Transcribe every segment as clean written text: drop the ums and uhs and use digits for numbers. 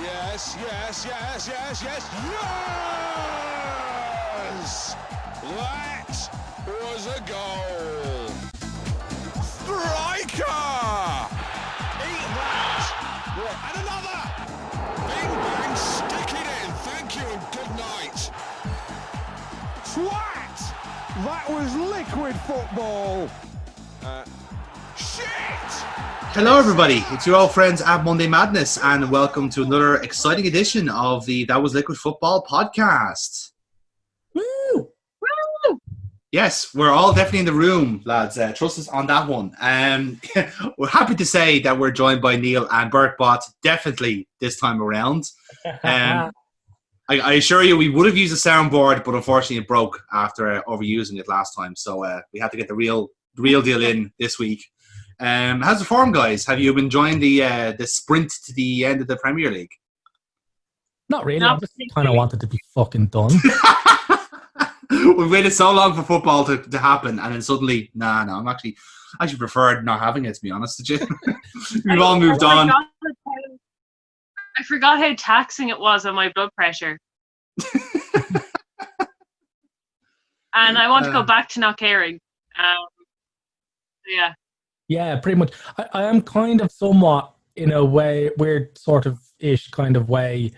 Yes, yes, yes, yes, yes, yes! That was a goal. Striker! Eat that! What? And another! Bing bang, stick it in. Thank you and good night. Twat! That was liquid football. Shit! Hello everybody, it's your old friends at Monday Madness and welcome to another exciting edition of the That Was Liquid Football podcast. Woo! Woo! Yes, we're all definitely in the room, lads. Trust us on that one. We're happy to say that we're joined by Neil and Bertbot, definitely this time around. I assure you we would have used a soundboard, but unfortunately it broke after overusing it last time. So we had to get the real deal in this week. How's the form, guys? Have you been enjoying the sprint to the end of the Premier League? Not really. I just kind of wanted to be fucking done. We've waited so long for football to happen, and then suddenly, no, I'm actually preferred not having it, to be honest with you. We've all moved on. I forgot how taxing it was on my blood pressure. And I want to go back to not caring. Yeah. Yeah, pretty much. I am kind of somewhat, in a way, weird sort of ish kind of way,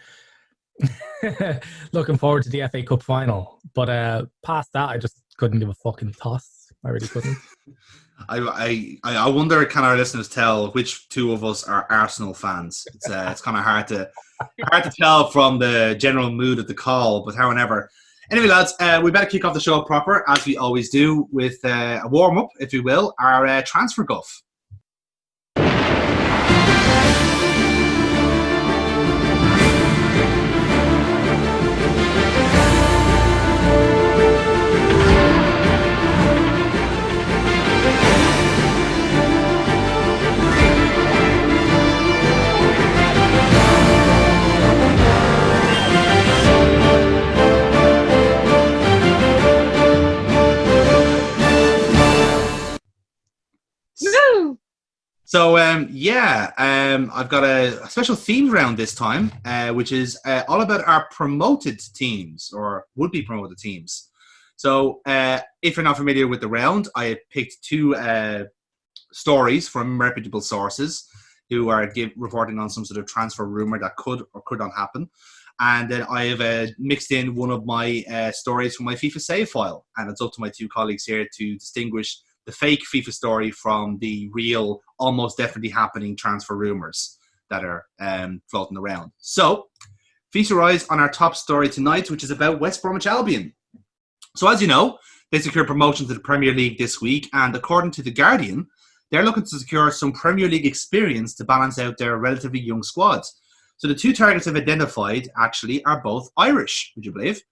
looking forward to the FA Cup final. But past that, I just couldn't give a fucking toss. I really couldn't. I wonder, can our listeners tell which two of us are Arsenal fans? It's kind of hard to tell from the general mood of the call, but however. Anyway, lads, we better kick off the show proper, as we always do, with a warm-up, if you will, our transfer guff. So, I've got a special theme round this time, which is all about our promoted teams, or would-be promoted teams. So, if you're not familiar with the round, I picked two stories from reputable sources who are reporting on some sort of transfer rumour that could or could not happen. And then I have mixed in one of my stories from my FIFA save file. And it's up to my two colleagues here to distinguish the fake FIFA story from the real, almost definitely happening transfer rumours that are floating around. So, feature eyes on our top story tonight, which is about West Bromwich Albion. So, as you know, they secured promotion to the Premier League this week, and according to The Guardian, they're looking to secure some Premier League experience to balance out their relatively young squads. So, the two targets they've identified, actually, are both Irish, would you believe?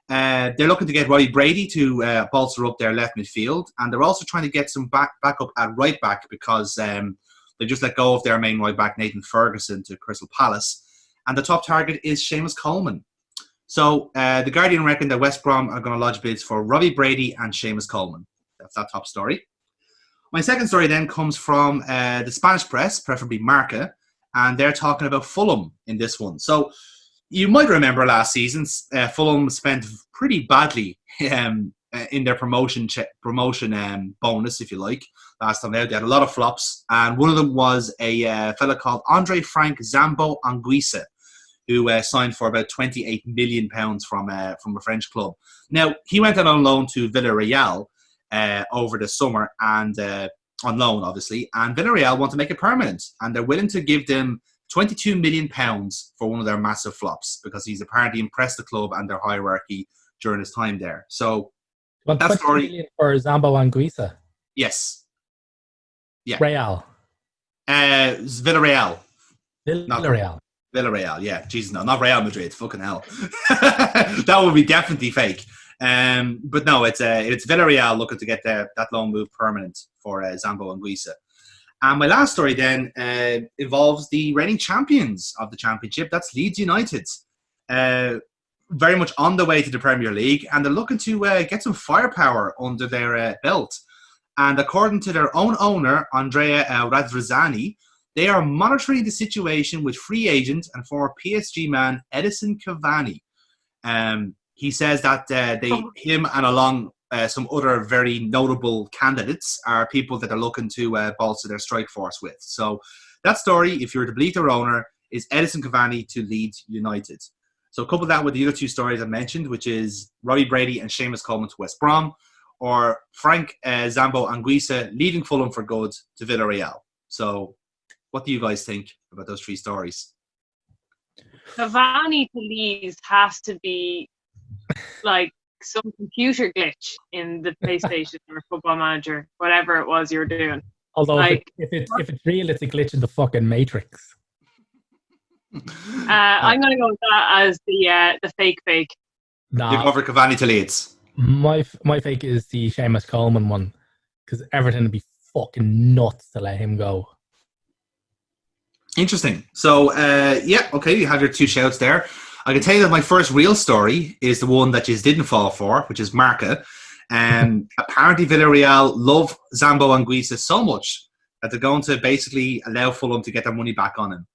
They're looking to get Robbie Brady to bolster up their left midfield, and they're also trying to get some backup at right back because they just let go of their main right back, Nathan Ferguson, to Crystal Palace. And the top target is Seamus Coleman. So the Guardian reckon that West Brom are going to lodge bids for Robbie Brady and Seamus Coleman. That's that top story. My second story then comes from the Spanish press, preferably Marca, and they're talking about Fulham in this one. So you might remember last season, Fulham spent pretty badly in their promotion bonus, if you like, last time out. They had a lot of flops, and one of them was a fella called Andre Frank Zambo Anguissa, who signed for about £28 million from a French club. Now, he went out on loan to Villarreal over the summer, and on loan, obviously, and Villarreal want to make it permanent, and they're willing to give them £22 million for one of their massive flops because he's apparently impressed the club and their hierarchy during his time there. So that story million for Zambo Anguissa. Yes. Yeah. Real. Villarreal. Villarreal, yeah. Jesus, no, not Real Madrid. Fucking hell. That would be definitely fake. But no, it's Villarreal looking to get that loan move permanent for Zambo Anguissa. And my last story then involves the reigning champions of the championship. That's Leeds United. Very much on the way to the Premier League, and they're looking to get some firepower under their belt. And according to their own owner, Andrea Radrizzani, They are monitoring the situation with free agent and former PSG man Edison Cavani. He says that him and along some other very notable candidates are people that are looking to bolster their strike force with. So that story, if you were to believe their owner, is Edison Cavani to Leeds United. So couple that with the other two stories I mentioned, which is Robbie Brady and Seamus Coleman to West Brom, or Frank Zambo Anguissa leaving Fulham for good to Villarreal. So what do you guys think about those three stories? Cavani to Leeds has to be like some computer glitch in the PlayStation or Football Manager, whatever it was you were doing. Although Like, if it's real, it's a glitch in the fucking Matrix. I'm going to go with that as the fake. You go for Cavani to Leeds. My fake is the Seamus Coleman one, because Everton would be fucking nuts to let him go. Interesting. So, okay, you have your two shouts there. I can tell you that my first real story is the one that you didn't fall for, which is Marca. Apparently Villarreal love Zambo Anguissa so much that they're going to basically allow Fulham to get their money back on him.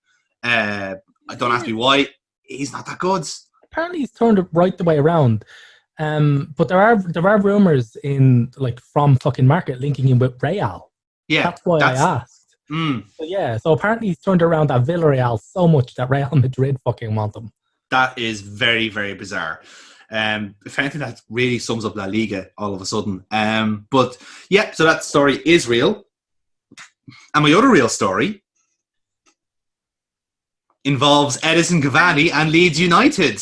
Don't ask me why. He's not that good. Apparently he's turned it right the way around. But there are rumours from fucking Market linking him with Real. Yeah. That's why I asked. So apparently he's turned around at Villarreal so much that Real Madrid fucking want him. That is very, very bizarre. If anything, that really sums up La Liga all of a sudden. But yeah, so that story is real. And my other real story involves Edison Cavani and Leeds United.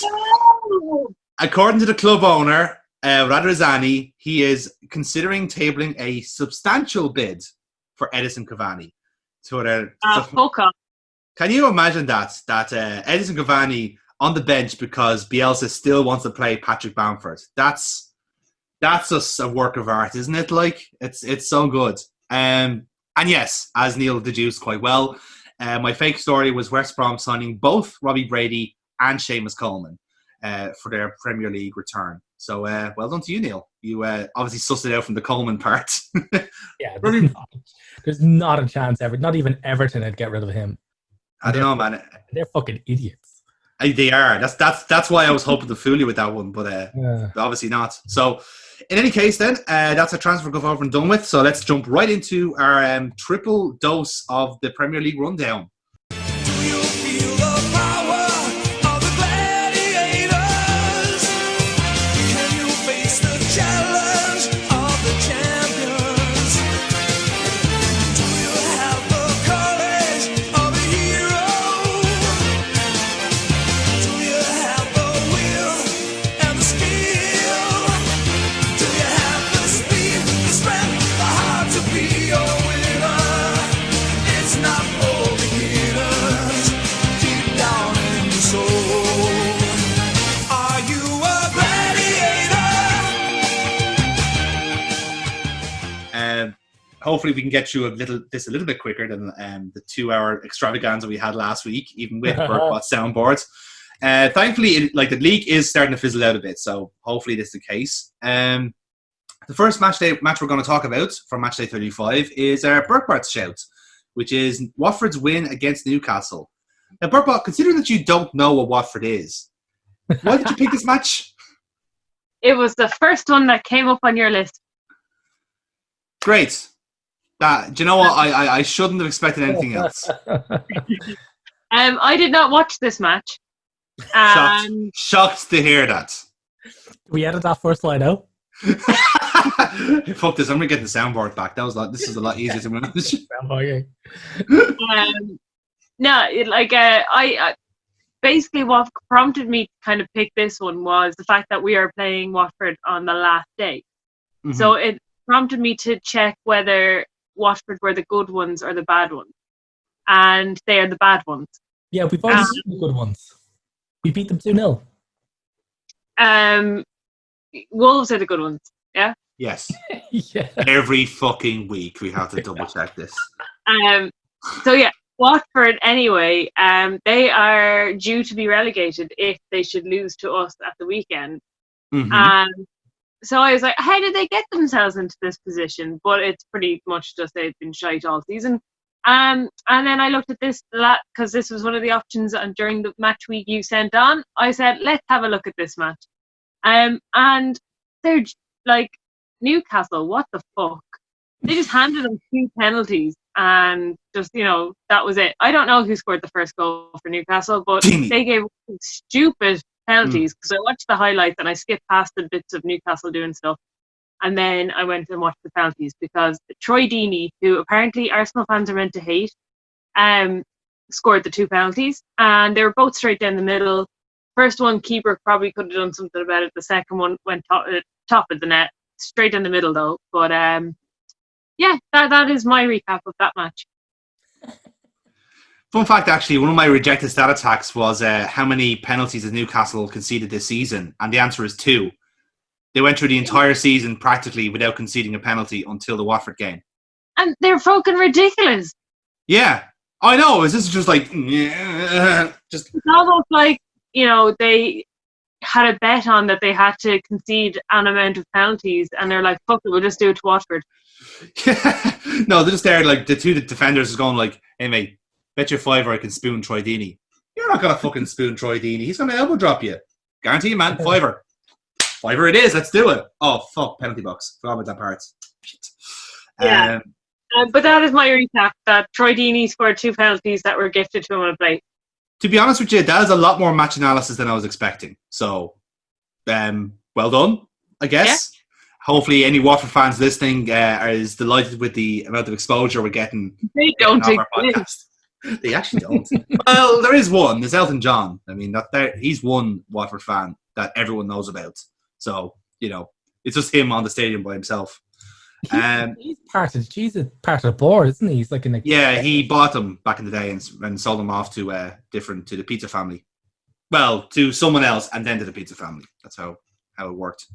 According to the club owner, Radrizzani, he is considering tabling a substantial bid for Edison Cavani. Fuck off. Can you imagine that Edison Cavani on the bench because Bielsa still wants to play Patrick Bamford? That's just a work of art, isn't it? Like, it's so good. And yes, as Neil deduced quite well, my fake story was West Brom signing both Robbie Brady and Seamus Coleman for their Premier League return. So well done to you, Neil. You obviously sussed it out from the Coleman part. Yeah, there's not a chance not even Everton would get rid of him. I don't know, man. They're fucking idiots. They are. That's why I was hoping to fool you with that one, but obviously not. So, in any case, then that's a transfer go over and done with. So let's jump right into our triple dose of the Premier League rundown. Hopefully we can get through this a little bit quicker than the 2-hour extravaganza we had last week, even with Burkbot soundboards. Thankfully, the league is starting to fizzle out a bit, so hopefully this is the case. The first match we're going to talk about from Matchday 35 is Burkbot's shout, which is Watford's win against Newcastle. Now, Burkbot, considering that you don't know what Watford is, why did you pick this match? It was the first one that came up on your list. Great. Do you know what? I shouldn't have expected anything else. I did not watch this match. Shocked to hear that. We edit that first line out. Fuck this! I'm gonna get the soundboard back. This is a lot easier to manage. I basically what prompted me to kind of pick this one was the fact that we are playing Watford on the last day. Mm-hmm. So it prompted me to check whether Watford were the good ones or the bad ones. And they are the bad ones. Yeah, we've already seen the good ones. We beat them 2-0. Wolves are the good ones, yeah? Yes. Yeah. Every fucking week we have to double check this. Watford anyway, they are due to be relegated if they should lose to us at the weekend. Mm-hmm. So I was like, how did they get themselves into this position? But it's pretty much just they've been shite all season. And then I looked at this because this was one of the options, and during the match week you sent on, I said, let's have a look at this match. And they're like, Newcastle, what the fuck? They just handed them 2 penalties and just, that was it. I don't know who scored the first goal for Newcastle, but they gave stupid penalties because I watched the highlights and I skipped past the bits of Newcastle doing stuff. And then I went and watched the penalties because Troy Deeney, who apparently Arsenal fans are meant to hate, scored the 2 penalties. And they were both straight down the middle. First one, keeper probably could have done something about it. The second one went top of the net. Straight in the middle, though. But, yeah, that is my recap of that match. Fun fact, actually, one of my rejected stat attacks was how many penalties has Newcastle conceded this season? And the answer is 2. They went through the entire season practically without conceding a penalty until the Watford game. And they're fucking ridiculous. Yeah, I know. Is this just like... It's almost like, they had a bet on that they had to concede an amount of penalties, and they're like, fuck it, we'll just do it to Watford. Yeah. No, they're just there, like, the 2 defenders is going like, hey, mate, bet you $5 I can spoon Troy Deeney. You're not going to fucking spoon Troy Deeney. He's going to elbow drop you. Guarantee you, man. $5. $5 it is. Let's do it. Oh, fuck. Penalty box. Forgot about that part. Shit. Yeah. But that is my recap, that Troy Deeney scored 2 penalties that were gifted to him on a plate. To be honest with you, that is a lot more match analysis than I was expecting. So, well done, I guess. Yeah. Hopefully any Watford fans listening are as delighted with the amount of exposure we're getting. They don't exist. They actually don't. Well, there is one. There's Elton John. I mean, he's one Watford fan that everyone knows about. So, it's just him on the stadium by himself. He's part of the board, isn't he? He's like yeah, he bought them back in the day and sold them off to the pizza family. Well, to someone else and then to the pizza family. That's how it worked.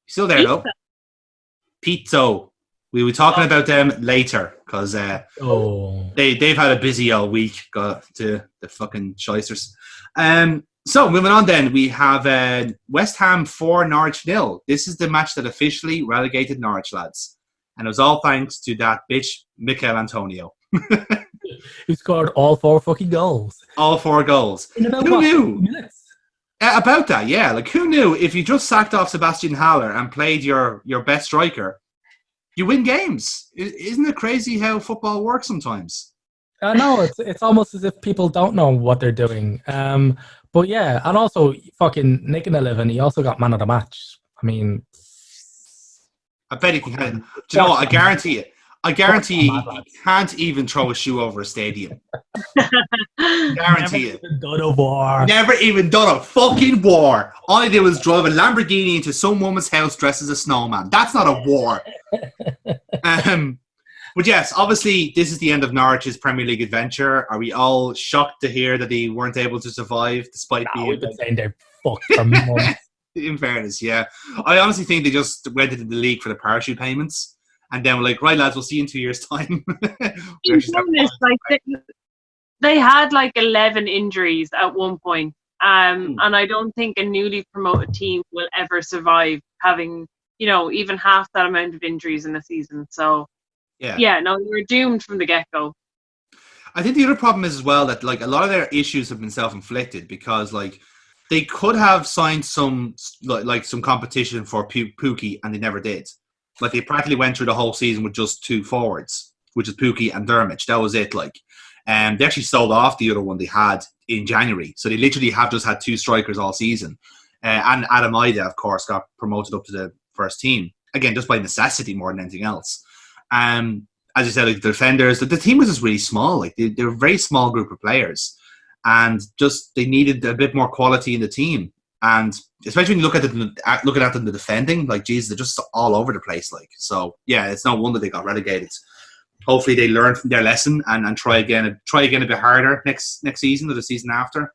He's still there though. Pizzo. We'll be talking about them later because they've had a busy all week. Got to the fucking shysters. So moving on then, we have West Ham 4, Norwich 0. This is the match that officially relegated Norwich, lads. And it was all thanks to that bitch, Mikel Antonio. Who scored all 4 fucking goals. All 4 goals. In about who knew? Minutes? About that, yeah. Like, who knew if you just sacked off Sebastian Haller and played your best striker, you win games? Isn't it crazy how football works sometimes? I know, it's almost as if people don't know what they're doing. But yeah, and also fucking Nick and 11, he also got man of the match. I mean, I bet he can. Do you know what? I guarantee you can't even throw a shoe over a stadium. Guarantee it. Never even done a war. Never even done a fucking war. All I did was drive a Lamborghini into some woman's house dressed as a snowman. That's not a war. But yes, obviously, this is the end of Norwich's Premier League adventure. Are we all shocked to hear that they weren't able to survive despite being... We've been saying they're fucked for months. In fairness, yeah. I honestly think they just went into the league for the parachute payments and then were like, right, lads, we'll see you in 2 years' time. They had like 11 injuries at one point. And I don't think a newly promoted team will ever survive having, even half that amount of injuries in a season. So... Yeah, no, they were doomed from the get-go. I think the other problem is as well that like a lot of their issues have been self-inflicted because like they could have signed some competition for Pookie and they never did. Like they practically went through the whole season with just 2 forwards, which is Pookie and Dermich. That was it. Like, they actually sold off the other one they had in January, so they literally have just had 2 strikers all season. And Adam Ida, of course, got promoted up to the first team again just by necessity more than anything else. As you said, like the defenders, the team was just really small. Like they're a very small group of players, and just they needed a bit more quality in the team. And especially when you look at them the defending, like geez, they're just all over the place. Like so, yeah, it's no wonder they got relegated. Hopefully, they learn from their lesson and try again a bit harder next season or the season after.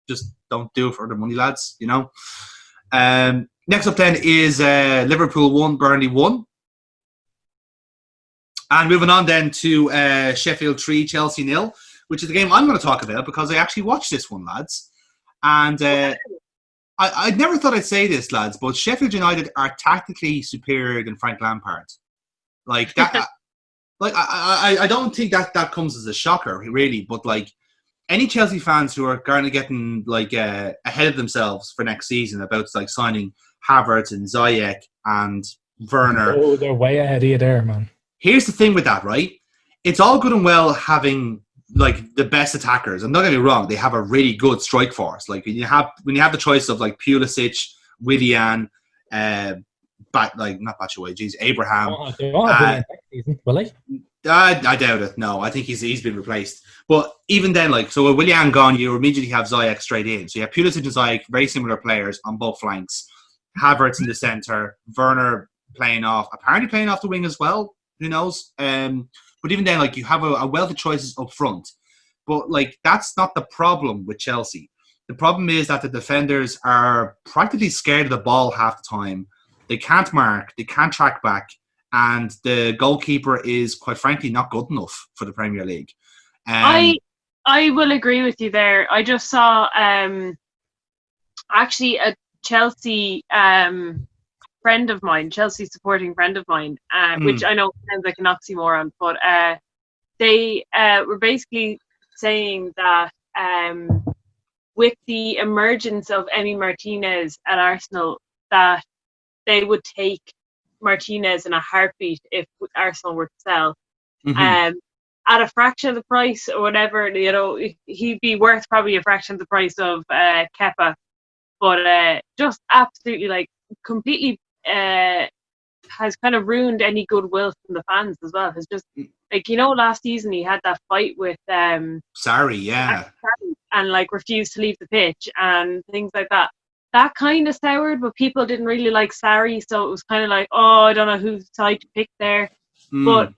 Just don't do it for the money, lads. Next up then is Liverpool 1, Burnley 1. And moving on then to Sheffield 3, Chelsea 0, which is the game I'm going to talk about because I actually watched this one, lads. And I never thought I'd say this, lads, but Sheffield United are tactically superior than Frank Lampard. Like that, like I don't think that comes as a shocker, really. But like any Chelsea fans who are kind of getting like ahead of themselves for next season about like signing Havertz and Ziyech and Werner. Oh, they're way ahead of you there, man. Here's the thing with that, right? It's all good and well having like the best attackers. I'm not getting me wrong; they have a really good strike force. Like when you have the choice of like Pulisic, Willian, not Batshuayi, geez, Abraham. They won't have Willian next season, will they? I doubt it. No, I think he's been replaced. But even then, like, so with Willian gone, you immediately have Ziyech straight in. So you have Pulisic and Ziyech, very similar players on both flanks. Havertz in the centre, Werner apparently playing off the wing as well. Who knows? But even then, like, you have a wealth of choices up front. But like, that's not the problem with Chelsea. The problem is that the defenders are practically scared of the ball half the time. They can't mark, they can't track back, and the goalkeeper is, quite frankly, not good enough for the Premier League. I will agree with you there. I just saw actually a Chelsea friend of mine, Chelsea supporting friend of mine, which I know sounds like an oxymoron, but they were basically saying that with the emergence of Emi Martinez at Arsenal, that they would take Martinez in a heartbeat if Arsenal were to sell. At a fraction of the price or whatever, you know, he'd be worth probably a fraction of the price of Kepa. But just absolutely, like, completely has kind of ruined any goodwill from the fans as well. Has just, like, you know, last season he had that fight with Sarri, yeah, and like refused to leave the pitch and things like that. That kind of soured, but people didn't really like Sarri, so it was kind of like, oh, I don't know whose side to pick there. But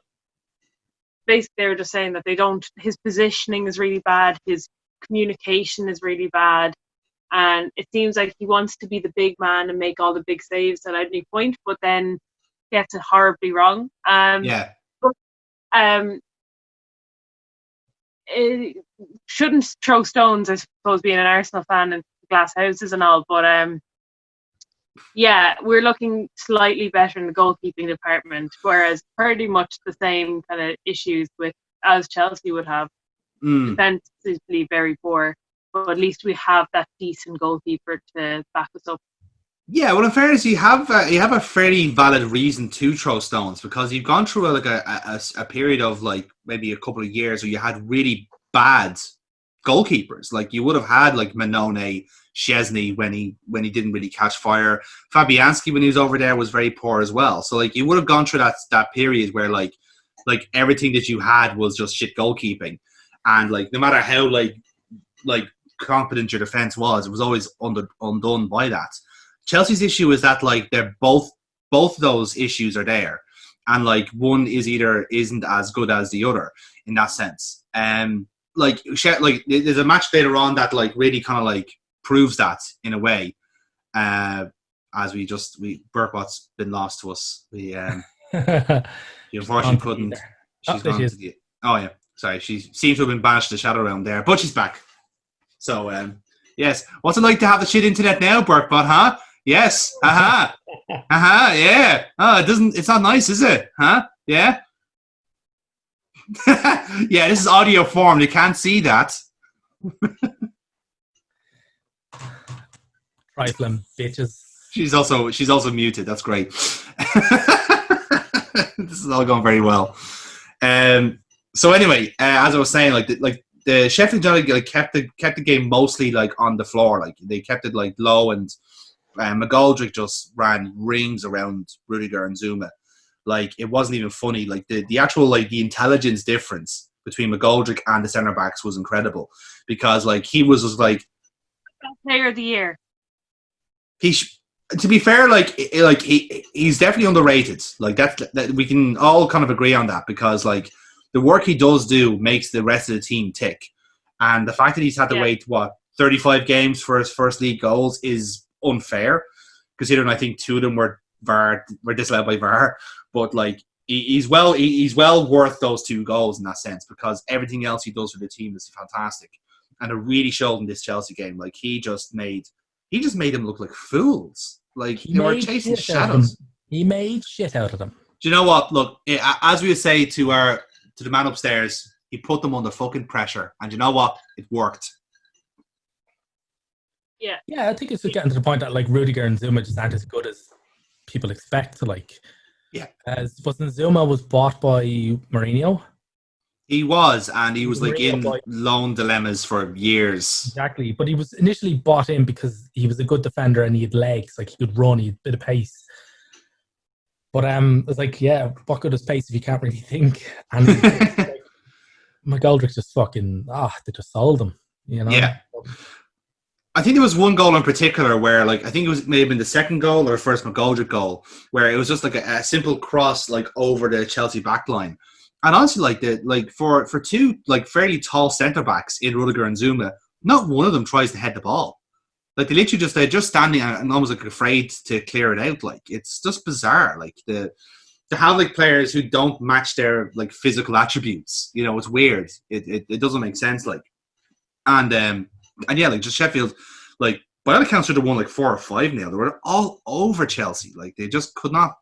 basically, they were just saying that his positioning is really bad, his communication is really bad, and it seems like he wants to be the big man and make all the big saves at any point, but then gets it horribly wrong. It shouldn't throw stones, I suppose, being an Arsenal fan and glass houses and all, but we're looking slightly better in the goalkeeping department, whereas pretty much the same kind of issues as Chelsea would have. Defensively very poor, but at least we have that decent goalkeeper to back us up. Yeah, well, in fairness, you have a fairly valid reason to throw stones, because you've gone through a period of like maybe a couple of years where you had really bad goalkeepers. Like you would have had like Manone, Szczesny when he didn't really catch fire. Fabianski when he was over there was very poor as well. So like you would have gone through that period where like everything that you had was just shit goalkeeping, and like no matter how like competent your defense was, it was always undone by that. Chelsea's issue is that like they're both those issues are there, and like one isn't as good as the other in that sense. Like there's a match later on that like really kind of like proves that in a way. As Burkwatt's been lost to us. We she unfortunately couldn't. She's gone to the. Oh yeah, sorry. She seems to have been banished to the shadow realm there, but she's back. So yes, what's it like to have the shit internet now, Burkwat? Huh? Yes. Yeah. Oh, it's not nice, is it? Huh? Yeah. Yeah, this is audio form. You can't see that. Trifling bitches. She's also muted. That's great. This is all going very well. So anyway, as I was saying, like the Sheffield United like kept the game mostly like on the floor. Like they kept it like low, and McGoldrick just ran rings around Rudiger and Zuma. Like it wasn't even funny. Like the actual like the intelligence difference between McGoldrick and the centre backs was incredible, because like he was just like player of the year. To be fair, he's definitely underrated. Like that we can all kind of agree on that, because like the work he does do makes the rest of the team tick, and the fact that he's had to wait 35 games for his first league goals is unfair, considering I think 2 of them were disallowed by VAR. But like he's well worth those 2 goals in that sense, because everything else he does for the team is fantastic, and it really showed in this Chelsea game. Like he just made them look like fools. Like they were chasing shadows. He made shit out of them. Do you know what? Look, as we would say to the man upstairs, he put them under fucking pressure, and you know what? It worked. Yeah. Yeah, I think it's just getting to the point that like Rudiger and Zuma just aren't as good as people expect. Like, Yeah. as wasn't Zuma was bought by Mourinho? He was, and he was like Mourinho in boy. loan dilemmas for years. Exactly, but he was initially bought in because he was a good defender and he had legs, like he could run, he had a bit of pace. But it's like, yeah, what good is pace if you can't really think? And like, McGoldrick just fucking they just sold him, you know. Yeah. I think there was one goal in particular where, like, I think it was maybe the second goal or first McGoldrick goal, where it was just like a simple cross, like over the Chelsea backline. And honestly, like for two like fairly tall centre backs in Rudiger and Zuma, not one of them tries to head the ball. Like they're just standing and almost like afraid to clear it out. Like it's just bizarre. Like to have like players who don't match their like physical attributes. You know, it's weird. It doesn't make sense. Like and yeah, like just Sheffield, like by all accounts, they won like 4 or 5 now. They were all over Chelsea. Like they just could not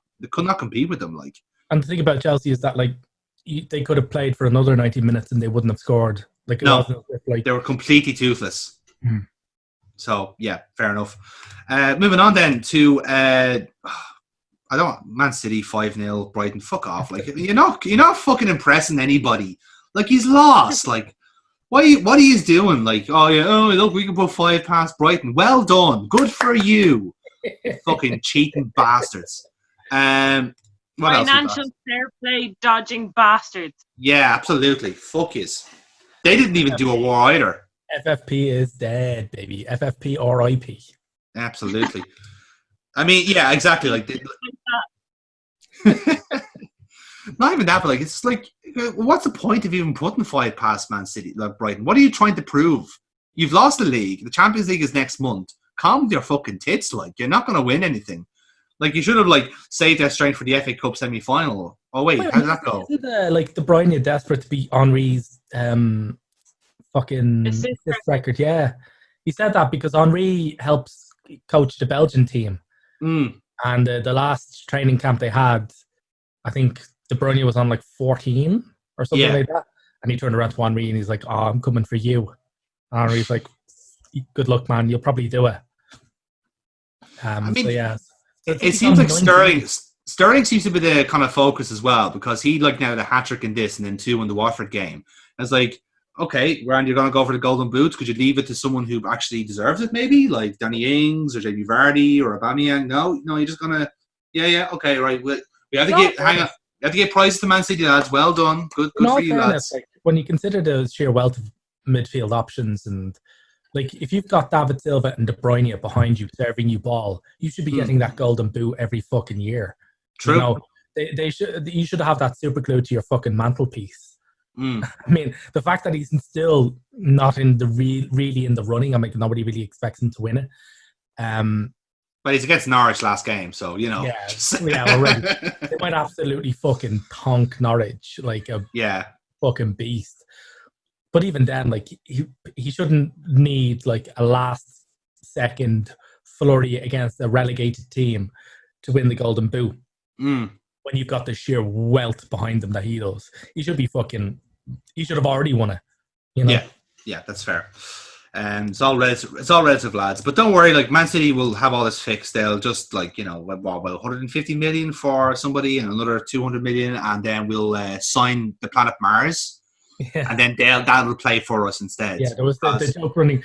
compete with them. Like, and the thing about Chelsea is that like they could have played for another 90 minutes and they wouldn't have scored. Like it wasn't like they were completely toothless. So yeah, fair enough. Moving on then to Man City 5-0, Brighton. Fuck off! Like you're not fucking impressing anybody. Like he's lost. Like what are you doing? Like look, we can put 5 past Brighton. Well done, good for you, fucking cheating bastards. What Financial fair play dodging bastards. Yeah, absolutely. Fuck yous. They didn't even do a war either. FFP is dead, baby. FFP RIP. Absolutely. I mean, yeah, exactly. Like, not even that, but like, it's like, what's the point of even putting 5 past Man City, like Brighton? What are you trying to prove? You've lost the league. The Champions League is next month. Calm your fucking tits. Like, you're not going to win anything. Like, you should have like saved their strength for the FA Cup semi-final. Oh wait, how did that go? Isn't like De Bruyne desperate to beat Henry's fucking assist record? Yeah, he said that because Henry helps coach the Belgian team, and the last training camp they had, I think De Bruyne was on like 14 or something like that, and he turned around to Henry and he's like, "Oh, I'm coming for you." And Henry's like, "Good luck, man. You'll probably do it." I mean, so yeah. It seems like Sterling seems to be the kind of focus as well, because he like now the hat-trick in this and then 2 in the Watford game. It's like, okay, Rand, you're going to go for the golden boots. Could you leave it to someone who actually deserves it, maybe? Like Danny Ings or JB Vardy or Aubameyang? No, you're just going to... Yeah, okay, right. We have to hang on. You have to get prizes to Man City, lads. Well done. Good for you, lads. Like, when you consider the sheer wealth of midfield options and... Like, if you've got David Silva and De Bruyne behind you serving you ball, you should be getting that golden boot every fucking year. True. You know, you should have that super glue to your fucking mantelpiece. I mean, the fact that he's still not in the really in the running, I mean, nobody really expects him to win it. But he's against Norwich last game, so, you know. Yeah, already. They might absolutely fucking tonk Norwich like a fucking beast. But even then, like he shouldn't need like a last second flurry against a relegated team to win the Golden Boot. When you've got the sheer wealth behind him that he does, he should have already won it. You know? Yeah, that's fair. It's all relative, lads. But don't worry, like Man City will have all this fixed. They'll just like, you know, about 150 million for somebody and another 200 million, and then we'll sign the planet Mars. Yeah. And then that'll play for us instead. Yeah, there was the running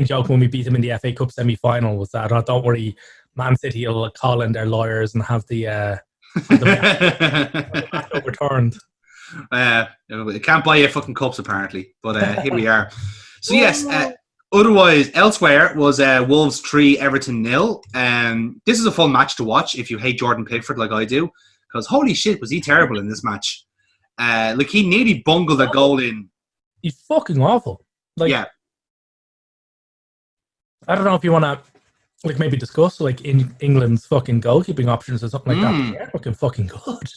joke when we beat them in the FA Cup semi-final was that, oh, don't worry, Man City will call in their lawyers and have the match overturned. It can't buy you fucking cups apparently, but here we are. So yes, otherwise elsewhere was Wolves 3, Everton 0. This is a fun match to watch if you hate Jordan Pickford like I do, because holy shit was he terrible in this match. Like he nearly bungled a goal in. He's fucking awful. Like, yeah. I don't know if you want to like maybe discuss like in England's fucking goalkeeping options or something like that. They're looking fucking good.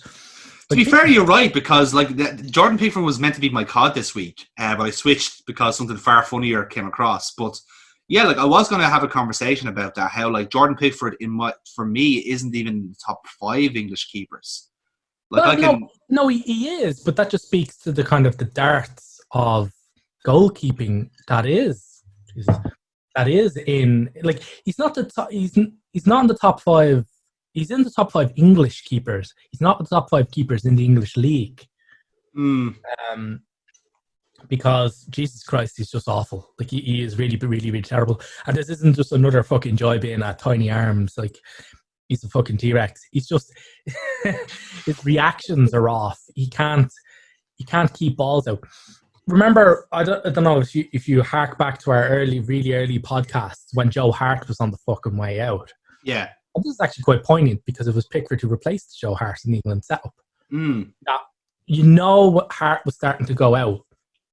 To be fair, you're right, because like Jordan Pickford was meant to be my COD this week, but I switched because something far funnier came across. But yeah, like I was going to have a conversation about that. How like Jordan Pickford for me isn't even in the top 5 English keepers. Like no, he is, but that just speaks to the kind of the darts of goalkeeping that is. That is in like he's not the top. He's not in the top 5. He's in the top 5 English keepers. He's not the top 5 keepers in the English league. Because Jesus Christ, he's just awful. Like he is really, really, really terrible. And this isn't just another fucking joy being at tiny arms. Like he's a fucking T-Rex. He's just his reactions are off. He can't keep balls out. Remember, I don't know if you hark back to our really early podcasts when Joe Hart was on the fucking way out. Yeah. And this is actually quite poignant because it was Pickford who replaced Joe Hart in the England setup. Now, Hart was starting to go out,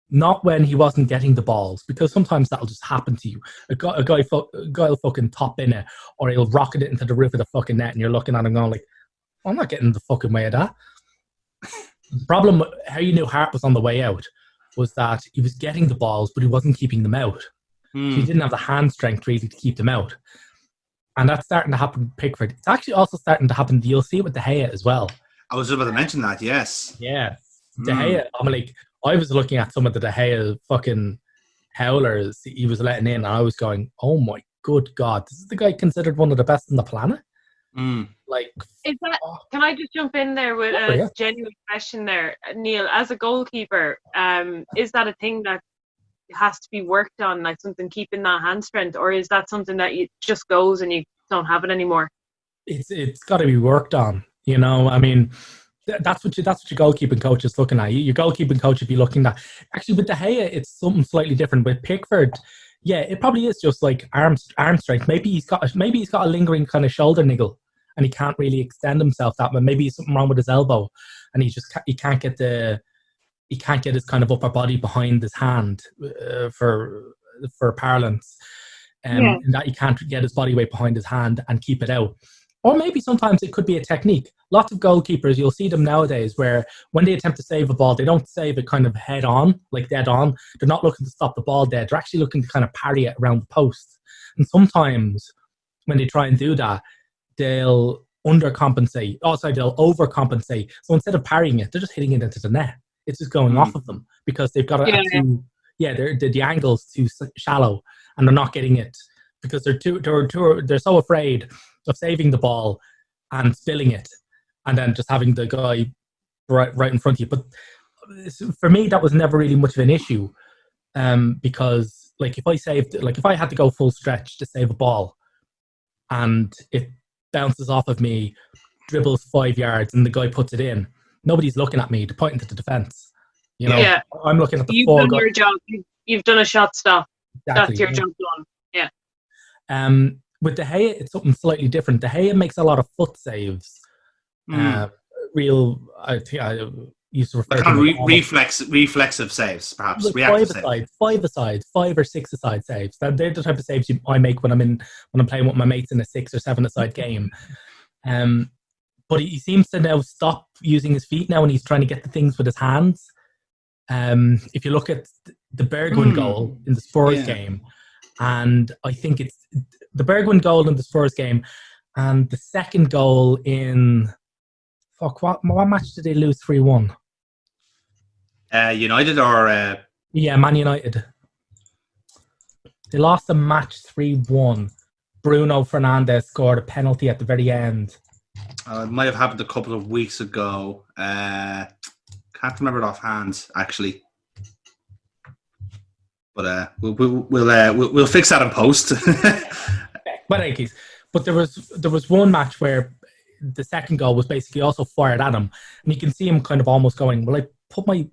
not when he wasn't getting the balls, because sometimes that'll just happen to you. A guy will fucking top in it, or he'll rocket it into the roof of the fucking net, and you're looking at him going like, I'm not getting in the fucking way of that. The problem, how you knew Hart was on the way out, was that he was getting the balls, but he wasn't keeping them out. So he didn't have the hand strength really to keep them out. And that's starting to happen with Pickford. It's actually also starting to happen, you'll see it with De Gea as well. I was about to mention that, yes. Yeah. De Gea, I was looking at some of the De Gea fucking howlers he was letting in, and I was going, oh my good God, this is the guy considered one of the best on the planet? Like, can I just jump in there with a genuine question there, Neil? As a goalkeeper, is that a thing that has to be worked on, like something keeping that hand strength, or is that something that you just goes and you don't have it anymore? It's got to be worked on. You know, I mean, that's what your goalkeeping coach is looking at. Your goalkeeping coach would be looking at. Actually, with De Gea, it's something slightly different. With Pickford, yeah, it probably is just like arm strength. Maybe he's got a lingering kind of shoulder niggle, and he can't really extend himself that way. Maybe there's something wrong with his elbow, and he can't get his kind of upper body behind his hand for parlance, and that he can't get his body weight behind his hand and keep it out. Or maybe sometimes it could be a technique. Lots of goalkeepers, you'll see them nowadays where when they attempt to save a ball, they don't save it kind of head on, like dead on. They're not looking to stop the ball dead. They're actually looking to kind of parry it around the post. And sometimes when they try and do that, they'll undercompensate. Also, they'll overcompensate. So instead of parrying it, they're just hitting it into the net. It's just going off of them because they've got the angle's too shallow and they're not getting it because they're so afraid of saving the ball and spilling it and then just having the guy right in front of you. But for me, that was never really much of an issue because like if I had to go full stretch to save a ball and it bounces off of me, dribbles 5 yards and the guy puts it in, nobody's looking at me to point into the defence. You know, I'm looking at the You've done your job. You've done a shot stop. Exactly, that's your job done. Yeah. With De Gea, it's something slightly different. De Gea makes a lot of foot saves. I think I used to refer to kind of reflexive saves, perhaps. Like five-a-side, 5 or 6-a-side saves. They're the type of saves I make when I'm playing with my mates in a 6 or 7-a-side game. But he seems to now stop using his feet now, and he's trying to get the things with his hands. If you look at the Bergwijn goal in the Spurs game, and I think it's the Bergwijn goal in the Spurs game, and the second goal in what match did they lose 3-1? United or Man United. They lost the match 3-1. Bruno Fernandes scored a penalty at the very end. It might have happened a couple of weeks ago. Can't remember it offhand, actually. But we'll fix that in post. But there was one match where the second goal was basically also fired at him, and you can see him kind of almost going, well,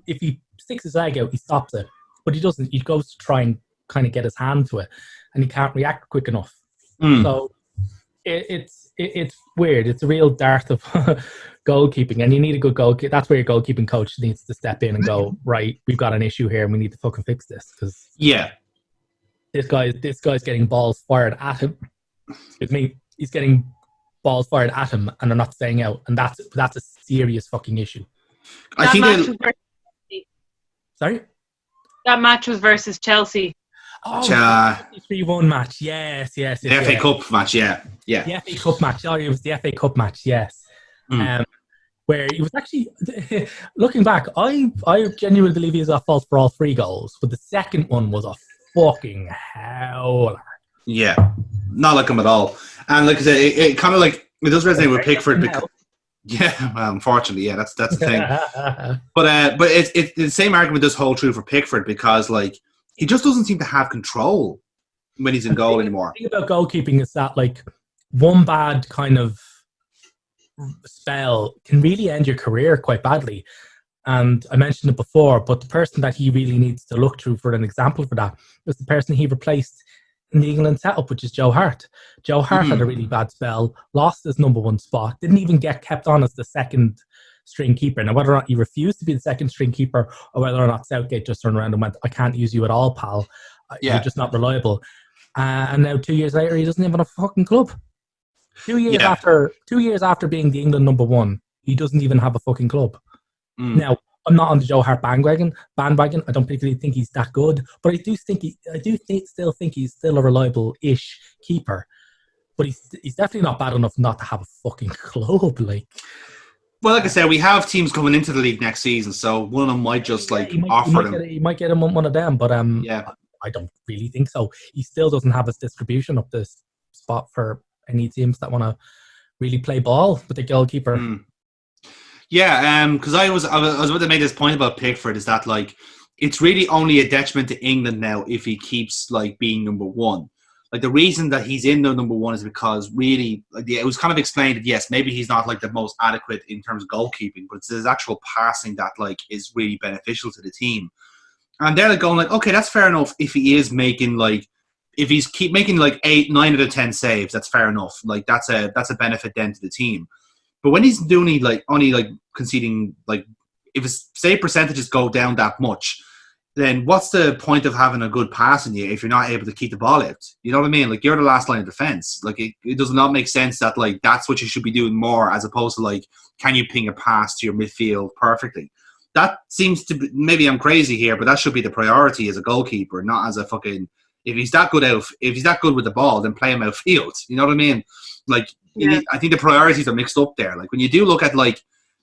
if he sticks his leg out, he stops it, but he doesn't. He goes to try and kind of get his hand to it, and he can't react quick enough. So it's weird. It's a real dearth of goalkeeping, and you need a good goalkeeper. That's where your goalkeeping coach needs to step in and go, right, we've got an issue here, and we need to fucking fix this because this guy's getting balls fired at him. Excuse me, he's getting balls fired at him, and they're not staying out, and that's a serious fucking issue. Sorry, that match was versus Chelsea. Oh, the 3-1 match. Yes. The FA Cup match, yeah. The FA Cup match. Sorry, it was the FA Cup match. Yes. where he was actually looking back. I genuinely believe he was at fault for all 3 goals, but the second one was a fucking howler. Yeah, not like him at all. And like I said, it kind of like it does resonate with Pickford because. Yeah, well, unfortunately, yeah, that's the thing. But it's the same argument does hold true for Pickford because like he just doesn't seem to have control when he's in goal anymore. The thing about goalkeeping is that like one bad kind of spell can really end your career quite badly. And I mentioned it before, but the person that he really needs to look to for an example for that is the person he replaced in the England setup, which is Joe Hart. Joe Hart had a really bad spell, lost his number 1 spot, didn't even get kept on as the second string keeper. Now, whether or not he refused to be the second string keeper or whether or not Southgate just turned around and went, I can't use you at all, pal. You're just not reliable. And now 2 years later, he doesn't even have a fucking club. 2 years after being the England number 1, he doesn't even have a fucking club. Now, I'm not on the Joe Hart bandwagon. I don't particularly think he's that good, but I do still think he's still a reliable-ish keeper. But he's definitely not bad enough not to have a fucking club. Well, like I said, we have teams coming into the league next season, so one of them might just offer them. He might get him one of them, but I don't really think so. He still doesn't have his distribution up this spot for any teams that want to really play ball with the goalkeeper. Yeah, because I was about to make this point about Pickford is that like it's really only a detriment to England now if he keeps like being number 1. Like the reason that he's in the number 1 is because really it was kind of explained that yes, maybe he's not like the most adequate in terms of goalkeeping, but it's his actual passing that like is really beneficial to the team. And they're like going like, okay, that's fair enough if he is making like if he's keep making like 8, 9 out of 10 saves, that's fair enough. Like that's a benefit then to the team. But when he's doing only conceding like if his save percentages go down that much, then what's the point of having a good pass in you if you're not able to keep the ball out? You know what I mean? Like you're the last line of defense. Like it does not make sense that like that's what you should be doing more as opposed to like can you ping a pass to your midfield perfectly? That seems to be, maybe I'm crazy here, but that should be the priority as a goalkeeper, not as a fucking. If he's that good with the ball, then play him outfield. You know what I mean? Like. Yeah. I think the priorities are mixed up there. Like when you do look at like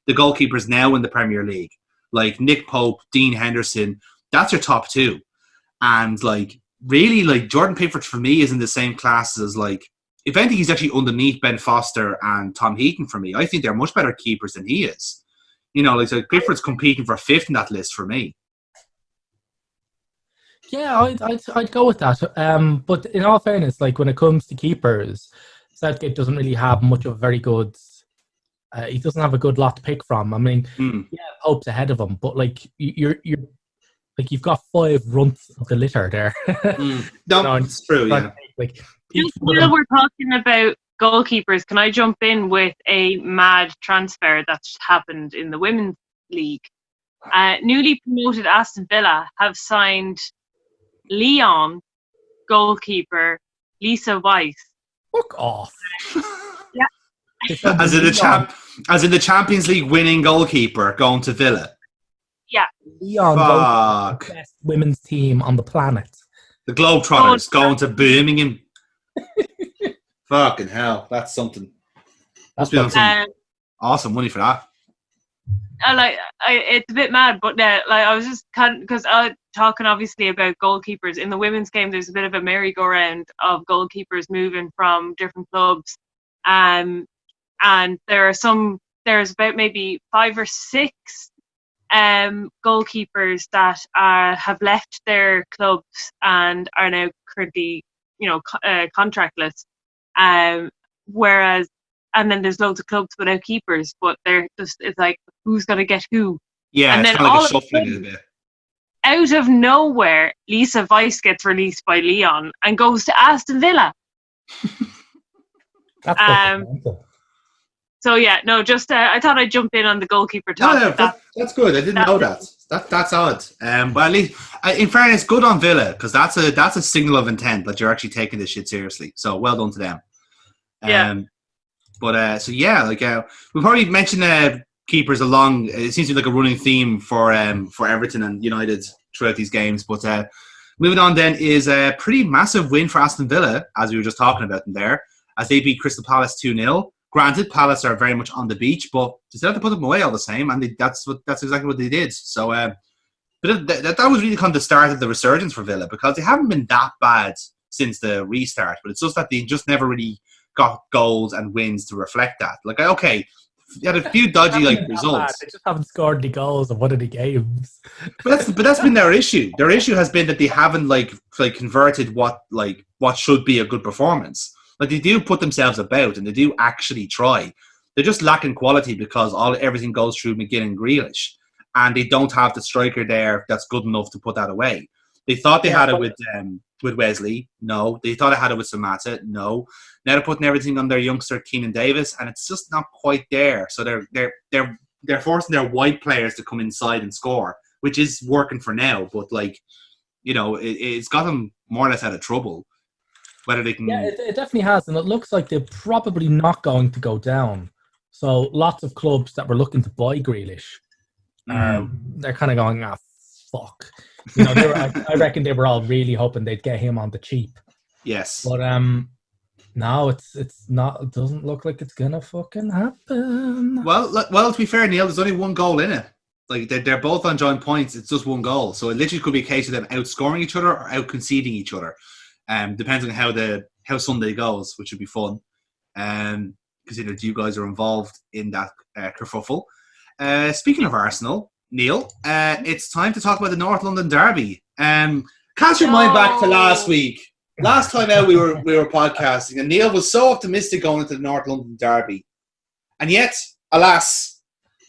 the goalkeepers now in the Premier League, like Nick Pope, Dean Henderson, that's your top 2. And like really like Jordan Pickford for me is in the same class as like if anything he's actually underneath Ben Foster and Tom Heaton for me. I think they're much better keepers than he is. You know, like so Pickford's competing for 5th in that list for me. Yeah, I'd go with that. But in all fairness, like when it comes to keepers, Southgate doesn't really have much of a very good. He doesn't have a good lot to pick from. I mean, Pope's ahead of him, but like you're like you've got 5 runts of the litter there. No, it's true. Yeah. Like while we're talking about goalkeepers, can I jump in with a mad transfer that's happened in the women's league? Newly promoted Aston Villa have signed Lyon goalkeeper Lisa Weiss. Fuck off. Yeah. As in the Champions League winning goalkeeper going to Villa. Yeah. Lyon, the best women's team on the planet. The Globetrotters going to Birmingham. Fucking hell, that's something. Must be on some awesome money for that. It's a bit mad, but I was just because talking obviously about goalkeepers in the women's game. There's a bit of a merry-go-round of goalkeepers moving from different clubs, and there's about maybe 5 or 6 goalkeepers that have left their clubs and are now currently contractless. Whereas. And then there's loads of clubs without keepers, but it's like, who's going to get who? Yeah, and it's kind of like a shuffling a bit. Out of nowhere, Lisa Weiss gets released by Lyon and goes to Aston Villa. That's so yeah, no, just I thought I'd jump in on the goalkeeper talk. No, that's good. I didn't know that. That's odd. But at least, in fairness, good on Villa because that's a signal of intent that you're actually taking this shit seriously. So well done to them. Yeah. But we'll probably mention keepers along. It seems to be like a running theme for Everton and United throughout these games. But moving on then is a pretty massive win for Aston Villa, as we were just talking about them there, as they beat Crystal Palace 2-0. Granted, Palace are very much on the beach, but they still have to put them away all the same, and that's exactly what they did. So, but that was really kind of the start of the resurgence for Villa, because they haven't been that bad since the restart, but it's just that they just never really got goals and wins to reflect that. Like, okay, they had a few dodgy results. They just haven't scored any goals in one of the games. But that's been their issue. Their issue has been that they haven't converted what should be a good performance. Like, they do put themselves about and they do actually try. They're just lacking quality because everything goes through McGinn and Grealish, and they don't have the striker there that's good enough to put that away. They thought they had it with Wesley. No. They thought they had it with Samata. No. Now they're putting everything on their youngster Keenan Davis, and it's just not quite there. So they're forcing their wide players to come inside and score, which is working for now. But it's got them more or less out of trouble. Whether they can, it definitely has, and it looks like they're probably not going to go down. So lots of clubs that were looking to buy Grealish, they're kind of going, fuck. I reckon they were all really hoping they'd get him on the cheap. Yes, but no, it's not. It doesn't look like it's gonna fucking happen. Well, to be fair, Neil, there's only one goal in it. Like, they're both on joint points. It's just one goal, so it literally could be a case of them outscoring each other or out conceding each other. Depends on how Sunday goes, which would be fun. Considering you guys are involved in that kerfuffle. Speaking of Arsenal, Neil, it's time to talk about the North London derby. Cast your mind back to last week. Last time out, we were podcasting, and Neil was so optimistic going into the North London derby, and yet, alas,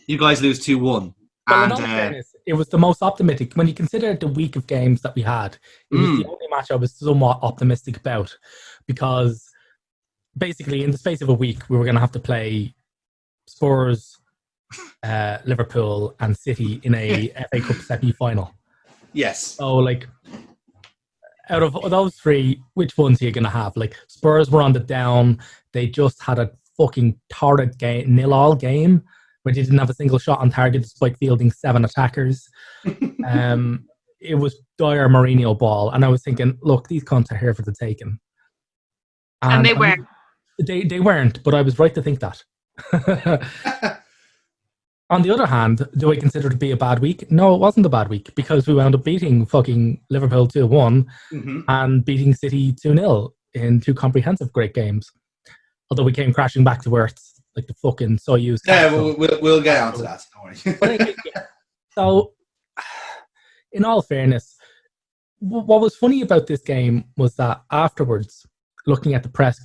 you guys lose 2-1. Well, in all fairness, it was the most optimistic. When you consider the week of games that we had, it was the only match I was somewhat optimistic about, because basically in the space of a week, we were going to have to play Spurs, Liverpool and City in a FA Cup semi-final. Yes. So, out of those three, which ones are you going to have? Spurs were on the down. They just had a fucking torrid game, 0-0 game, where they didn't have a single shot on target despite fielding 7 attackers. It was dire Mourinho ball. And I was thinking, look, these cunts are here for the taking. And they weren't. They weren't, but I was right to think that. On the other hand, do I consider it to be a bad week? No, it wasn't a bad week, because we wound up beating fucking Liverpool 2-1 and beating City 2-0 in 2 comprehensive great games. Although we came crashing back to earth like the fucking Soyuz. Yeah, we'll get on to that. Don't worry. So, in all fairness, what was funny about this game was that afterwards, looking at the press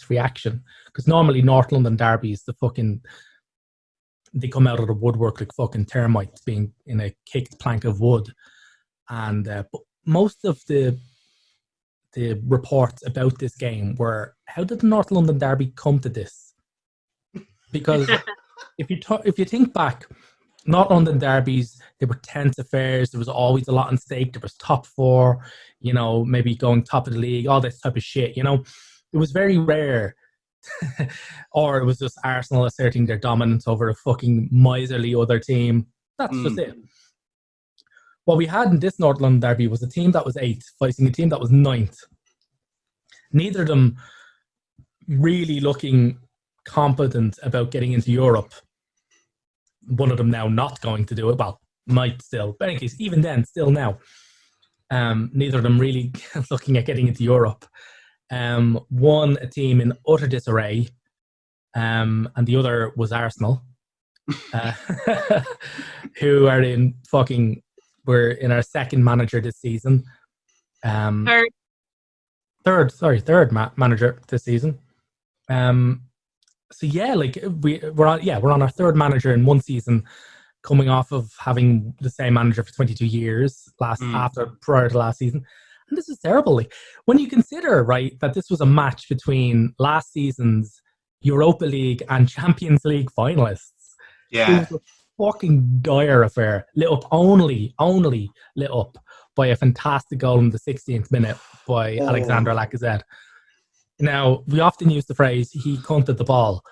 reaction, because normally North London derbies, they come out of the woodwork like fucking termites being in a kicked plank of wood. And but most of the reports about this game were, how did the North London derby come to this? Because if you think back, North London derbies, they were tense affairs. There was always a lot on stake. There was top 4, maybe going top of the league, all this type of shit. It was very rare. Or it was just Arsenal asserting their dominance over a fucking miserly other team. That's just it. What we had in this North London derby was a team that was 8th facing a team that was 9th. Neither of them really looking competent about getting into Europe. One of them now not going to do it. Well, might still. But in any case, even then, still now. Neither of them really looking at getting into Europe. One, a team in utter disarray, and the other was Arsenal, who are we're in our second manager this season. Third manager this season. So yeah, we're on our third manager in one season, coming off of having the same manager for 22 years prior to last season. And this is terrible. When you consider, right, that this was a match between last season's Europa League and Champions League finalists. Yeah. It was a fucking dire affair. Lit up only lit up by a fantastic goal in the 16th minute by Alexander Lacazette. Now, we often use the phrase, he cunted the ball.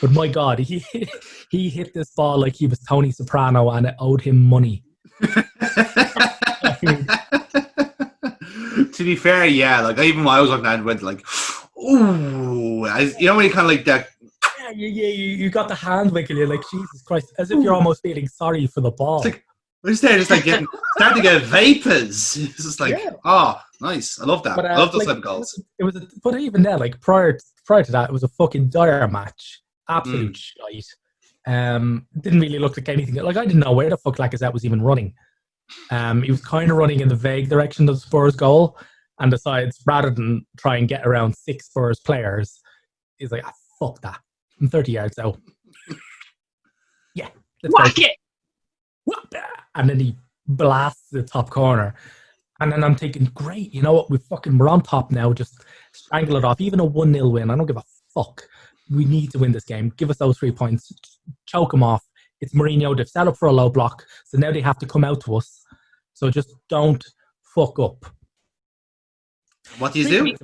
But my God, he hit this ball like he was Tony Soprano and it owed him money. To be fair, yeah, even when I was looking at it, went ooh, when you kind of that, you got the hand wiggle. You're like, Jesus Christ, as if you're almost feeling sorry for the ball. We're just there, just like starting to get vapors. It's just like, oh, nice. I love that. But, I love those like, type of goals. But even then, like prior to that, it was a fucking dire match. Absolute shite. Didn't really look like anything. Like I didn't know where the fuck Lacazette was even running. He was kind of running in the vague direction of the Spurs goal, and decides rather than try and get around 6 Spurs players, he's like, fuck that. I'm 30 yards out. Yeah, whack it. And then he blasts the top corner. And then I'm thinking, great, you know what? We're on top now. Just strangle it off. Even a 1-0 win, I don't give a fuck. We need to win this game. Give us those 3 points. Choke them off. It's Mourinho. They've set up for a low block. So now they have to come out to us. So just don't fuck up. What do you do?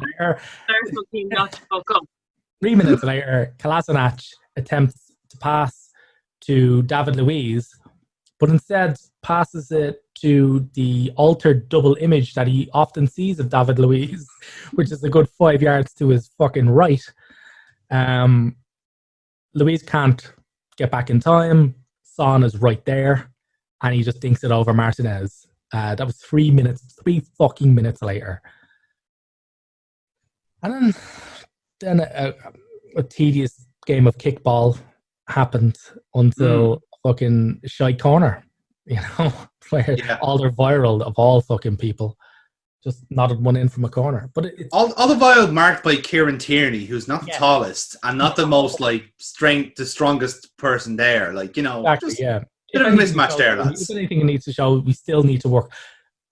3 minutes later, Kolasinac attempts to pass to David Luiz, but instead passes it to the altered double image that he often sees of David Luiz, which is a good 5 yards to his fucking right. Luiz can't get back in time. Son is right there, and he just dinks it over Martinez. That was 3 fucking minutes later. And then a tedious game of kickball happened until fucking shy corner, you know, where all their viral of all fucking people just nodded one in from a corner. But all the viral marked by Kieran Tierney, who's not the tallest and not the most the strongest person there. Like, you know, exactly, bit of a mismatch there, lads. If anything it needs to show, we still need to work.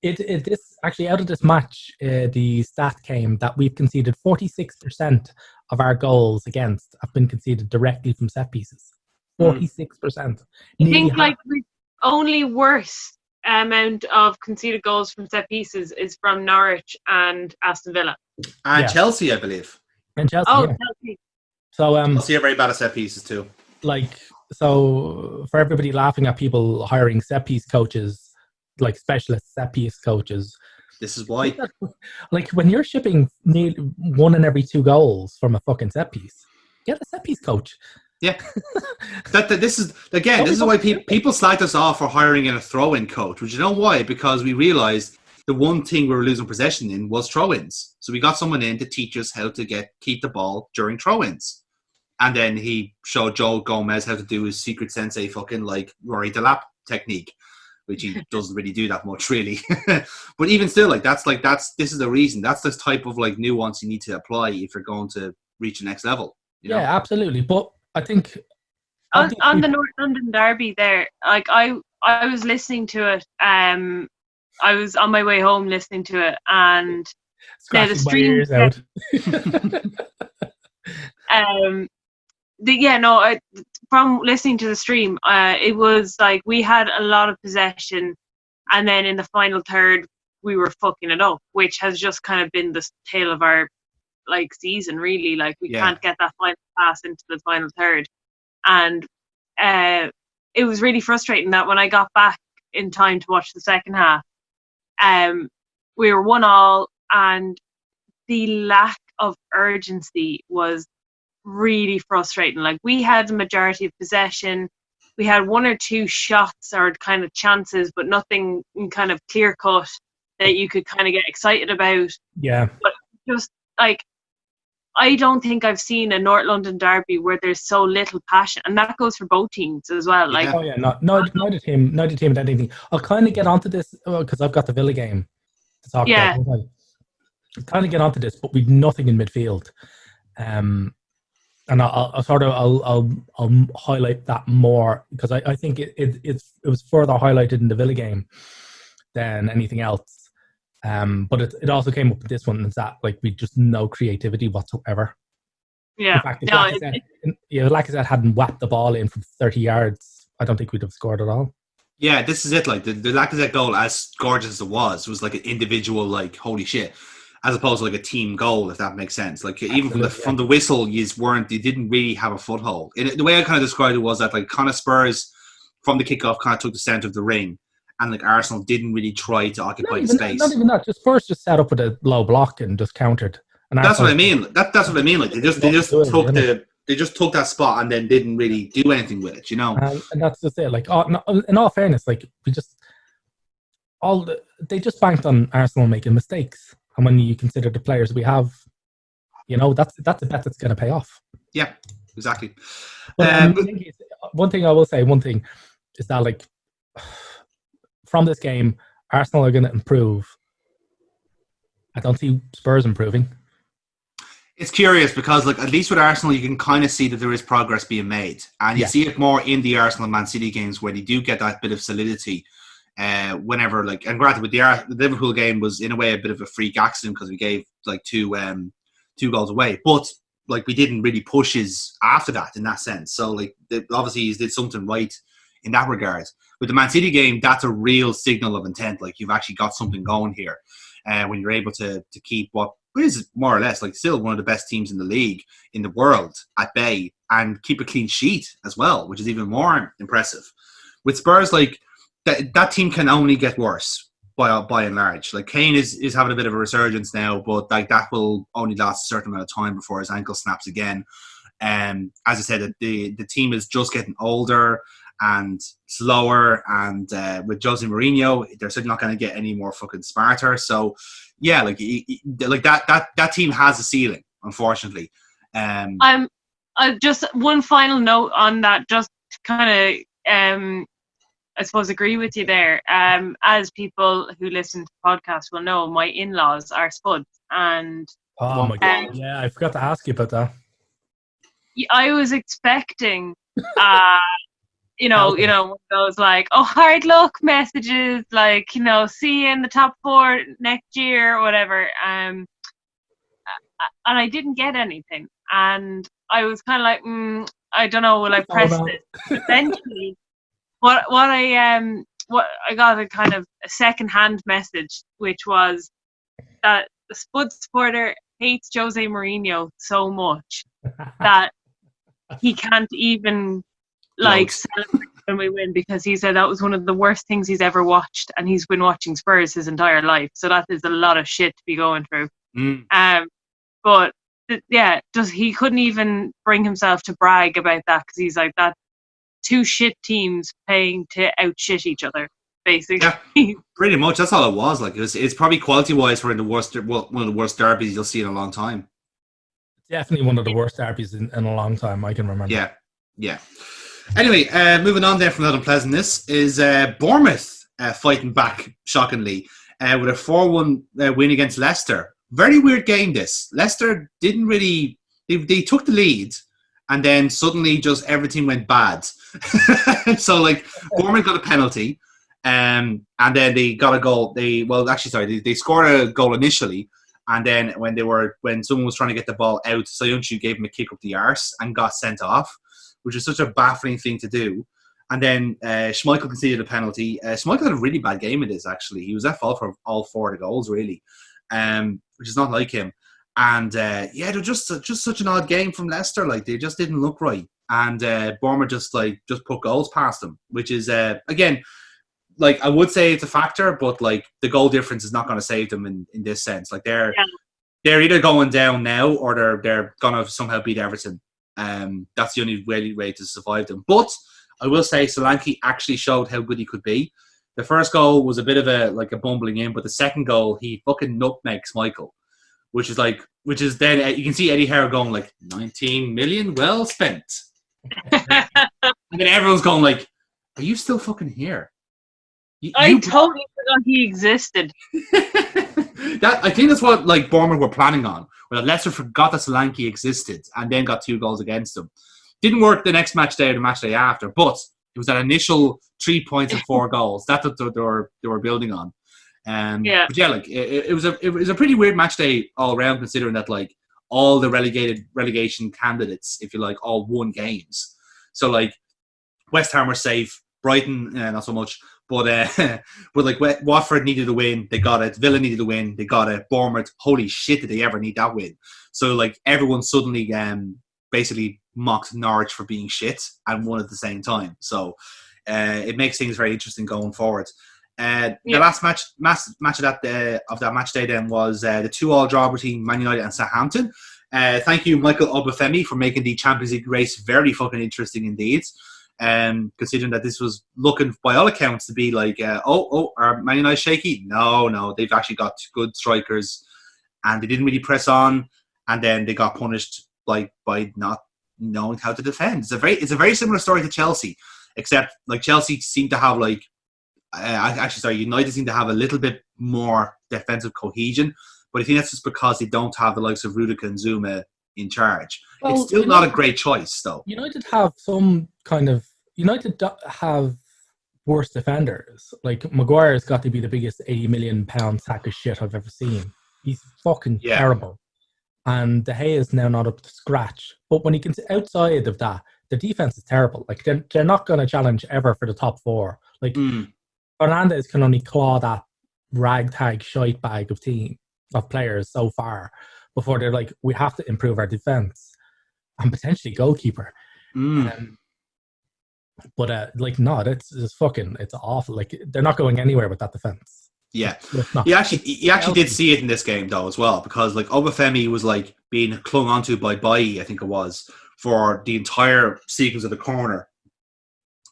This actually, out of this match, the stat came that we've conceded 46% of our goals against have been conceded directly from set pieces. 46%. I think like the only worst amount of conceded goals from set pieces is from Norwich and Aston Villa. And Chelsea, I believe. And Chelsea, Chelsea. So Chelsea are very bad at set pieces too. So for everybody laughing at people hiring set piece coaches, like specialist set piece coaches, this is why. Like when you're shipping 1 in every 2 goals from a fucking set piece, get a set piece coach. Yeah, this is why people slagged us off for hiring in a throw-in coach. Which, you know why? Because we realised the one thing we were losing possession in was throw-ins. So we got someone in to teach us how to keep the ball during throw-ins, and then he showed Joe Gomez how to do his secret sensei fucking like Rory Delap technique, which he doesn't really do that much, really. But even still, this is the reason. That's the type of like nuance you need to apply if you're going to reach the next level. You know? Yeah, absolutely. But I think on the North London derby there, like I was listening to it. I was on my way home listening to it, and the stream out. From listening to the stream, it was like we had a lot of possession, and then in the final third we were fucking it up, which has just kind of been the tale of our like season, really. Like we can't get that final pass into the final third, and it was really frustrating that when I got back in time to watch the second half, we were 1-1, and the lack of urgency was really frustrating. Like we had the majority of possession, we had 1 or 2 shots or kind of chances, but nothing kind of clear cut that you could kind of get excited about. Yeah, but just like I don't think I've seen a North London derby where there's so little passion, and that goes for both teams as well. Like, neither team had anything. I'll kind of get onto this because I've got the Villa game to talk about. I'll kind of get onto this, but we've nothing in midfield, and I'll highlight that more because I think it was further highlighted in the Villa game than anything else. But it also came up with this one, is that like we just no creativity whatsoever. Yeah. In fact, if Lacazette hadn't whacked the ball in from 30 yards, I don't think we'd have scored at all. Yeah, this is it. Like the Lacazette goal, as gorgeous as it was like an individual, like holy shit, as opposed to like a team goal, if that makes sense. Like even from the whistle, you didn't really have a foothold. The way I kind of described it was that like kind of Spurs from the kickoff kind of took the centre of the ring. And like Arsenal didn't really try to occupy space. Not even that. Just first, just set up with a low block and just countered. And that's what I mean. That's what I mean. Like they just took the they just took that spot and then didn't really do anything with it, you know. And that's just it. Like, in all fairness, like they just banked on Arsenal making mistakes, and when you consider the players we have, you know, that's a bet that's going to pay off. Yeah, exactly. But one thing I will say, is that, like, from this game, Arsenal are going to improve. I don't see Spurs improving. It's curious because, like, at least with Arsenal, you can kind of see that there is progress being made, and you see it more in the Arsenal and Man City games where they do get that bit of solidity. Whenever, like, and granted, with the Liverpool game was in a way a bit of a freak accident because we gave like two goals away, but like we didn't really push his after that in that sense. So like obviously he did something right in that regard. With the Man City game, that's a real signal of intent. Like you've actually got something going here, when you're able to keep what is more or less like still one of the best teams in the league, in the world, at bay, and keep a clean sheet as well, which is even more impressive. With Spurs, like that team can only get worse by and large. Like Kane is having a bit of a resurgence now, but like that will only last a certain amount of time before his ankle snaps again. As I said, the team is just getting older and slower, and with Jose Mourinho, they're certainly not going to get any more fucking smarter. So yeah, like that team has a ceiling, unfortunately. I'm just one final note on that, just kind of I suppose agree with you there. As people who listen to podcasts will know, my in-laws are Spuds, and oh my god, yeah, I forgot to ask you about that. I was expecting, you know, one of those like, oh, hard luck messages, like, you know, see you in the top 4 next year or whatever. And I didn't get anything, and I was kind of like, I don't know, will I press this? Eventually. What I got a kind of a second-hand message, which was that the Spud supporter hates Jose Mourinho so much that he can't even like celebrate when we win, because he said that was one of the worst things he's ever watched, and he's been watching Spurs his entire life. So that is a lot of shit to be going through. But yeah, he couldn't even bring himself to brag about that, because he's like, that 2 shit teams paying to outshit each other, basically. Yeah, pretty much. That's all it was. Like it's probably quality-wise one of the worst derbies you'll see in a long time. Definitely one of the worst derbies in a long time I can remember. Yeah. Anyway, moving on then from that unpleasantness is Bournemouth fighting back shockingly with a 4-1 win against Leicester. Very weird game. This Leicester didn't really. They took the lead. And then suddenly just everything went bad. So like Bournemouth got a penalty, and then they got a goal. They scored a goal initially, and then when someone was trying to get the ball out, Soyuncu gave him a kick up the arse and got sent off, which is such a baffling thing to do. And then Schmeichel conceded a penalty. Schmeichel had a really bad game in this, actually. He was at fault for all 4 of the goals, really, which is not like him. And they're just such an odd game from Leicester. Like they just didn't look right, and Bournemouth just put goals past them, which is again, like I would say it's a factor, but like the goal difference is not going to save them in this sense. Like they're either going down now or they're going to somehow beat Everton. That's the only way to survive them. But I will say Solanke actually showed how good he could be. The first goal was a bit of a bumbling in, but the second goal he fucking nutmegs Michael. Which is then you can see Eddie Howe going like 19 million, well spent. And then everyone's going like, are you still fucking here? I totally forgot he existed. I think that's what like Bournemouth were planning on. Well, Leicester forgot that Solanke existed and then got 2 goals against them. Didn't work the next match day or the match day after, but it was that initial 3 points and 4 goals. That's what they were building on. But yeah, like it was a pretty weird match day all around, considering that like all the relegation candidates, if you like, all won games. So like West Ham were safe, Brighton not so much, but like Watford needed a win, they got it. Villa needed a win, they got it. Bournemouth, holy shit, did they ever need that win? So like everyone suddenly basically mocked Norwich for being shit and won at the same time. So it makes things very interesting going forward. The last match of that match day then was the 2-2 draw between Man United and Southampton. Thank you, Michael Obafemi, for making the Champions League race very fucking interesting indeed. Considering that this was looking, by all accounts, to be like, are Man United shaky? No, they've actually got good strikers, and they didn't really press on, and then they got punished by not knowing how to defend. It's a very similar story to Chelsea, except like Chelsea seem to have like, United seem to have a little bit more defensive cohesion, but I think that's just because they don't have the likes of Rudiger and Zuma in charge. Well, it's still not a great choice, though. United have worse defenders. Like, Maguire's got to be the biggest £80 million sack of shit I've ever seen. He's fucking terrible. And De Gea is now not up to scratch. But when he gets outside of that, the defense is terrible. Like, they're not going to challenge ever for the top four. Like, Fernandes can only claw that ragtag shite bag of players so far before they're like, we have to improve our defense and potentially goalkeeper. But it's awful. Like, they're not going anywhere with that defense. Yeah, you actually did see it in this game though as well, because like Obafemi was like being clung onto by Bailly, I think it was, for the entire sequence of the corner.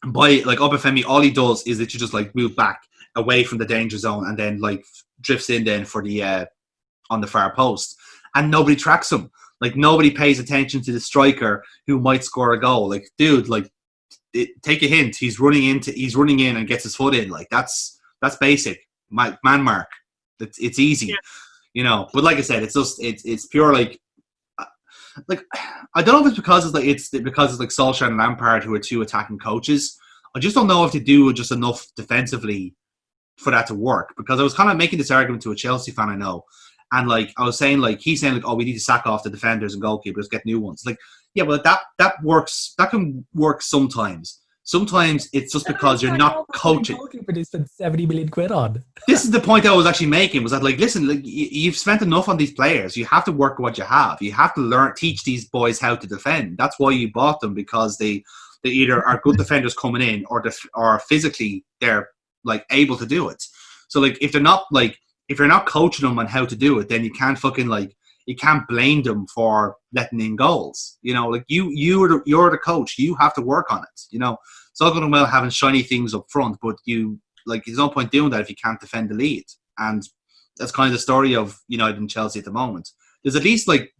And by like Obafemi, all he does is that you just like move back away from the danger zone and then like drifts in then for the on the far post, and nobody tracks him. Like, nobody pays attention to the striker who might score a goal. Like, dude, like, take a hint. He's running in and gets his foot in. Like, that's basic. Man mark. It's easy, you know. But like I said, it's pure like I don't know if it's because it's like Solskjaer and Lampard, who are two attacking coaches. I just don't know if they do just enough defensively for that to work. Because I was kind of making this argument to a Chelsea fan I know, and like I was saying, like he's saying like, oh, we need to sack off the defenders and goalkeepers, get new ones. Like, yeah, but that works. That can work sometimes. Sometimes it's just because you're not coaching. Goalkeeper they spent £70 million on. This is the point I was actually making. Was that like, listen, like you've spent enough on these players. You have to work with what you have. You have to teach these boys how to defend. That's why you bought them, because they either are good defenders coming in, or physically they're like able to do it. So like if you're not coaching them on how to do it, then you can't you can't blame them for letting in goals. You know, like you're the coach. You have to work on it. You know, it's all good and well having shiny things up front, but there's no point doing that if you can't defend the lead. And that's kind of the story of United and Chelsea at the moment. There's at least like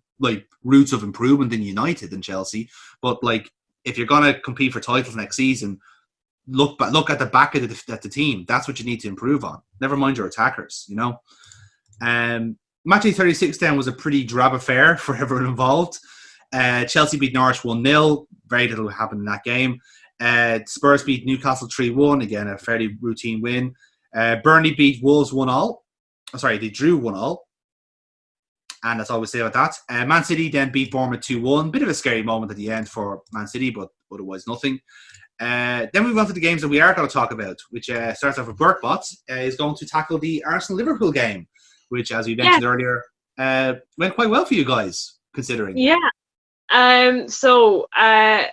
roots of improvement in United and Chelsea, but like if you're gonna compete for titles next season, look at the back of the team. That's what you need to improve on. Never mind your attackers. You know. Matchday 36 then was a pretty drab affair for everyone involved. Chelsea beat Norwich 1-0. Very little happened in that game. Spurs beat Newcastle 3-1. Again, a fairly routine win. Burnley beat Wolves 1-0. Sorry, they drew 1-0. And that's all we say about that. Man City then beat Bournemouth 2-1. Bit of a scary moment at the end for Man City, but otherwise nothing. Then we move on to the games that we are going to talk about, which starts off with Burkbot is going to tackle the Arsenal-Liverpool game, which, as we mentioned earlier, went quite well for you guys, considering. Yeah. So I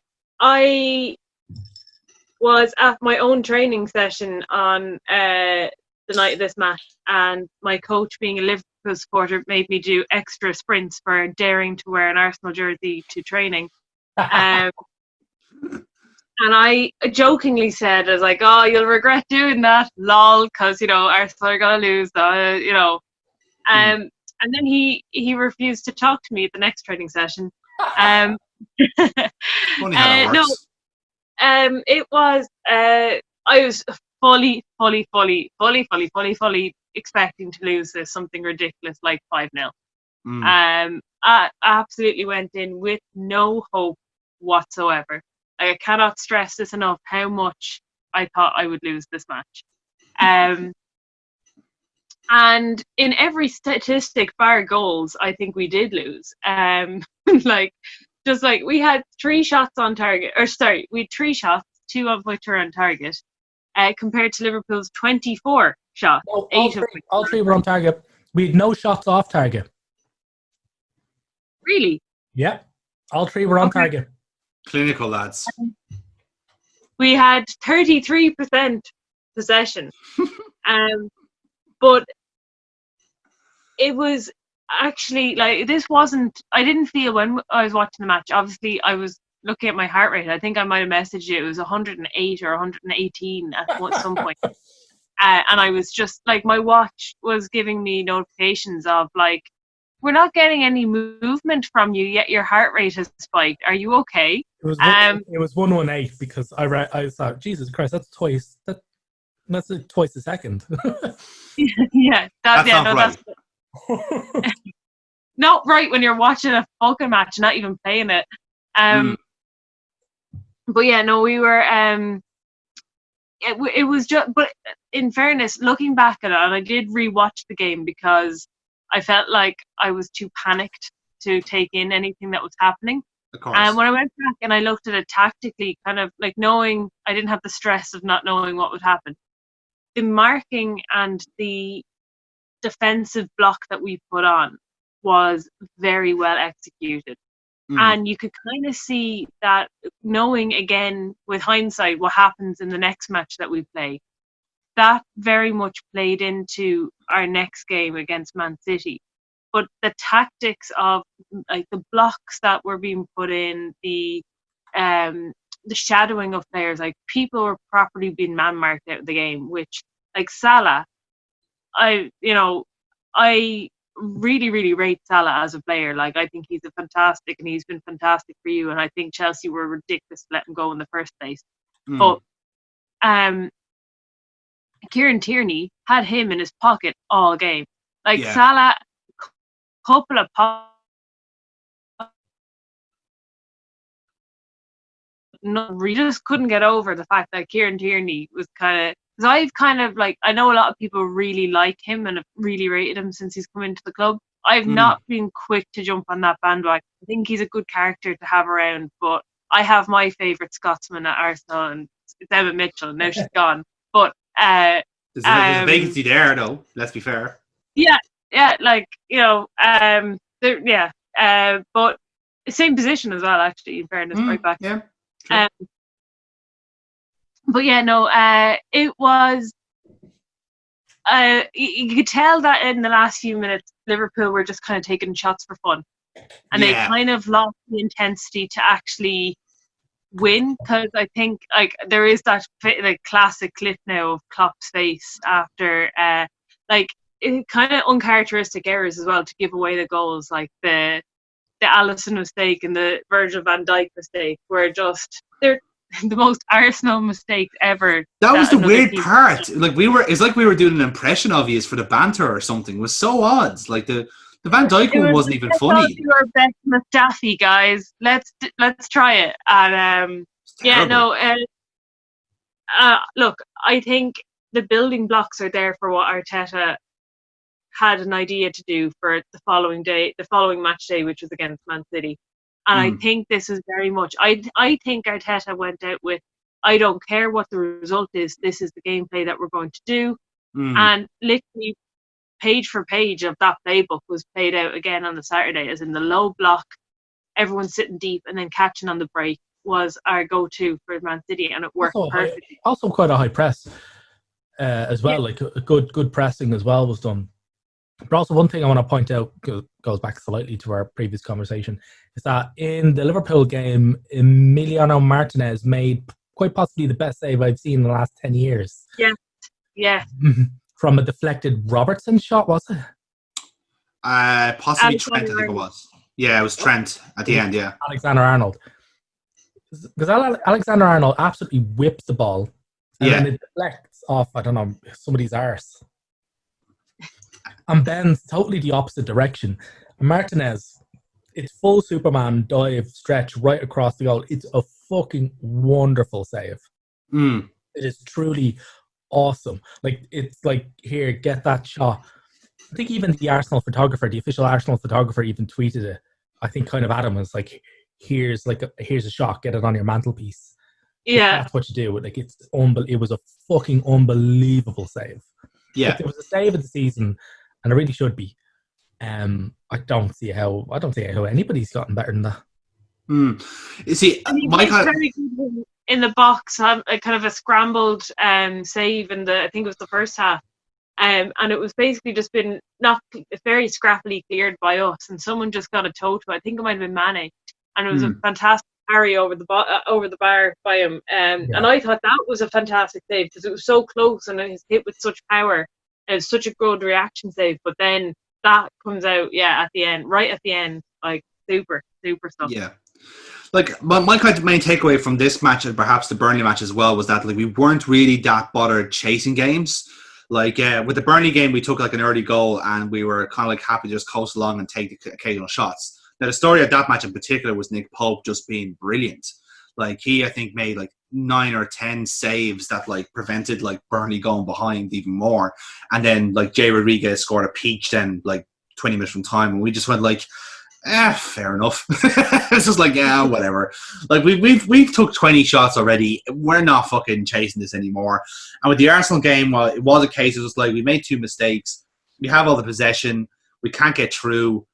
was at my own training session on the night of this match, and my coach, being a Liverpool supporter, made me do extra sprints for daring to wear an Arsenal jersey to training. And I jokingly said, I was like, oh, you'll regret doing that, lol, because, Arsenal are going to lose, And then he refused to talk to me at the next training session. Funny how that works. It was I was fully expecting to lose this, something ridiculous like 5-0. I absolutely went in with no hope whatsoever. I cannot stress this enough, how much I thought I would lose this match. And in every statistic bar goals, I think we did lose. We had 3 shots on target, we had 3 shots, 2 of which were on target, compared to Liverpool's 24 shots. No, all three were on target. We had no shots off target. Really? Yeah, all 3 were on target. Clinical, lads. We had 33% possession. But it was actually, like, this wasn't. I didn't feel when I was watching the match. Obviously, I was looking at my heart rate. I think I might have messaged you. It was 108 or 118 at some point. And I was just like, my watch was giving me notifications of like, we're not getting any movement from you yet. Your heart rate has spiked. Are you okay? It was 118 because I thought, Jesus Christ, that's twice. That's like twice a second. Yeah, that's that's not right when you're watching a fucking match, not even playing it. But yeah, no, we were. It was just, but in fairness, looking back at it, and I did rewatch the game because I felt like I was too panicked to take in anything that was happening. Of course. And when I went back and I looked at it tactically, kind of like knowing I didn't have the stress of not knowing what would happen, the marking and the defensive block that we put on was very well executed. And you could kind of see that, knowing again with hindsight what happens in the next match that we play, that very much played into our next game against Man City. But the tactics of like the blocks that were being put in, the shadowing of players, like people were properly being man marked out of the game, which like Salah, I really, really rate Salah as a player. Like, I think he's fantastic, and he's been fantastic for you. And I think Chelsea were ridiculous to let him go in the first place. But Kieran Tierney had him in his pocket all game. Like Salah, couple of we just couldn't get over the fact that Kieran Tierney was kind of. Because I've kind of like, I know a lot of people really like him and have really rated him since he's come into the club. I've not been quick to jump on that bandwagon. I think he's a good character to have around, but I have my favourite Scotsman at Arsenal, and it's Emma Mitchell. Now she's gone. But there's a vacancy there, though, let's be fair. Yeah, like, but same position as well, actually, in fairness, right back. Yeah. But yeah, no, it was. You could tell that in the last few minutes, Liverpool were just kind of taking shots for fun, and they kind of lost the intensity to actually win. Because I think like there is that like classic clip now of Klopp's face after like it kind of uncharacteristic errors as well to give away the goals, like the Alisson mistake and the Virgil van Dijk mistake, were just they're the most Arsenal mistakes ever. That was the weird part. Like it's like we were doing an impression of you for the banter or something. It was so odd. Like the Van Dijk one wasn't even funny. Your best Mustafi, guys. Let's try it. And look, I think the building blocks are there for what Arteta had an idea to do for the following match day, which was against Man City. And I think this is very much, I think Arteta went out with, I don't care what the result is, this is the gameplay that we're going to do. And literally page for page of that playbook was played out again on the Saturday, as in the low block, everyone sitting deep and then catching on the break was our go-to for Man City, and it worked perfectly. Also quite a high press as well, like a good pressing as well was done. But also one thing I want to point out, goes back slightly to our previous conversation, is that in the Liverpool game, Emiliano Martinez made quite possibly the best save I've seen in the last 10 years. Yeah. From a deflected Robertson shot, was it? Possibly Trent, I think it was. Yeah, it was Trent at the end, yeah. Alexander-Arnold. Because Alexander-Arnold absolutely whips the ball, and then it deflects off, I don't know, somebody's arse. And bends totally the opposite direction. Martinez, it's full Superman dive stretch right across the goal. It's a fucking wonderful save. It is truly awesome. Like, it's like, here, get that shot. I think even the Arsenal photographer, the official Arsenal photographer, even tweeted it. I think kind of Adam was like, here's a shot, get it on your mantelpiece. Yeah, that's what you do. Like, it was a fucking unbelievable save. Yeah, like, it was a save of the season. And it really should be. I don't see how anybody's gotten better than that. You see, very good in the box, kind of a scrambled save in I think it was the first half, And it was basically just been not very scrappily cleared by us, and someone just got a toe to it. I think it might have been Mane, and it was a fantastic carry over the bar by him. And I thought that was a fantastic save because it was so close and it was hit with such power. And it was such a good reaction save, but then that comes out, at the end, right at the end, like super stuff. Yeah. Like my kind of main takeaway from this match and perhaps the Burnley match as well was that like we weren't really that bothered chasing games. Like with the Burnley game, we took like an early goal and we were kind of like happy to just coast along and take the occasional shots. Now the story of that match in particular was Nick Pope just being brilliant. Like he, I think, made like 9 or 10 saves that like prevented like Burnley going behind even more. And then like Jay Rodriguez scored a peach then like 20 minutes from time, and we just went like, fair enough. It's just like, whatever. Like we've took 20 shots already. We're not fucking chasing this anymore. And with the Arsenal game, well, it was a case. It was like we made 2 mistakes. We have all the possession. We can't get through.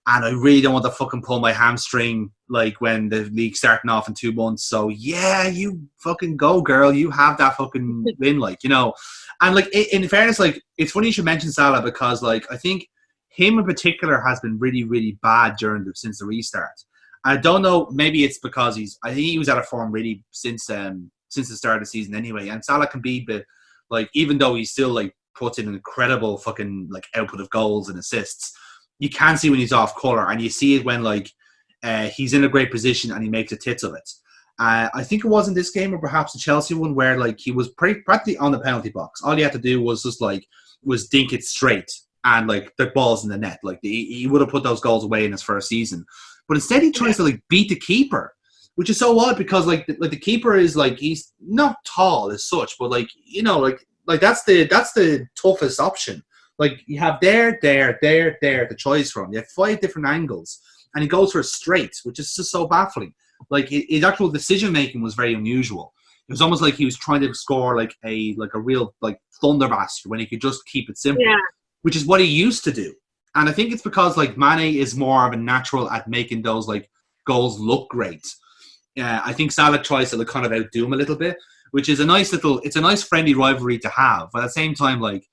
And I really don't want to fucking pull my hamstring like when the league's starting off in 2 months. So yeah, you fucking go, girl. You have that fucking win, like, you know. And like in fairness, like it's funny you should mention Salah because like I think him in particular has been really, really bad since the restart. I don't know. Maybe it's because I think he was out of form really since the start of the season anyway. And Salah can be, but like even though he still like puts in an incredible fucking like output of goals and assists, you can see when he's off colour, and you see it when like he's in a great position and he makes a tits of it. I think it was in this game or perhaps the Chelsea one where like he was practically on the penalty box. All he had to do was just like dink it straight. And like the ball's in the net, like he would have put those goals away in his first season, but instead he tries to like beat the keeper, which is so odd because like the keeper is like he's not tall as such, but like you know like that's the toughest option. Like you have there to choose from. You have 5 different angles, and he goes for a straight, which is just so baffling. Like his actual decision making was very unusual. It was almost like he was trying to score like a real like thunder bastard when he could just keep it simple. Yeah. Which is what he used to do. And I think it's because like Mane is more of a natural at making those like goals look great. I think Salah tries to like, kind of outdo him a little bit, which is it's a nice friendly rivalry to have. But at the same time, like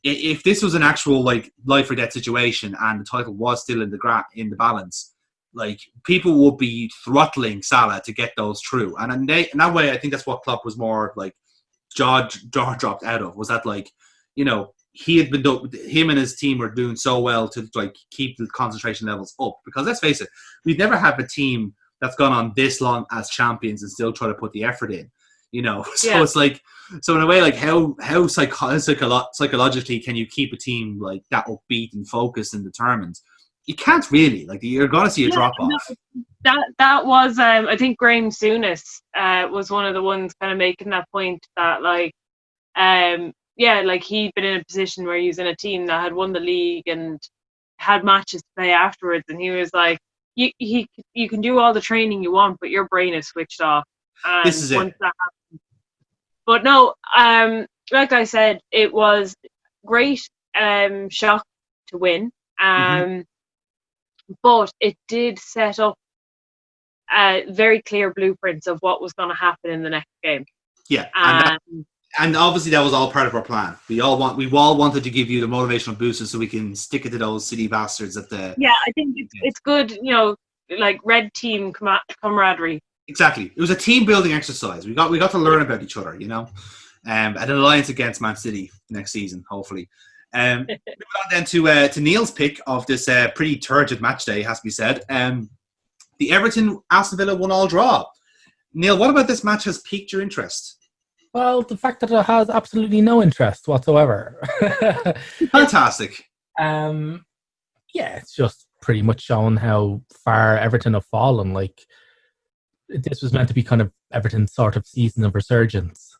if this was an actual like life or death situation and the title was still in the balance, like people would be throttling Salah to get those through. And in that way, I think that's what Klopp was more like jaw dropped out of, was that like, you know, him and his team were doing so well to like keep the concentration levels up, because let's face it, we've never had a team that's gone on this long as champions and still try to put the effort in, you know. So it's like, so in a way, like how psychologically can you keep a team like that upbeat and focused and determined? You can't really, like you're gonna see a drop off. That was I think Graham Souness was one of the ones kind of making that point that like like he'd been in a position where he was in a team that had won the league and had matches to play afterwards, and he was like, you can do all the training you want, but your brain is switched off. And this is it. That happens. But no, like I said, it was great shock to win, but it did set up very clear blueprints of what was going to happen in the next game. Yeah, and obviously that was all part of our plan. We all wanted to give you the motivational booster so we can stick it to those city bastards at the. Yeah, I think it's good, you know, like red team camaraderie. Exactly, it was a team building exercise. We got to learn about each other, you know, an alliance against Man City next season, hopefully. Moving on then to Neil's pick of this pretty turgid match day, has to be said. The Everton Aston Villa 1-1 draw. Neil, what about this match has piqued your interest? Well, the fact that it has absolutely no interest whatsoever. Fantastic. It's just pretty much shown how far Everton have fallen. Like, this was meant to be kind of Everton's sort of season of resurgence.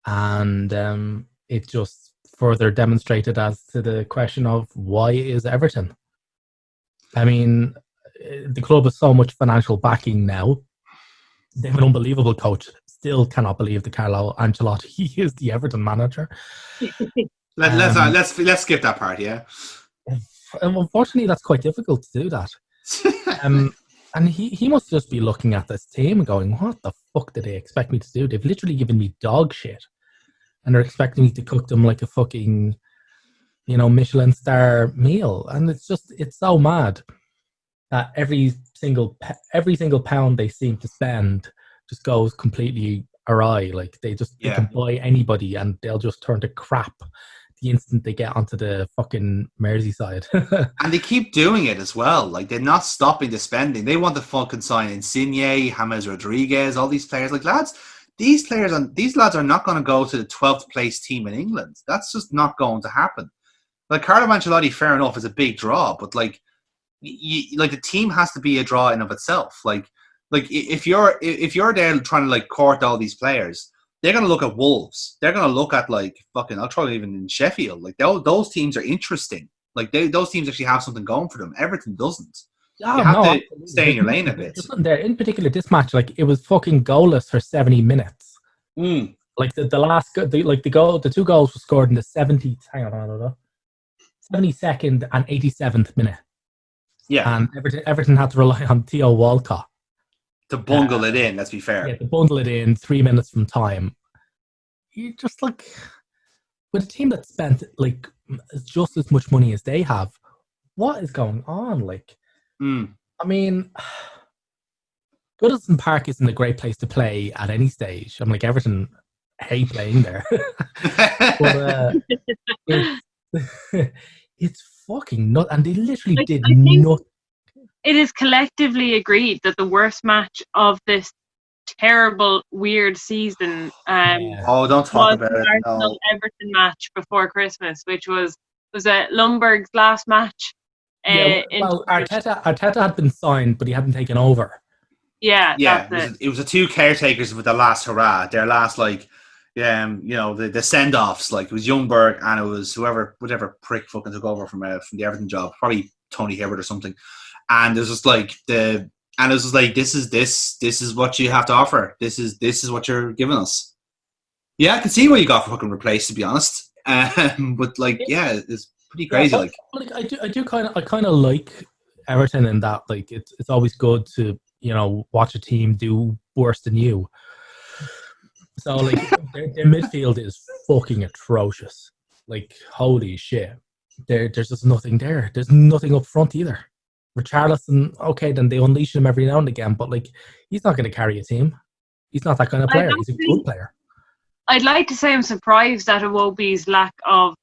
And it just further demonstrated as to the question of why is Everton? I mean, the club has so much financial backing now. They have an unbelievable coach. Still cannot believe that Carlo Ancelotti is the Everton manager. Let's skip that part, yeah. Unfortunately, that's quite difficult to do that. And he must just be looking at this team and going, what the fuck did they expect me to do? They've literally given me dog shit. and they're expecting me to cook them like a fucking, Michelin star meal. And it's so mad that every single pound they seem to spend just goes completely awry. Like they can buy anybody and they'll just turn to crap the instant they get onto the fucking Merseyside. And they keep doing it as well. Like they're not stopping the spending. They want to fucking sign Insigne, James Rodriguez, all these players. Like lads, these lads are not going to go to the 12th place team in England. That's just not going to happen. Like Carlo Ancelotti, fair enough, is a big draw, but like the team has to be a draw in of itself. Like if you're there trying to like court all these players, they're going to look at Wolves. They're going to look at like fucking, I'll try even in Sheffield. Like those teams are interesting. Like those teams actually have something going for them. Everton doesn't. Oh, you have to absolutely. stay in your lane a bit. There, in particular, this match, like it was fucking goalless for 70 minutes. Like the two goals were scored in the 70th. Hang on, 72nd and 87th minute. Yeah, and Everton had to rely on Theo Walcott to bungle it in. Let's be fair. Yeah, to bundle it in 3 minutes from time. You just like with a team that spent like just as much money as they have. What is going on? Like, I mean, Goodison Park isn't a great place to play at any stage. I'm like Everton hate playing there, but it's fucking nuts, and they literally did nothing. It is collectively agreed that the worst match of this terrible, weird season don't talk about it. Arsenal Everton match before Christmas, which was Lundberg's last match. Arteta had been signed, but he hadn't taken over. Yeah, it was the two caretakers with the last hurrah, their last the send-offs. Like it was Ljungberg and it was whatever prick fucking took over from the Everton job, probably Tony Hibbert or something. And it was just like this is what you have to offer. This is what you're giving us. Yeah, I can see what you got for fucking replaced, to be honest. But like, yeah, it's pretty crazy. I kind of like Everton in that, like, it's always good to watch a team do worse than you. So like their midfield is fucking atrocious. Like holy shit, there's just nothing there. There's nothing up front either. Richarlison, okay, then they unleash him every now and again, but like he's not going to carry a team. He's not that kind of player. He's a good player. I'd like to say I'm surprised at Iwobi's lack of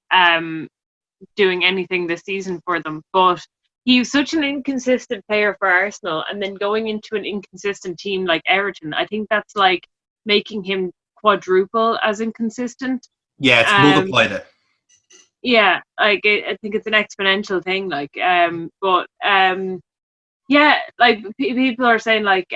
doing anything this season for them, but he was such an inconsistent player for Arsenal, and then going into an inconsistent team like Everton, I think that's like making him quadruple as inconsistent. Yeah, it's multiplied it. Yeah, like I think it's an exponential thing. Like, people are saying like,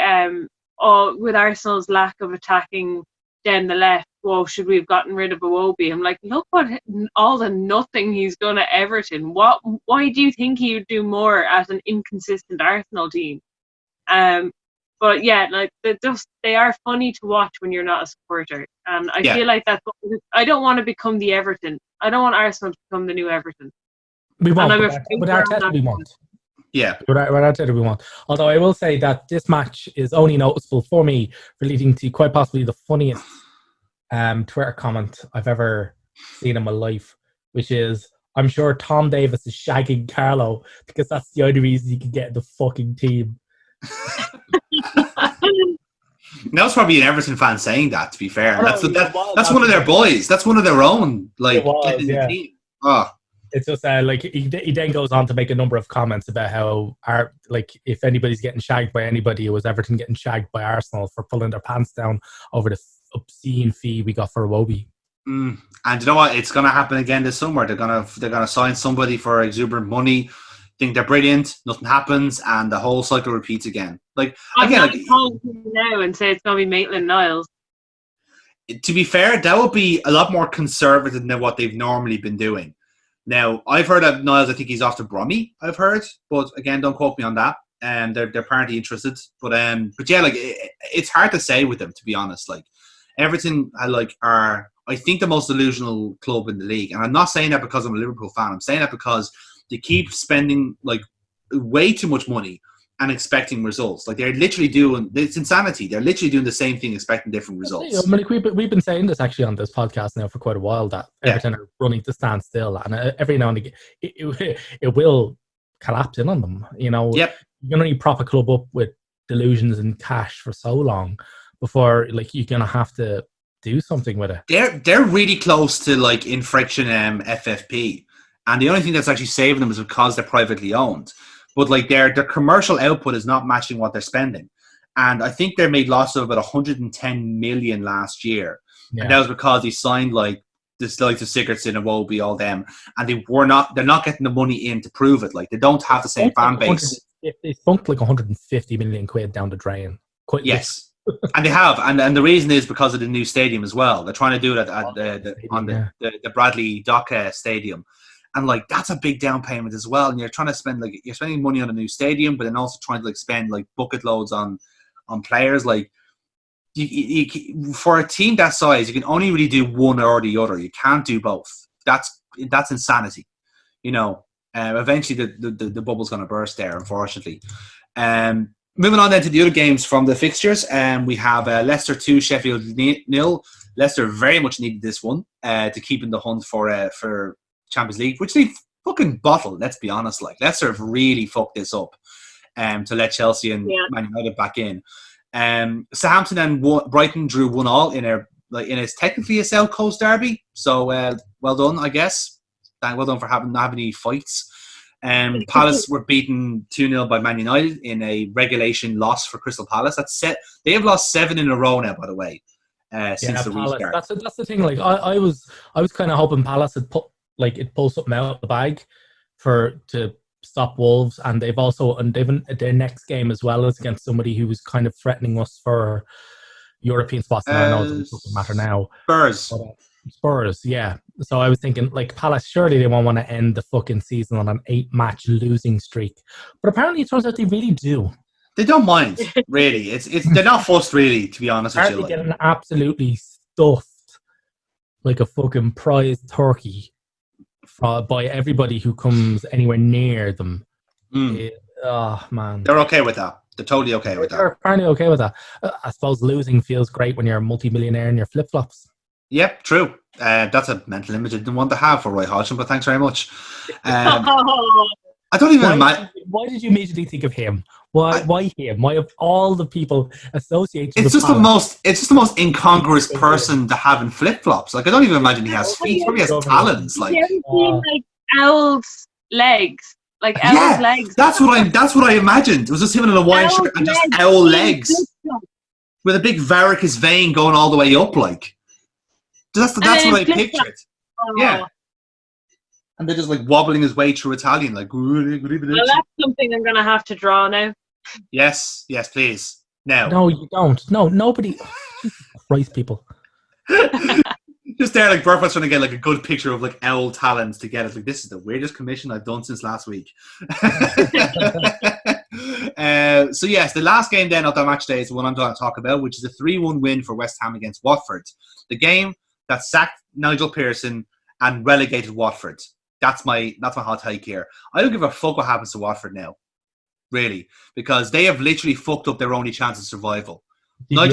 with Arsenal's lack of attacking down the left, whoa, should we have gotten rid of Iwobi? I'm like, look what all the nothing he's done at Everton. Why do you think he would do more at an inconsistent Arsenal team? But yeah, like they are funny to watch when you're not a supporter, and I feel like that's. I don't want to become the Everton. I don't want Arsenal to become the new Everton. We won't. With Arteta, we won't. Yeah, with Arteta, we won't. Although I will say that this match is only noticeable for me for leading to quite possibly the funniest Twitter comment I've ever seen in my life, which is, I'm sure Tom Davis is shagging Carlo because that's the only reason he can get in the fucking team. That was probably an Everton fan saying that, to be fair. That's one of their boys. That's one of their own. Like, the team. Oh. It's just like he then goes on to make a number of comments about how if anybody's getting shagged by anybody, it was Everton getting shagged by Arsenal for pulling their pants down over the obscene fee we got for Iwobi. And you know what? It's going to happen again this summer. They're gonna sign somebody for exuberant money. Think they're brilliant. Nothing happens, and the whole cycle repeats again. Like again, call now and say it's going to be Maitland-Niles. To be fair, that would be a lot more conservative than what they've normally been doing. Now, I've heard of Niles. I think he's off to Bromley. I've heard, but again, don't quote me on that. They're apparently interested, but yeah, like it's hard to say with them, to be honest. Like Everton, are I think the most delusional club in the league, and I'm not saying that because I'm a Liverpool fan. I'm saying that because they keep spending like way too much money and expecting results. Like they're literally doing, it's insanity. They're literally doing the same thing, expecting different results. I mean, like we've been saying this actually on this podcast now for quite a while, that Everton are running to stand still, and every now and again it will collapse in on them. You know, you can only prop a club up with delusions and cash for so long before like you're gonna have to do something with it. They're really close to like infraction FFP, and the only thing that's actually saving them is because they're privately owned. But like their commercial output is not matching what they're spending. And I think they made loss of about 110 million last year. Yeah. And that was because he signed like the Sigurdsson and Wobie, all them. And they're not getting the money in to prove it. Like they don't have the same fan base. They spunked like 150 million quid down the drain. Yes. And they have. And the reason is because of the new stadium as well. They're trying to do it on the Bradley Dock Stadium. And like that's a big down payment as well. And you're trying to spend like you're spending money on a new stadium, but then also trying to like spend like bucket loads on players. Like you, for a team that size, you can only really do one or the other. You can't do both. That's insanity. You know, eventually the bubble's going to burst there, unfortunately. Moving on then to the other games from the fixtures, we have Leicester 2, Sheffield 0. Leicester very much needed this one to keep in the hunt for Champions League, which they fucking bottled. Let's be honest. Like Leicester have really fucked this up to let Chelsea and Man United back in. Southampton and Brighton drew 1-1 in a technically a South Coast derby. So well done, I guess. Well done for not having any fights. Palace were beaten 2-0 by Man United in a relegation loss for Crystal Palace. They have lost 7 in a row now, by the way, since the restart. That's the thing. Like I was kind of hoping Palace had pull something out of the bag to stop Wolves, and they've their next game as well is against somebody who was kind of threatening us for European spots. I know it doesn't matter now. Spurs, yeah. So I was thinking, like, Palace, surely they won't want to end the fucking season on an 8-match losing streak. But apparently it turns out they really do. They don't mind, really. They're not fussed, really, to be honest with you. They're getting absolutely stuffed like a fucking prize turkey by everybody who comes anywhere near them. Man. They're okay with that. They're totally okay with that. They're apparently okay with that. I suppose losing feels great when you're a multi-millionaire in your flip-flops. Yep, true. That's a mental image I didn't want to have for Roy Hodgson, but thanks very much. I don't even imagine. Why did you immediately think of him? Why him? Why of all the people associated? It's just the most incongruous person to have in flip flops. Like I don't even imagine he has feet. Probably has talons. Like owl's legs. Like owl's legs. That's what I imagined. It was just him in a Hawaiian shirt and just owl legs with a big varicose vein going all the way up. Like that's what I pictured. Yeah. And they're just like wobbling his way through Italian, like. Well, that's something I'm gonna have to draw now. Yes, please. Now. No, you don't. No, nobody. Jesus Christ, people. Just there, like Burfoot's trying to get like a good picture of like owl talons to get it. Like this is the weirdest commission I've done since last week. So yes, the last game then of the match day is the one I'm going to talk about, which is a 3-1 win for West Ham against Watford. The game that sacked Nigel Pearson and relegated Watford. That's my hot take here. I don't give a fuck what happens to Watford now, really, because they have literally fucked up their only chance of survival. Did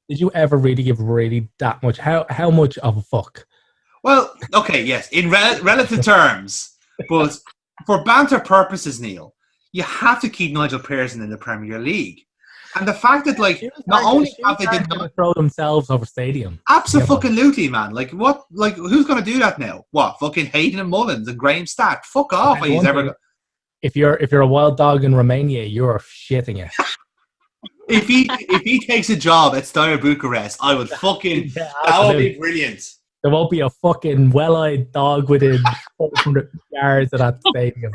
you ever really give that much? How much of a fuck? Well, okay, yes, in relative terms, but for banter purposes, Neil, you have to keep Nigel Pearson in the Premier League. And the fact that, like, not only have they did not throw themselves over stadium. Absolutely, man. Like, what? Like, who's going to do that now? What? Fucking Hayden and Mullins and Graham Stack? Fuck off. If you're a wild dog in Romania, you're shitting it. if he takes a job at Steaua Bucharest, I would fucking. That would be brilliant. There won't be a fucking well-eyed dog within 400 yards of that stadium.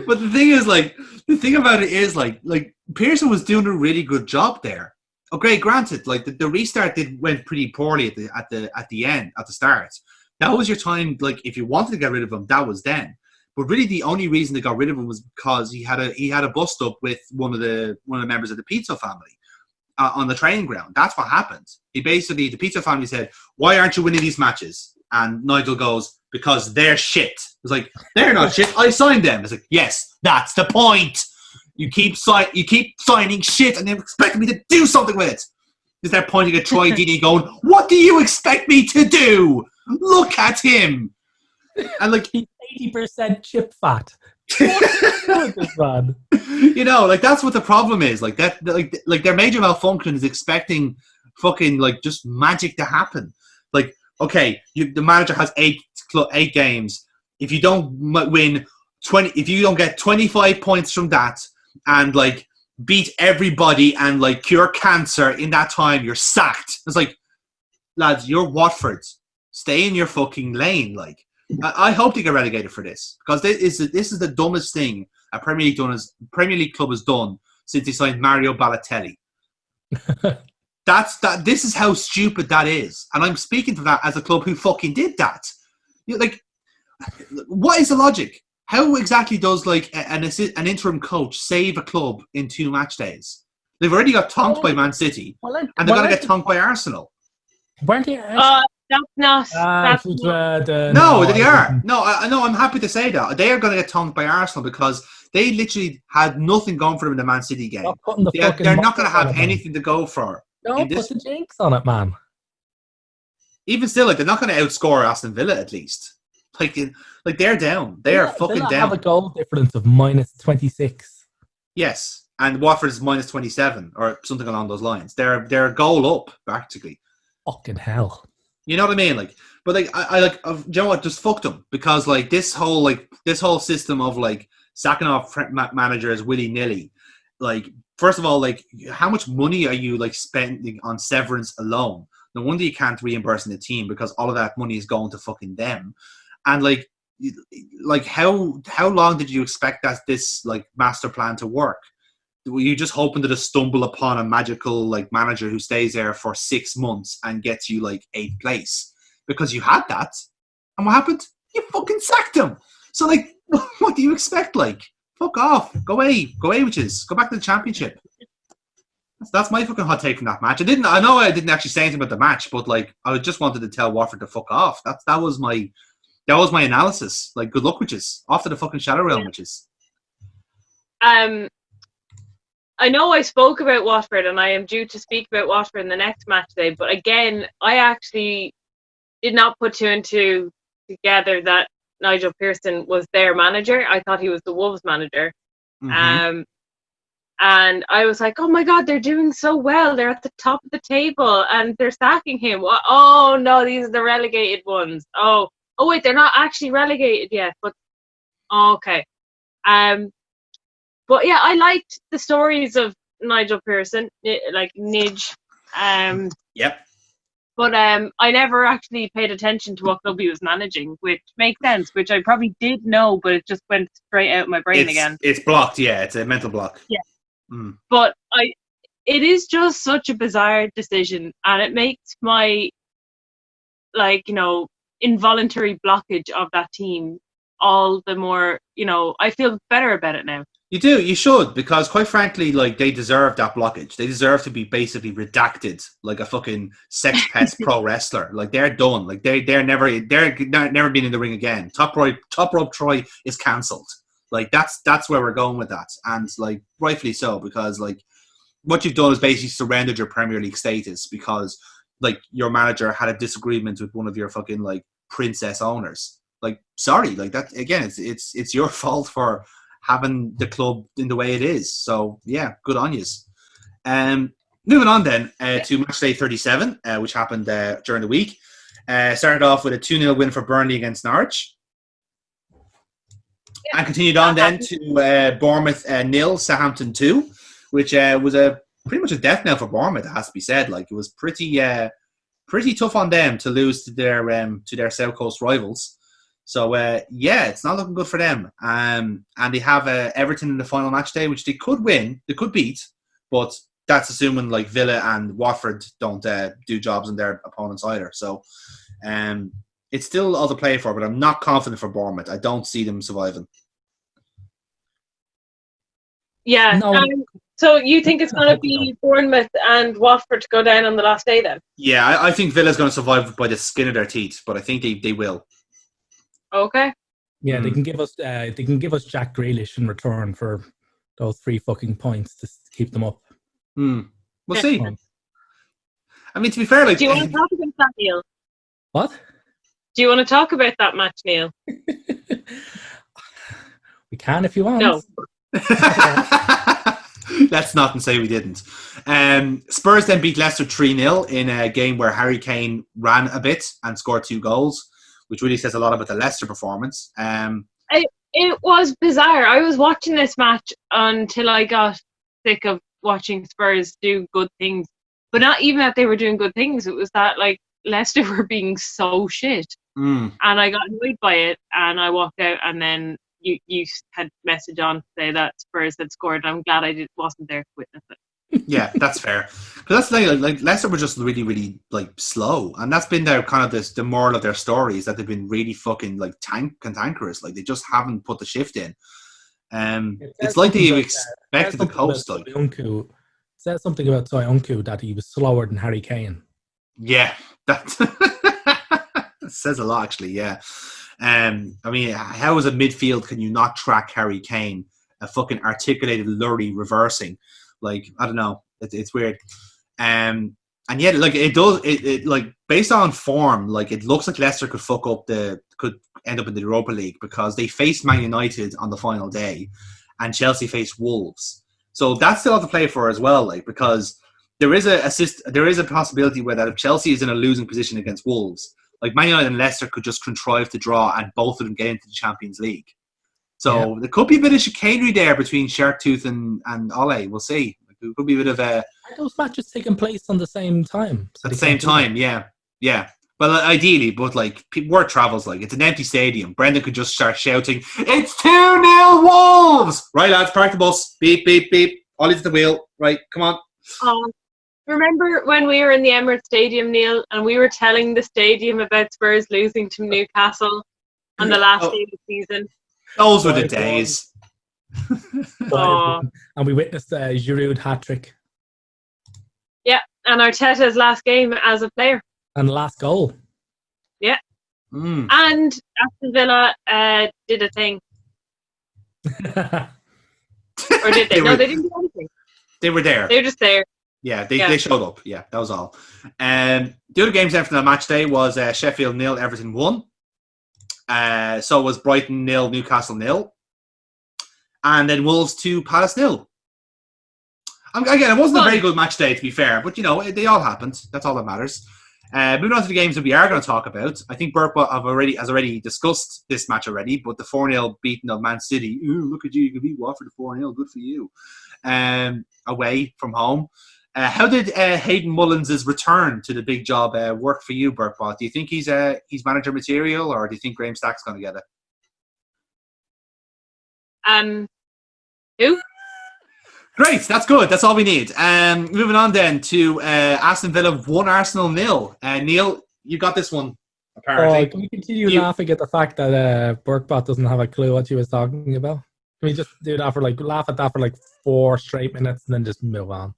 But the thing about it is like Pearson was doing a really good job there. Okay, granted, like the restart went pretty poorly at the start. That was your time. Like if you wanted to get rid of him, that was then. But really, the only reason they got rid of him was because he had a bust up with one of the members of the Pizzo family on the training ground. That's what happened. The Pizzo family said, "Why aren't you winning these matches?" And Nigel goes, because they're shit. It's like, they're not shit. I signed them. It's like, yes, that's the point. You keep signing shit and they expect me to do something with it. Is they're pointing at Troy Deeney going, what do you expect me to do? Look at him. And like, he's 80% chip fat. This man. You know, like that's what the problem is. Like that, like their major malfunction is expecting fucking like just magic to happen. Like, okay, the manager has eight games. If you don't win 20, if you don't get 25 points from that, and like beat everybody and like cure cancer in that time, you're sacked. It's like, lads, you're Watford. Stay in your fucking lane. Like, I hope they get relegated for this, because this is the dumbest thing a Premier League club has done since they signed Mario Balotelli. This is how stupid that is, and I'm speaking to that as a club who fucking did that. You know, like, what is the logic? How exactly does like an interim coach save a club in 2 match days? They've already got tonked by Man City, and they're going to get tonked by Arsenal. Weren't they? That's not. No, they are. No, I'm happy to say that they are going to get tonked by Arsenal because they literally had nothing going for them in the Man City game. They're not going to have anything to go for. Don't put the jinx on it, man. Even still, like, they're not going to outscore Aston Villa at least. Like they're down. They are fucking Villa down. Have a goal difference of -26. Yes, and Watford is -27 or something along those lines. They're a goal up practically. Fucking hell. You know what I mean? Like, but like I like, you know what? Just fuck them, because like this whole system of like sacking off managers willy nilly. Like, first of all, like, how much money are you like spending on severance alone? No wonder you can't reimburse the team, because all of that money is going to fucking them. And like how long did you expect that this like master plan to work? Were you just hoping to just stumble upon a magical like manager who stays there for 6 months and gets you like 8th place? Because you had that, and what happened? You fucking sacked him. So like, what do you expect? Like, fuck off, go away, witches, go back to the Championship. That's my fucking hot take from that match. I know I didn't actually say anything about the match, but like, I just wanted to tell Watford to fuck off. That was my analysis. Like, good luck, witches. Off to the fucking Shadow Realm, witches. I know I spoke about Watford, and I am due to speak about Watford in the next match day, but again, I actually did not put 2 and 2 together that Nigel Pearson was their manager. I thought he was the Wolves manager. Mm-hmm. And I was like, oh my God, they're doing so well. They're at the top of the table and they're sacking him. Oh no, these are the relegated ones. Oh wait, they're not actually relegated yet, but okay. But yeah, I liked the stories of Nigel Pearson, like Nidge. Yep. But I never actually paid attention to what club he was managing, which makes sense, which I probably did know, but it just went straight out of my brain again. It's blocked, yeah. It's a mental block. Yeah. But it is just such a bizarre decision, and it makes my, like, you know, involuntary blockage of that team all the more, you know, I feel better about it now. You do, you should, because quite frankly, like, they deserve that blockage. They deserve to be basically redacted like a fucking sex pest pro wrestler. Like, they're done. Like, they're never been in the ring again. Top Rope Troy is cancelled. Like, that's where we're going with that, and like, rightfully so, because like, what you've done is basically surrendered your Premier League status because like your manager had a disagreement with one of your fucking like princess owners. Like, sorry, like that again. It's your fault for having the club in the way it is. So yeah, good on yous. Moving on then to Matchday 37, which happened during the week. Started off with a 2-0 win for Burnley against Norwich. And continued on then to Bournemouth 0, Southampton 2, which was pretty much a death knell for Bournemouth, it has to be said. Like, it was pretty tough on them to lose to their South Coast rivals. So yeah, it's not looking good for them. And they have Everton in the final match day, which they could win, they could beat, but that's assuming like Villa and Watford don't do jobs in their opponents either. So it's still all to play for, but I'm not confident for Bournemouth. I don't see them surviving. Yeah, no, So you think it's going to be Bournemouth and Watford to go down on the last day then? Yeah, I think Villa's going to survive by the skin of their teeth, but I think they will. Okay. Yeah, they can give us Jack Grealish in return for those 3 fucking points to keep them up. We'll see. I mean, to be fair, like, do you want to talk about that, Neil? What? Do you want to talk about that match, Neil? We can if you want. No. Let's not and say we didn't. Spurs then beat Leicester 3-0 in a game where Harry Kane ran a bit and scored 2 goals, which really says a lot about the Leicester performance. It was bizarre. I was watching this match until I got sick of watching Spurs do good things. But not even that they were doing good things. It was that, like, Leicester were being so shit. And I got annoyed by it, and I walked out, and then you had message on to say that Spurs had scored. I'm glad I wasn't there to witness it. Yeah, that's fair. Because that's like Leicester were just really, really like slow, and that's been their kind of the moral of their story is that they've been really fucking like cantankerous. Like they just haven't put the shift in. It's like they expected the coast. Like said something about Soyuncu that he was slower than Harry Kane. Yeah, that says a lot actually. Yeah. I mean, how as a midfield can you not track Harry Kane? A fucking articulated lorry reversing. Like, I don't know. It's weird. And yet, like, it does, it like, based on form, like, it looks like Leicester could end up in the Europa League because they faced Man United on the final day and Chelsea faced Wolves. So that's still have to play for as well, like, because there is a possibility where that if Chelsea is in a losing position against Wolves, like Man United and Leicester could just contrive to draw and both of them get into the Champions League. So there could be a bit of chicanery there between Sharktooth and Ole. We'll see. There could be a bit of a... Are those matches taking place on the same time? So at the same time, yeah. Well, ideally, but like word travels, like it's an empty stadium. Brendan could just start shouting, "It's 2-0 Wolves!" Right, lads, park the bus. Beep, beep, beep. Ollie's at the wheel. Right, come on. Remember when we were in the Emirates Stadium, Neil, and we were telling the stadium about Spurs losing to Newcastle on the last day of the season? Those were the days. And we witnessed a Giroud hat-trick. Yeah, and Arteta's last game as a player. And last goal. Yeah. And Aston Villa did a thing. Or did they? No, they didn't do anything. They were there. They were just there. Yeah, they showed up. Yeah, that was all. The other games then from the match day was Sheffield 0, Everton 1. So was Brighton 0, Newcastle 0. And then Wolves 2, Palace 0. Again, it wasn't a very good match day, to be fair, but, you know, they all happened. That's all that matters. Moving on to the games that we are going to talk about. I think Burke has already discussed this match already, but the 4-0 beating of Man City. Ooh, look at you. You can beat Watford 4-0. Good for you. Away from home. How did Hayden Mullins' return to the big job work for you, Burkbot? Do you think he's manager material, or do you think Graham Stack's going to get it? Who? Great, that's good. That's all we need. Moving on then to Aston Villa 1, Arsenal 0. Neil, you got this one, apparently. Can we continue laughing at the fact that Burkbot doesn't have a clue what she was talking about? Can we just do that laugh at that for like 4 straight minutes and then just move on?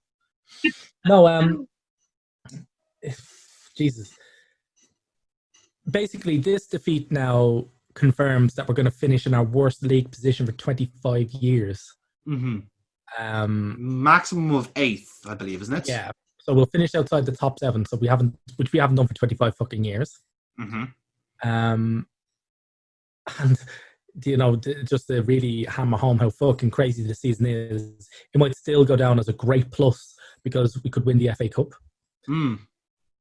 No, Jesus. Basically, this defeat now confirms that we're going to finish in our worst league position for 25 years. Mm-hmm. Maximum of 8th, I believe, isn't it? Yeah. So we'll finish outside the top 7, which we haven't done for 25 fucking years. Mm-hmm. And you know, just to really hammer home how fucking crazy the season is, it might still go down as a great plus because we could win the FA Cup.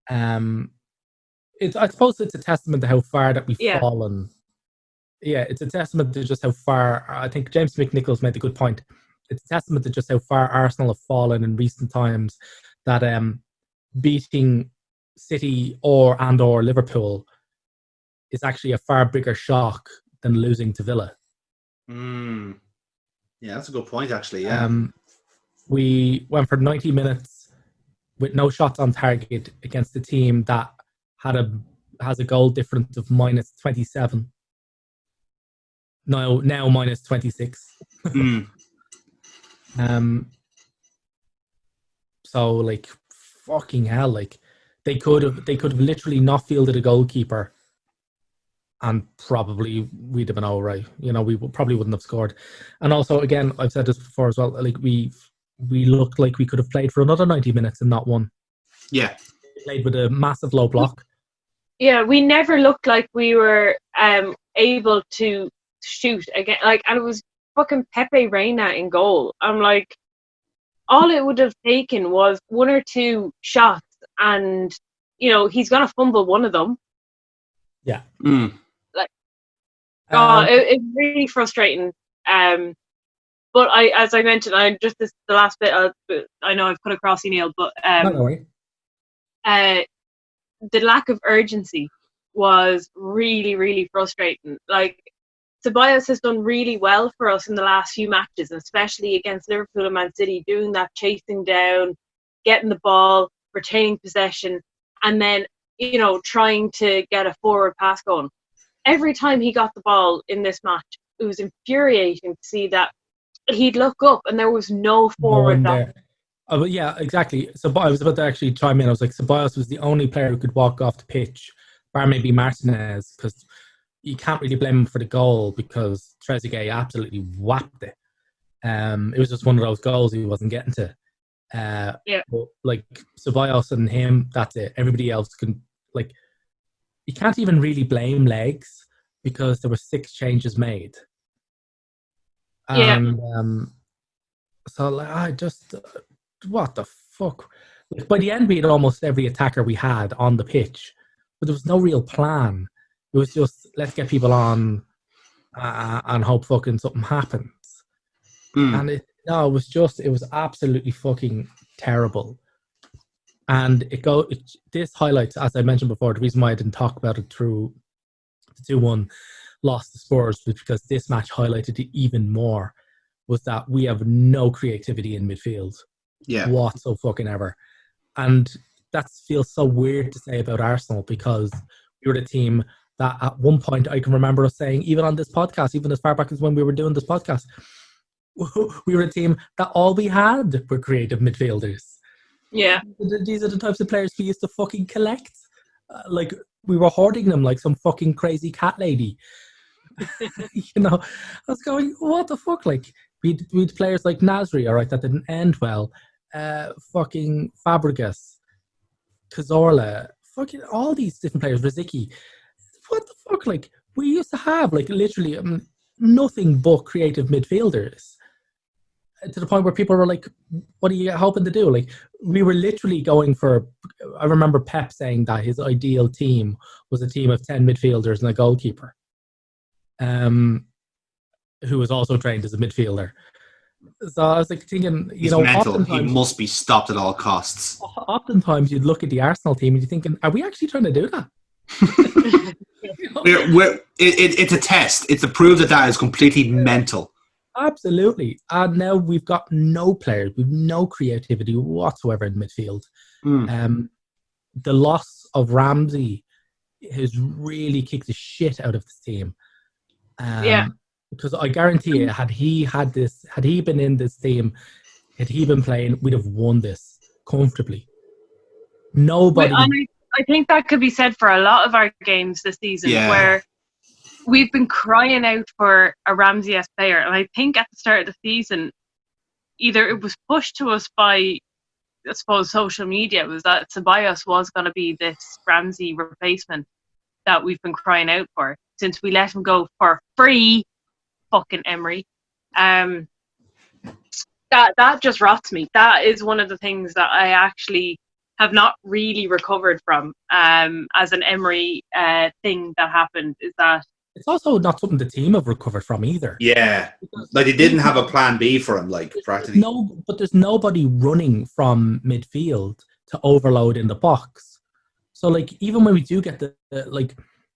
I suppose it's a testament to how far that we've fallen. Yeah, it's a testament to just how far. I think James McNichols made a good point. It's a testament to just how far Arsenal have fallen in recent times. That beating City or Liverpool is actually a far bigger shock than losing to Villa. Yeah, that's a good point, actually. Yeah, we went for 90 minutes with no shots on target against a team that has a goal difference of minus 27. Now minus 26. So like, fucking hell, like they could have literally not fielded a goalkeeper, and probably we'd have been all right. We probably wouldn't have scored. And also, again, I've said this before as well. Like we looked like we could have played for another 90 minutes and not won. Yeah, we played with a massive low block. Yeah, we never looked like we were able to shoot again. Like, and it was fucking Pepe Reina in goal. I'm like, all it would have taken was one or two shots, and he's gonna fumble one of them. Yeah. Like, it's really frustrating. But as I mentioned, the last bit. I know I've put across email, but the lack of urgency was really, really frustrating. Like, Tobias has done really well for us in the last few matches, and especially against Liverpool and Man City, doing that chasing down, getting the ball, retaining possession, and then, trying to get a forward pass going. Every time he got the ball in this match, it was infuriating to see that he'd look up and there was no forward there. But yeah, exactly. So I was about to actually chime in. I was like, Ceballos was the only player who could walk off the pitch, bar maybe Martinez, because you can't really blame him for the goal because Trezeguet absolutely whapped it. It was just one of those goals he wasn't getting to. But like Ceballos and him, that's it. Everybody else can, like, you can't even really blame legs because there were 6 changes made. And so like, I just, what the fuck? Like, by the end, we had almost every attacker we had on the pitch, but there was no real plan. It was just, let's get people on and hope fucking something happens. And it was absolutely fucking terrible. And this highlights, as I mentioned before, the reason why I didn't talk about it through the 2-1 loss to Spurs was because this match highlighted it even more, was that we have no creativity in midfield. Yeah. Whatsoever. And that feels so weird to say about Arsenal, because we were the team that at one point I can remember us saying, even on this podcast, even as far back as when we were doing this podcast, we were a team that all we had were creative midfielders. Yeah. These are the types of players we used to fucking collect. Like, we were hoarding them like some fucking crazy cat lady. I was going, what the fuck? Like, we'd players like Nasri, all right, that didn't end well. Fucking Fabregas, Cazorla, fucking all these different players, Rosicky. What the fuck? Like, we used to have, like, literally nothing but creative midfielders. To the point where people were like, what are you hoping to do? Like, we were literally going for, I remember Pep saying that his ideal team was a team of 10 midfielders and a goalkeeper, who was also trained as a midfielder. So I was like thinking, he's mental. He must be stopped at all costs. Oftentimes you'd look at the Arsenal team and you're thinking, are we actually trying to do that? It's a test. It's to prove that is completely mental. Absolutely. And now we've got no players. We've no creativity whatsoever in midfield. The loss of Ramsey has really kicked the shit out of this team. Because I guarantee you, had he been in this team, had he been playing, we'd have won this comfortably. Nobody. I think that could be said for a lot of our games this season, where we've been crying out for a Ramsey-esque player. And I think at the start of the season, either it was pushed to us by, I suppose, social media, was that Ceballos was going to be this Ramsey replacement that we've been crying out for since we let him go for free. Fucking Emery. That just rots me. That is one of the things that I actually have not really recovered from as an Emery thing that happened, is that it's also not something the team have recovered from either. Yeah, like they didn't have a plan B for him, like practically. But there's nobody running from midfield to overload in the box. So like, even when we do get the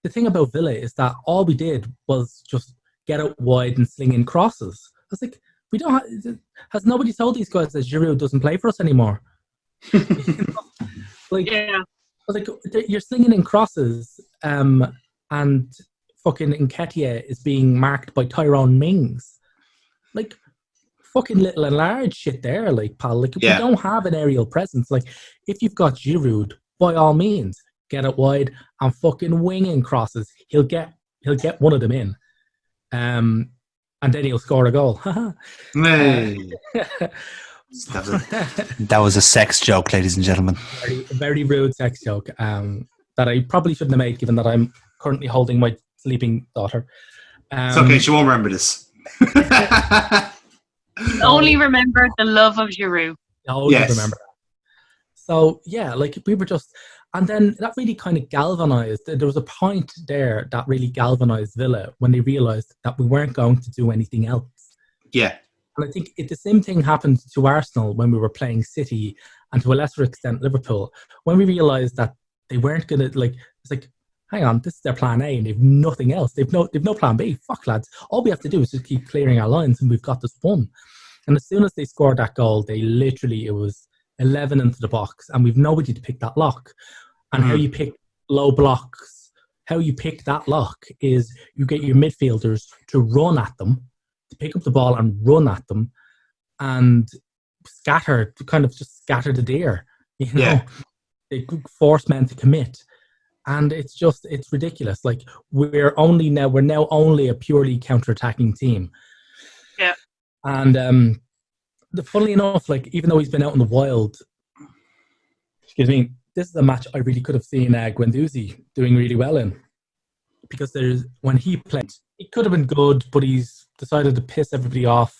thing about Villa is that all we did was just get out wide and sling in crosses. I was like, we don't has nobody told these guys that Giroud doesn't play for us anymore? Like, I was like, you're slinging in crosses, and fucking Nketiah is being marked by Tyrone Mings. Like, fucking little and large shit there, like, pal. Like, we don't have an aerial presence. Like, if you've got Giroud, by all means, get it wide and fucking winging crosses. He'll get one of them in. And then he'll score a goal. That was a sex joke, ladies and gentlemen. Very, very rude sex joke that I probably shouldn't have made, given that I'm currently holding my sleeping daughter. It's okay, she won't remember this. Only remember the love of Giroud. Always remember that. So, yeah, like, we were just... And then that really kind of galvanised. There was a point there that really galvanised Villa when they realised that we weren't going to do anything else. Yeah. And I think the same thing happened to Arsenal when we were playing City, and to a lesser extent Liverpool, when we realised that they weren't going to, like, it's like, hang on, this is their plan A and they've nothing else. They've no plan B. Fuck, lads. All we have to do is just keep clearing our lines and we've got this won. And as soon as they scored that goal, they literally, it was 11 into the box and we've nobody to pick that lock. And how you pick low blocks, how you pick that lock is you get your midfielders to run at them, to pick up the ball and run at them, and scatter the deer. You know, they force men to commit, and it's ridiculous. Like, we're now only a purely counter-attacking team. Yeah, and funnily enough, like, even though he's been out in the wild, excuse me. This is a match I really could have seen Guendouzi doing really well in, because when he played, he could have been good, but he's decided to piss everybody off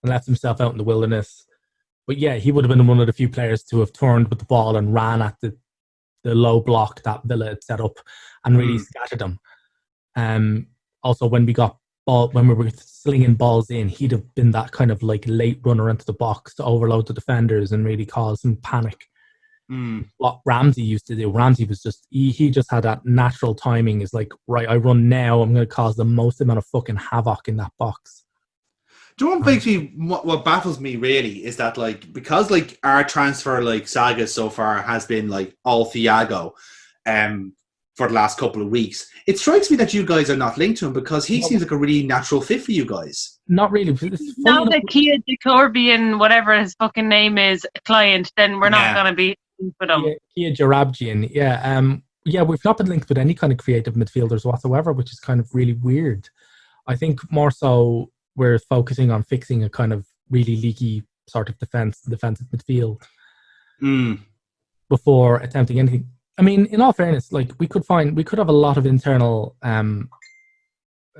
and left himself out in the wilderness. But yeah, he would have been one of the few players to have turned with the ball and ran at the low block that Villa had set up and really scattered them. Also, when we were slinging balls in, he'd have been that kind of like late runner into the box to overload the defenders and really cause some panic. What Ramsey used to do. Ramsey was just he just had that natural timing. Is like, right, I run now, I'm going to cause the most amount of fucking havoc in that box. Do you know what makes me, what baffles me really is that, like, because like our transfer like saga so far has been like all Thiago for the last couple of weeks, it strikes me that you guys are not linked to him, because he seems like a really natural fit for you guys. Not really. Now that Kia Decorbian, whatever his fucking name is, client, then we're not going to be for them. Kia Jarabjian, we've not been linked with any kind of creative midfielders whatsoever, which is kind of really weird. I think more so we're focusing on fixing a kind of really leaky sort of defensive midfield before attempting anything. I mean, in all fairness, like, we could have a lot of internal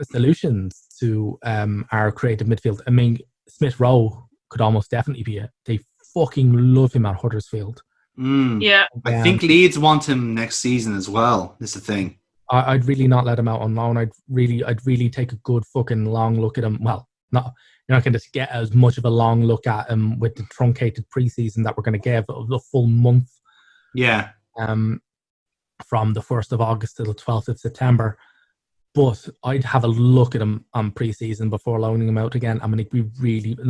solutions to our creative midfield. I mean, Smith Rowe could almost definitely be it. They fucking love him at Huddersfield. Yeah, I think Leeds want him next season as well. This is the thing. I'd really not let him out on loan. I'd really take a good fucking long look at him. Well, you're not going to get as much of a long look at him with the truncated preseason that we're going to give of the full month. Yeah. From the 1st of August to the 12th of September. But I'd have a look at him on pre-season before loaning him out again. I mean,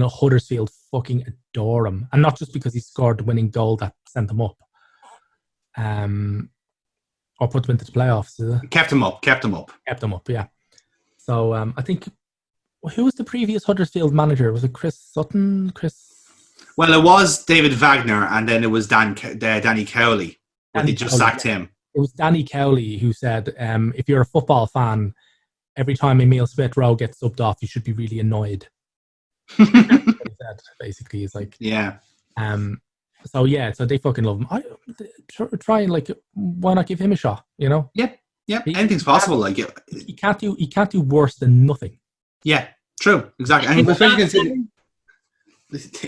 Huddersfield fucking adore him. And not just because he scored the winning goal that sent them up. Or put them into the playoffs. Kept him up, yeah. So I think, who was the previous Huddersfield manager? Was it Chris Sutton? Well, it was David Wagner, and then it was Danny Cowley. They just sacked him. It was Danny Cowley who said, if you're a football fan, every time Emile Smith-Rowe gets subbed off, you should be really annoyed. That's what he said, basically. He's like, yeah. So they fucking love him. Try and, like, why not give him a shot? You know? Yep. Anything's possible. Like, he can't do worse than nothing. Yeah, true, exactly. And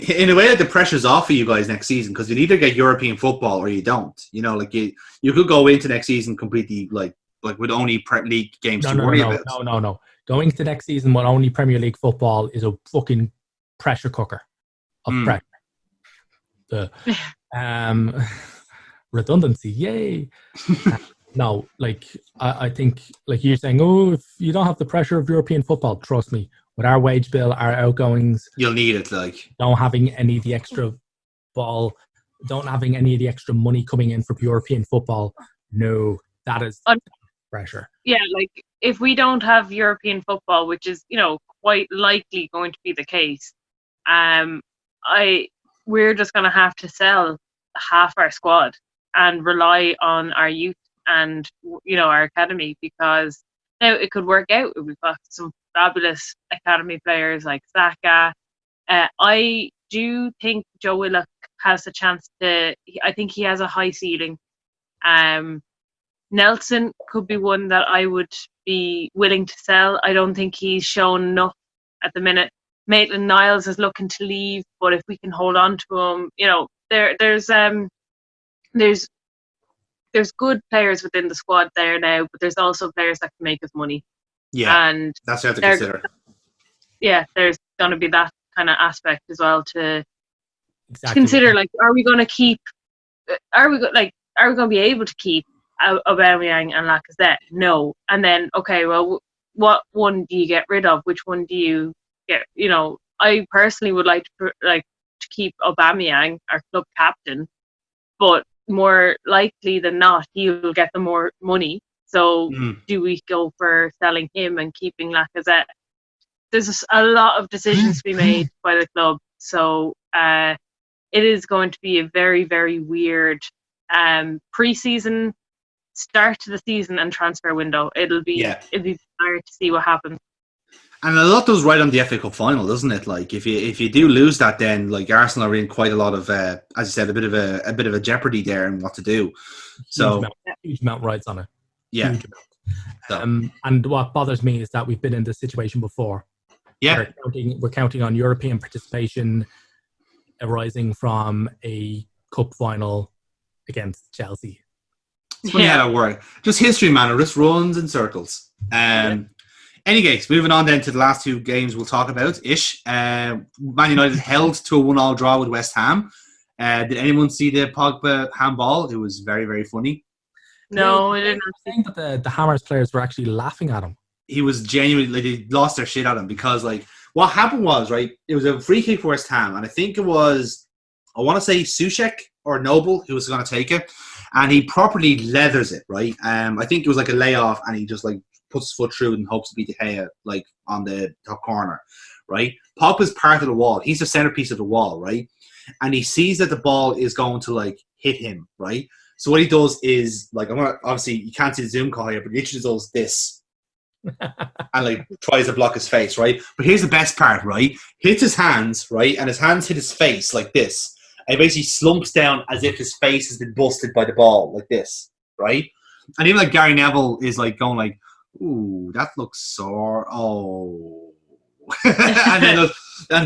in a way, the pressure's off for you guys next season, because you either get European football or you don't. You know, like you could go into next season completely like with only Premier League games to worry about. No. Going into next season with only Premier League football is a fucking pressure cooker of pressure. Redundancy, yay! No, like I think, like you're saying, if you don't have the pressure of European football, trust me. With our wage bill, our outgoings, you'll need it. Like, don't having any of the extra money coming in for European football. No, that is pressure. Yeah, like, if we don't have European football, which is, quite likely going to be the case, we're just going to have to sell half our squad and rely on our youth and our academy, because now it could work out. We've got some fabulous academy players like Saka. I do think Joe Willock has a chance to. I think he has a high ceiling. Nelson could be one that I would be willing to sell. I don't think he's shown enough at the minute. Maitland-Niles is looking to leave, but if we can hold on to him, there's good players within the squad there now, but there's also players that can make us money. Yeah, and that's what you have to consider. Yeah, there's going to be that kind of aspect as well to consider. Like, are we going to keep? Are we going to be able to keep Aubameyang and Lacazette? No. And then, okay, well, what one do you get rid of? Which one do you get? I personally would like to keep Aubameyang, our club captain, but more likely than not, he will get the more money. So do we go for selling him and keeping Lacazette? There's a lot of decisions to be made by the club. So it is going to be a very, very weird pre-season, start to the season and transfer window. It'll be hard to see what happens. And a lot does right on the FA Cup final, doesn't it? Like, if you do lose that, then like Arsenal are in quite a lot of, as you said, a bit of a jeopardy there in what to do. So huge amount rides on it. Yeah. Huge amount. And what bothers me is that we've been in this situation before. Yeah. We're counting on European participation arising from a cup final against Chelsea. It's funny how that works. Just history, man. It just runs in circles. Any case, moving on then to the last two games we'll talk about. Man United held to a 1-1 draw with West Ham. Did anyone see the Pogba handball? It was very, very funny. No, I didn't. I think that the Hammers players were actually laughing at him. He was genuinely, they lost their shit at him because, like, what happened was, right, it was a free kick for West Ham, and I think it was, I want to say Soucek or Noble who was going to take it, and he properly leathers it, right? I think it was like a layoff, and he just, like, puts his foot through and hopes to beat De Gea, like, on the top corner, right? Pogba's part of the wall. He's the centerpiece of the wall, right? And he sees that the ball is going to, like, hit him, right? So what he does is, like, obviously you can't see the Zoom call here, but he literally does this and, like, tries to block his face, right? But here's the best part, right? Hits his hands, right? And his hands hit his face like this. And he basically slumps down as if his face has been busted by the ball, like this, right? And even, like, Gary Neville is, like, going, like, ooh, that looks sore. Oh. and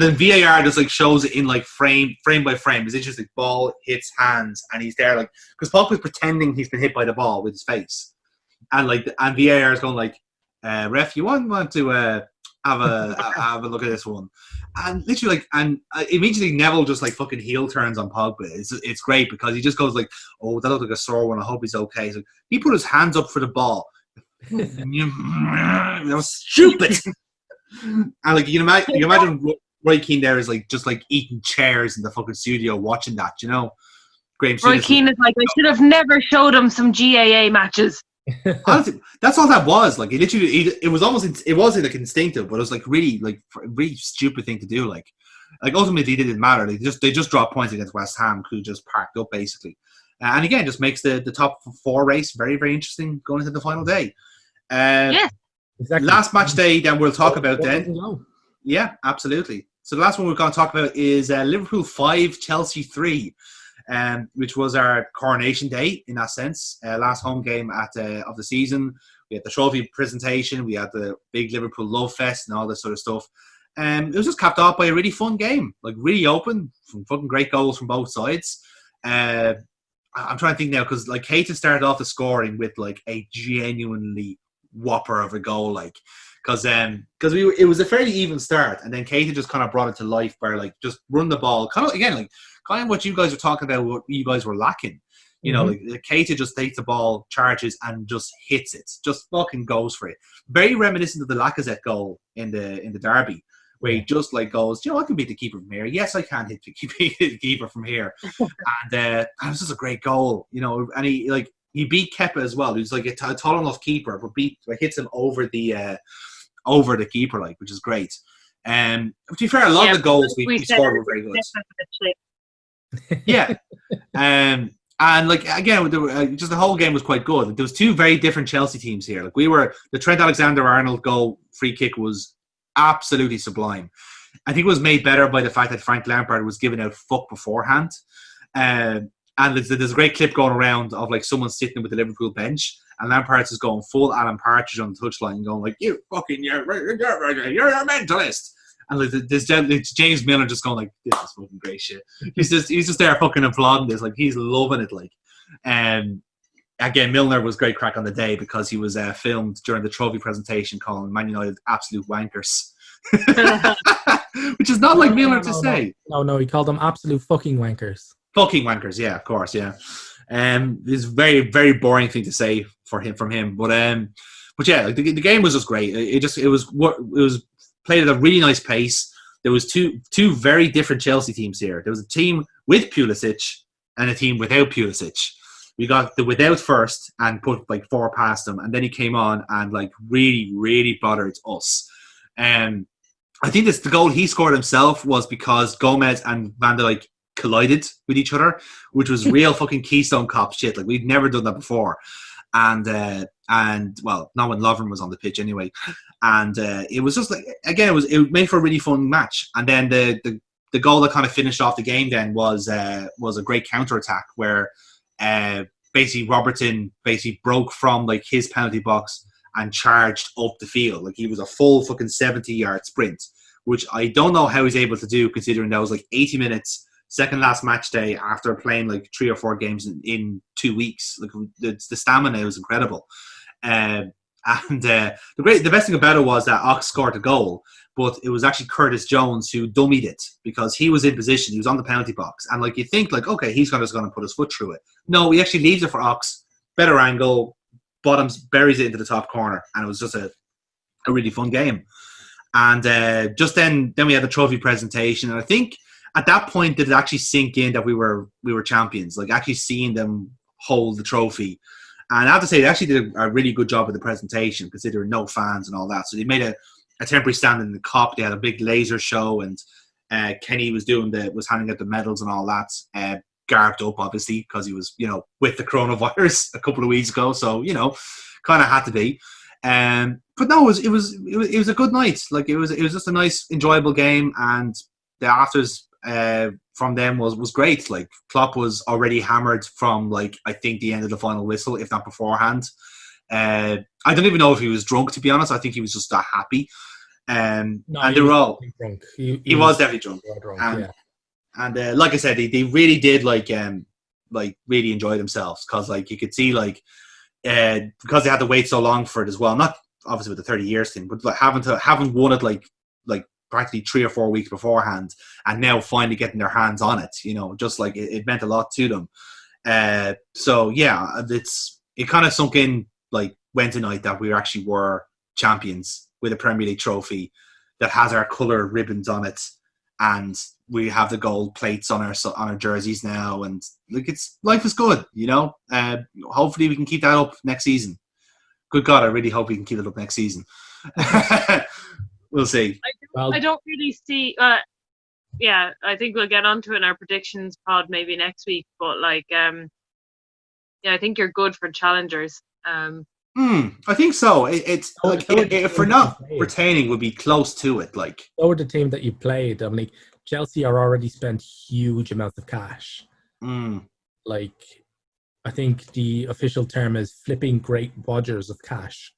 then VAR just, like, shows it in, like, frame by frame. It's just like ball hits hands, and he's there, like, because Pogba's pretending he's been hit by the ball with his face, and VAR is going like, ref, you want to have a look at this one, and literally, like, and immediately Neville just, like, fucking heel turns on Pogba. It's great because he just goes like, oh, that looked like a sore one. I hope he's okay. So he put his hands up for the ball. That was stupid. And, like, you imagine Roy Keane there is, like, just, like, eating chairs in the fucking studio watching that, you know. Roy Keane is like, I should have never showed him some GAA matches. Honestly, that's all that was. Like, it was like instinctive, but it was, like, really stupid thing to do. Like ultimately it didn't matter. They just dropped points against West Ham, who just parked up basically. And again, just makes the top four race very, very interesting going into the final day. Yeah. Exactly. Last match day, then we'll talk about then. Yeah, absolutely. So the last one we're going to talk about is Liverpool 5, Chelsea 3, which was our coronation day in that sense. Last home game of the season. We had the trophy presentation. We had the big Liverpool love fest and all this sort of stuff. It was just capped off by a really fun game, like really open, some fucking great goals from both sides. I'm trying to think now because, like, Keita started off the scoring with, like, a genuinely whopper of a goal, like, because it was a fairly even start, and then Keita just kind of brought it to life by, like, just run the ball, kind of what you guys were talking about, what you guys were lacking, you know, like Keita just takes the ball, charges, and just hits it, just fucking goes for it. Very reminiscent of the Lacazette goal in the derby, where he just, like, goes, you know, I can beat the keeper from here. Yes, I can hit the keeper from here, and it was just a great goal, you know, and he beat Kepa as well. He's like a tall enough keeper, but hits him over the keeper, like, which is great. To be fair, a lot of the goals we scored were very good. Yeah. And like again, just the whole game was quite good. There was two very different Chelsea teams here. Like the Trent Alexander-Arnold goal free kick was absolutely sublime. I think it was made better by the fact that Frank Lampard was giving out fuck beforehand. And there's a great clip going around of like someone sitting with the Liverpool bench, and Lampard is going full Alan Partridge on the touchline, going like, "You're a mentalist." And like there's James Milner just going like, "This is fucking great shit." He's just there fucking applauding this, like he's loving it. Like, again, Milner was great crack on the day because he was filmed during the trophy presentation calling Man United absolute wankers. Which is not like Milner to say. No, he called them absolute fucking wankers. Fucking wankers, yeah, of course, yeah. It's a very, very boring thing to say from him. But yeah, like the game was just great. It was played at a really nice pace. There was two very different Chelsea teams here. There was a team with Pulisic and a team without Pulisic. We got the without first and put like 4 past them, and then he came on and like really, really bothered us. I think the goal he scored himself was because Gomez and Van Dijk collided with each other, which was real fucking Keystone Cop shit. Like we'd never done that before, and well, not when Lovren was on the pitch anyway. And it was just like, again, it made for a really fun match. And then the goal that kind of finished off the game then was a great counter attack where basically Robertson basically broke from like his penalty box and charged up the field. Like he was a full fucking 70-yard sprint, which I don't know how he's able to do considering that was like 80 minutes, second last match day after playing like 3 or 4 games in 2 weeks. Like the stamina was incredible. The best thing about it was that Ox scored a goal, but it was actually Curtis Jones who dummied it because he was in position. He was on the penalty box. And like you think like, okay, he's just going to put his foot through it. No, he actually leaves it for Ox. Better angle, bottoms, buries it into the top corner. And it was just a really fun game. And just then we had the trophy presentation. And I think at that point did it actually sink in that we were champions, like actually seeing them hold the trophy. And I have to say, they actually did a really good job with the presentation, considering no fans and all that. So they made a temporary stand in the Cop. They had a big laser show, and Kenny was handing out the medals and all that. Garbed up, obviously, because he was, with the coronavirus a couple of weeks ago. So, kind of had to be. But no, it was a good night. Like it was just a nice, enjoyable game, and the afters from them was great. Like Klopp was already hammered from like I think the end of the final whistle, if not beforehand. I don't even know if he was drunk, to be honest. I think he was just that happy. And they were all drunk. He was definitely drunk. And like I said, they really did like really enjoy themselves because like you could see like because they had to wait so long for it as well. Not obviously with the 30 years thing, but like having won it like practically 3 or 4 weeks beforehand, and now finally getting their hands on it, just like it meant a lot to them. So yeah, it kind of sunk in like Wednesday night that we actually were champions with a Premier League trophy that has our colour ribbons on it, and we have the gold plates on our jerseys now, and like life is good, hopefully we can keep that up next season. Good God, I really hope we can keep it up next season. We'll see. I don't really see. Yeah, I think we'll get onto it in our predictions pod maybe next week. But like, yeah, I think you're good for challengers. I think so. It's like if we're not retaining, we'll be close to it. Like, over the team that you played, I mean, Chelsea are already spent huge amounts of cash. Like, I think the official term is flipping great wadgers of cash.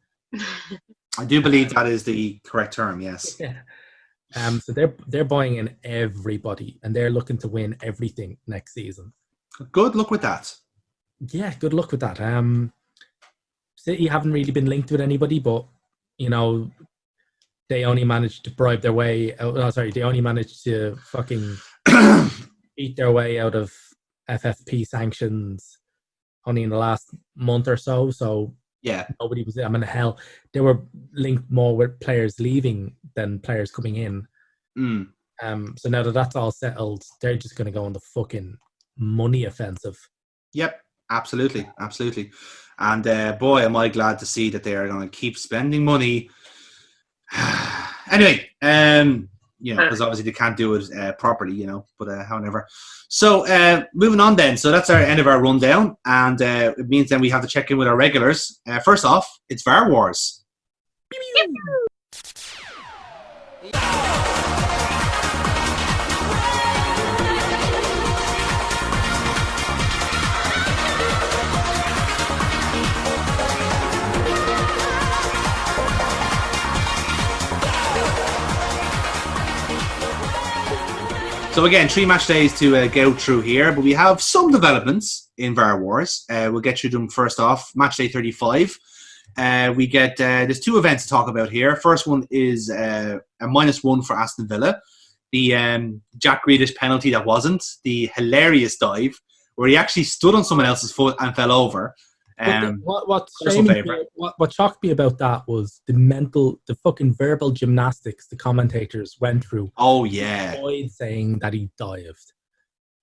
I do believe that is the correct term. Yes. Yeah. So they're buying in everybody, and they're looking to win everything next season. Good luck with that. Yeah, good luck with that. City haven't really been linked with anybody, but they only managed to bribe their way out. Oh, sorry, they only managed to fucking eat their way out of FFP sanctions only in the last month or so. So yeah, nobody was. I mean, hell, they were linked more with players leaving than players coming in. So now that that's all settled, they're just going to go on the fucking money offensive. Yep, absolutely. And boy, am I glad to see that they are going to keep spending money. Anyway, because obviously they can't do it properly, but however. So moving on then. So that's our end of our rundown, and it means then we have to check in with our regulars. First off, it's VAR Wars. So again, 3 match days to go through here, but we have some developments in VAR Wars. We'll get through them first off. Match day 35. We get there's 2 events to talk about here. First one is a -1 for Aston Villa. The Jack Grealish penalty that wasn't. The hilarious dive where he actually stood on someone else's foot and fell over. What shocked me about that was the fucking verbal gymnastics the commentators went through. Oh yeah, Boyd saying that he dived.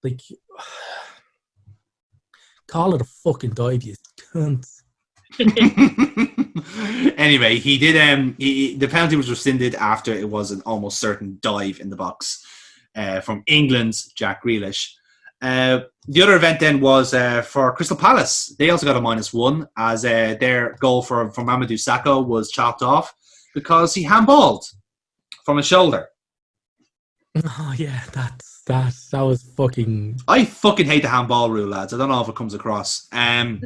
Like, call it a fucking dive, you cunt. Anyway, he did. The penalty was rescinded after it was an almost certain dive in the box from England's Jack Grealish. The other event then was for Crystal Palace. They also got a -1 as their goal for Mamadou Sakho was chopped off because he handballed from his shoulder. Oh yeah, that was fucking. I fucking hate the handball rule, lads. I don't know if it comes across. At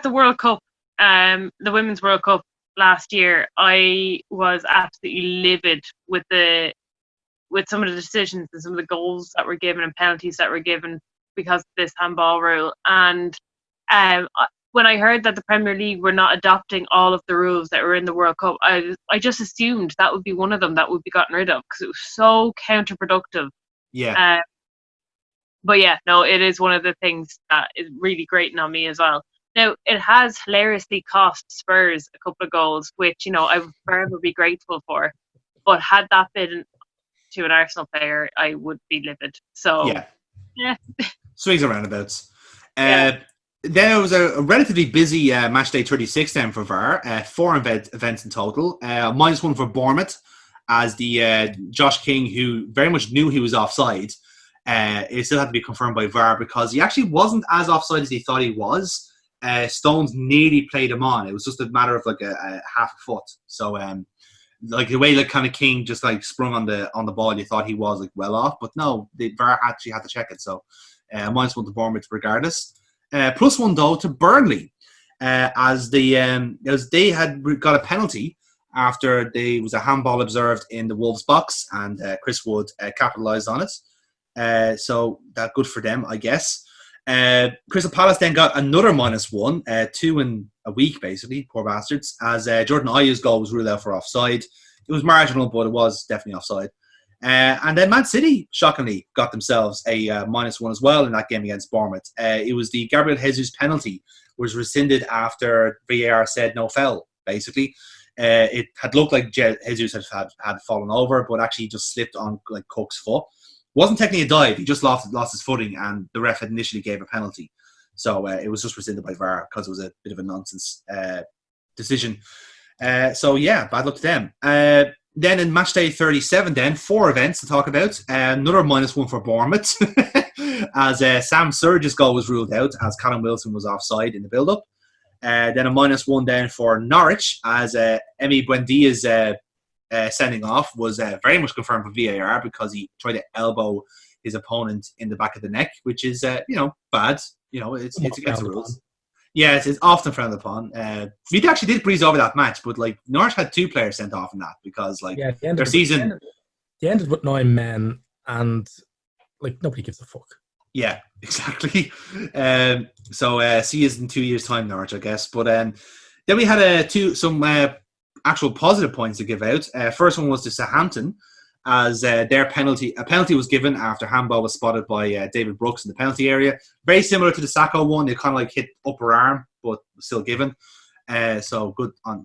the World Cup, the Women's World Cup last year, I was absolutely livid with some of the decisions and some of the goals that were given and penalties that were given because of this handball rule. And when I heard that the Premier League were not adopting all of the rules that were in the World Cup, I just assumed that would be one of them that would be gotten rid of because it was so counterproductive. Yeah. But yeah, no, it is one of the things that is really grating on me as well. Now, it has hilariously cost Spurs a couple of goals, which, I would forever be grateful for. But had that been to an Arsenal player, I would be livid. So, yeah. Swings and roundabouts. Then it was a relatively busy match day 36 then for VAR. 4 events in total. -1 for Bournemouth as the Josh King, who very much knew he was offside, it still had to be confirmed by VAR because he actually wasn't as offside as he thought he was. Stones nearly played him on. It was just a matter of like a half a foot. So, like the way like kind of King just like sprung on the ball, you thought he was like well off, but no, the VAR actually had to check it. So -1 to Bournemouth regardless. +1 though to Burnley, as they had got a penalty after there was a handball observed in the Wolves box, and Chris Wood capitalised on it. So that good for them, I guess. Crystal Palace then got another -1, 2 in a week, basically, poor bastards, as Jordan Ayew's goal was ruled out for offside. It was marginal, but it was definitely offside. And then Man City, shockingly, got themselves a -1 as well in that game against Bournemouth. It was the Gabriel Jesus penalty was rescinded after VAR said no foul, basically. It had looked like Jesus had fallen over, but actually just slipped on like Cook's foot. Wasn't technically a dive, he just lost his footing, and the ref initially gave a penalty. So it was just rescinded by VAR because it was a bit of a nonsense decision. So yeah, bad luck to them. Then in match day 37, then 4 events to talk about. Another -1 for Bournemouth as Sam Surge's goal was ruled out as Callum Wilson was offside in the build-up. Then a -1 then for Norwich as Emi Buendia's sending off was very much confirmed for VAR because he tried to elbow his opponent in the back of the neck, which is bad. It's against the rules. Yes, it's often frowned upon. We actually did breeze over that match, but like Norwich had 2 players sent off in that because their season. They ended with 9 men, and like nobody gives a fuck. Yeah, exactly. So see you in 2 years' time, Norwich, I guess. But then we had some actual positive points to give out. First one was to Southampton, as a penalty was given after handball was spotted by David Brooks in the penalty area. Very similar to the Sakho one. They kind of like hit upper arm, but still given. So good on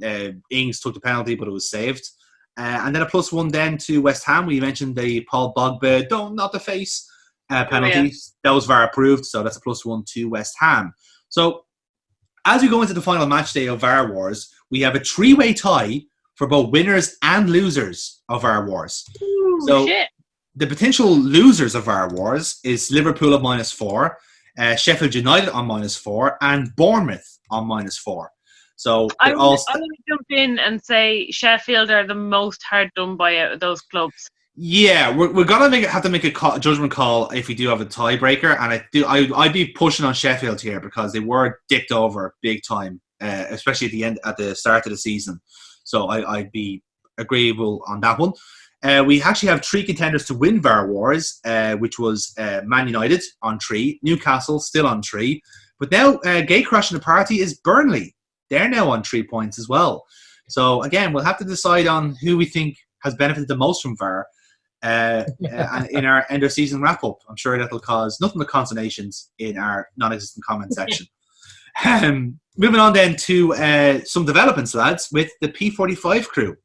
Ings took the penalty, but it was saved. And then a +1 then to West Ham. We mentioned the Paul Pogba, not the face penalty. Oh, yeah. That was VAR approved, so that's a +1 to West Ham. So as we go into the final match day of VAR Wars, we have a 3-way tie for both winners and losers of our wars. Ooh, So shit. the potential losers of our wars is Liverpool at -4, Sheffield United on -4, and Bournemouth on -4. So I'm going to jump in and say Sheffield are the most hard done by out of those clubs. Yeah, we're gonna have to make a judgment call if we do have a tiebreaker, and I'd be pushing on Sheffield here because they were dicked over big time, especially at the start of the season. So I'd be agreeable on that one. We actually have 3 contenders to win VAR Wars, which was Man United on 3, Newcastle still on 3, but now gate crashing the party is Burnley. They're now on 3 points as well. So again, we'll have to decide on who we think has benefited the most from VAR. In our end of season wrap up. I'm sure that'll cause nothing but consternations in our non-existent comment section. Moving on then to some developments, lads, with the P45 crew.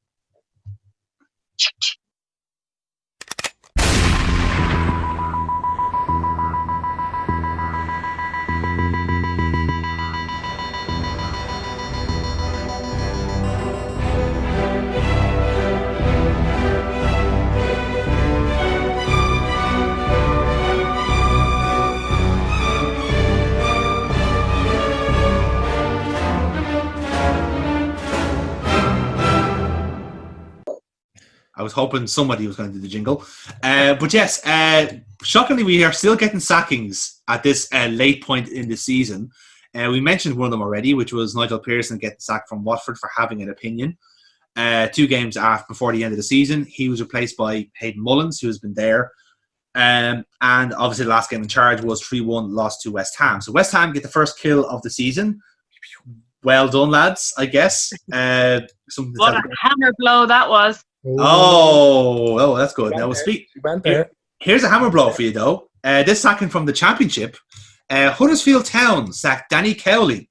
I was hoping somebody was going to do the jingle. But yes, shockingly, we are still getting sackings at this late point in the season. We mentioned one of them already, which was Nigel Pearson getting sacked from Watford for having an opinion. 2 games before the end of the season, he was replaced by Hayden Mullins, who has been there. And obviously the last game in charge was 3-1 loss to West Ham. So West Ham get the first kill of the season. Well done, lads, I guess. What a hammer blow that was. Oh, that's good. Now Went there. Here's a hammer blow for you, though. This sacking from the Championship. Huddersfield Town sacked Danny Cowley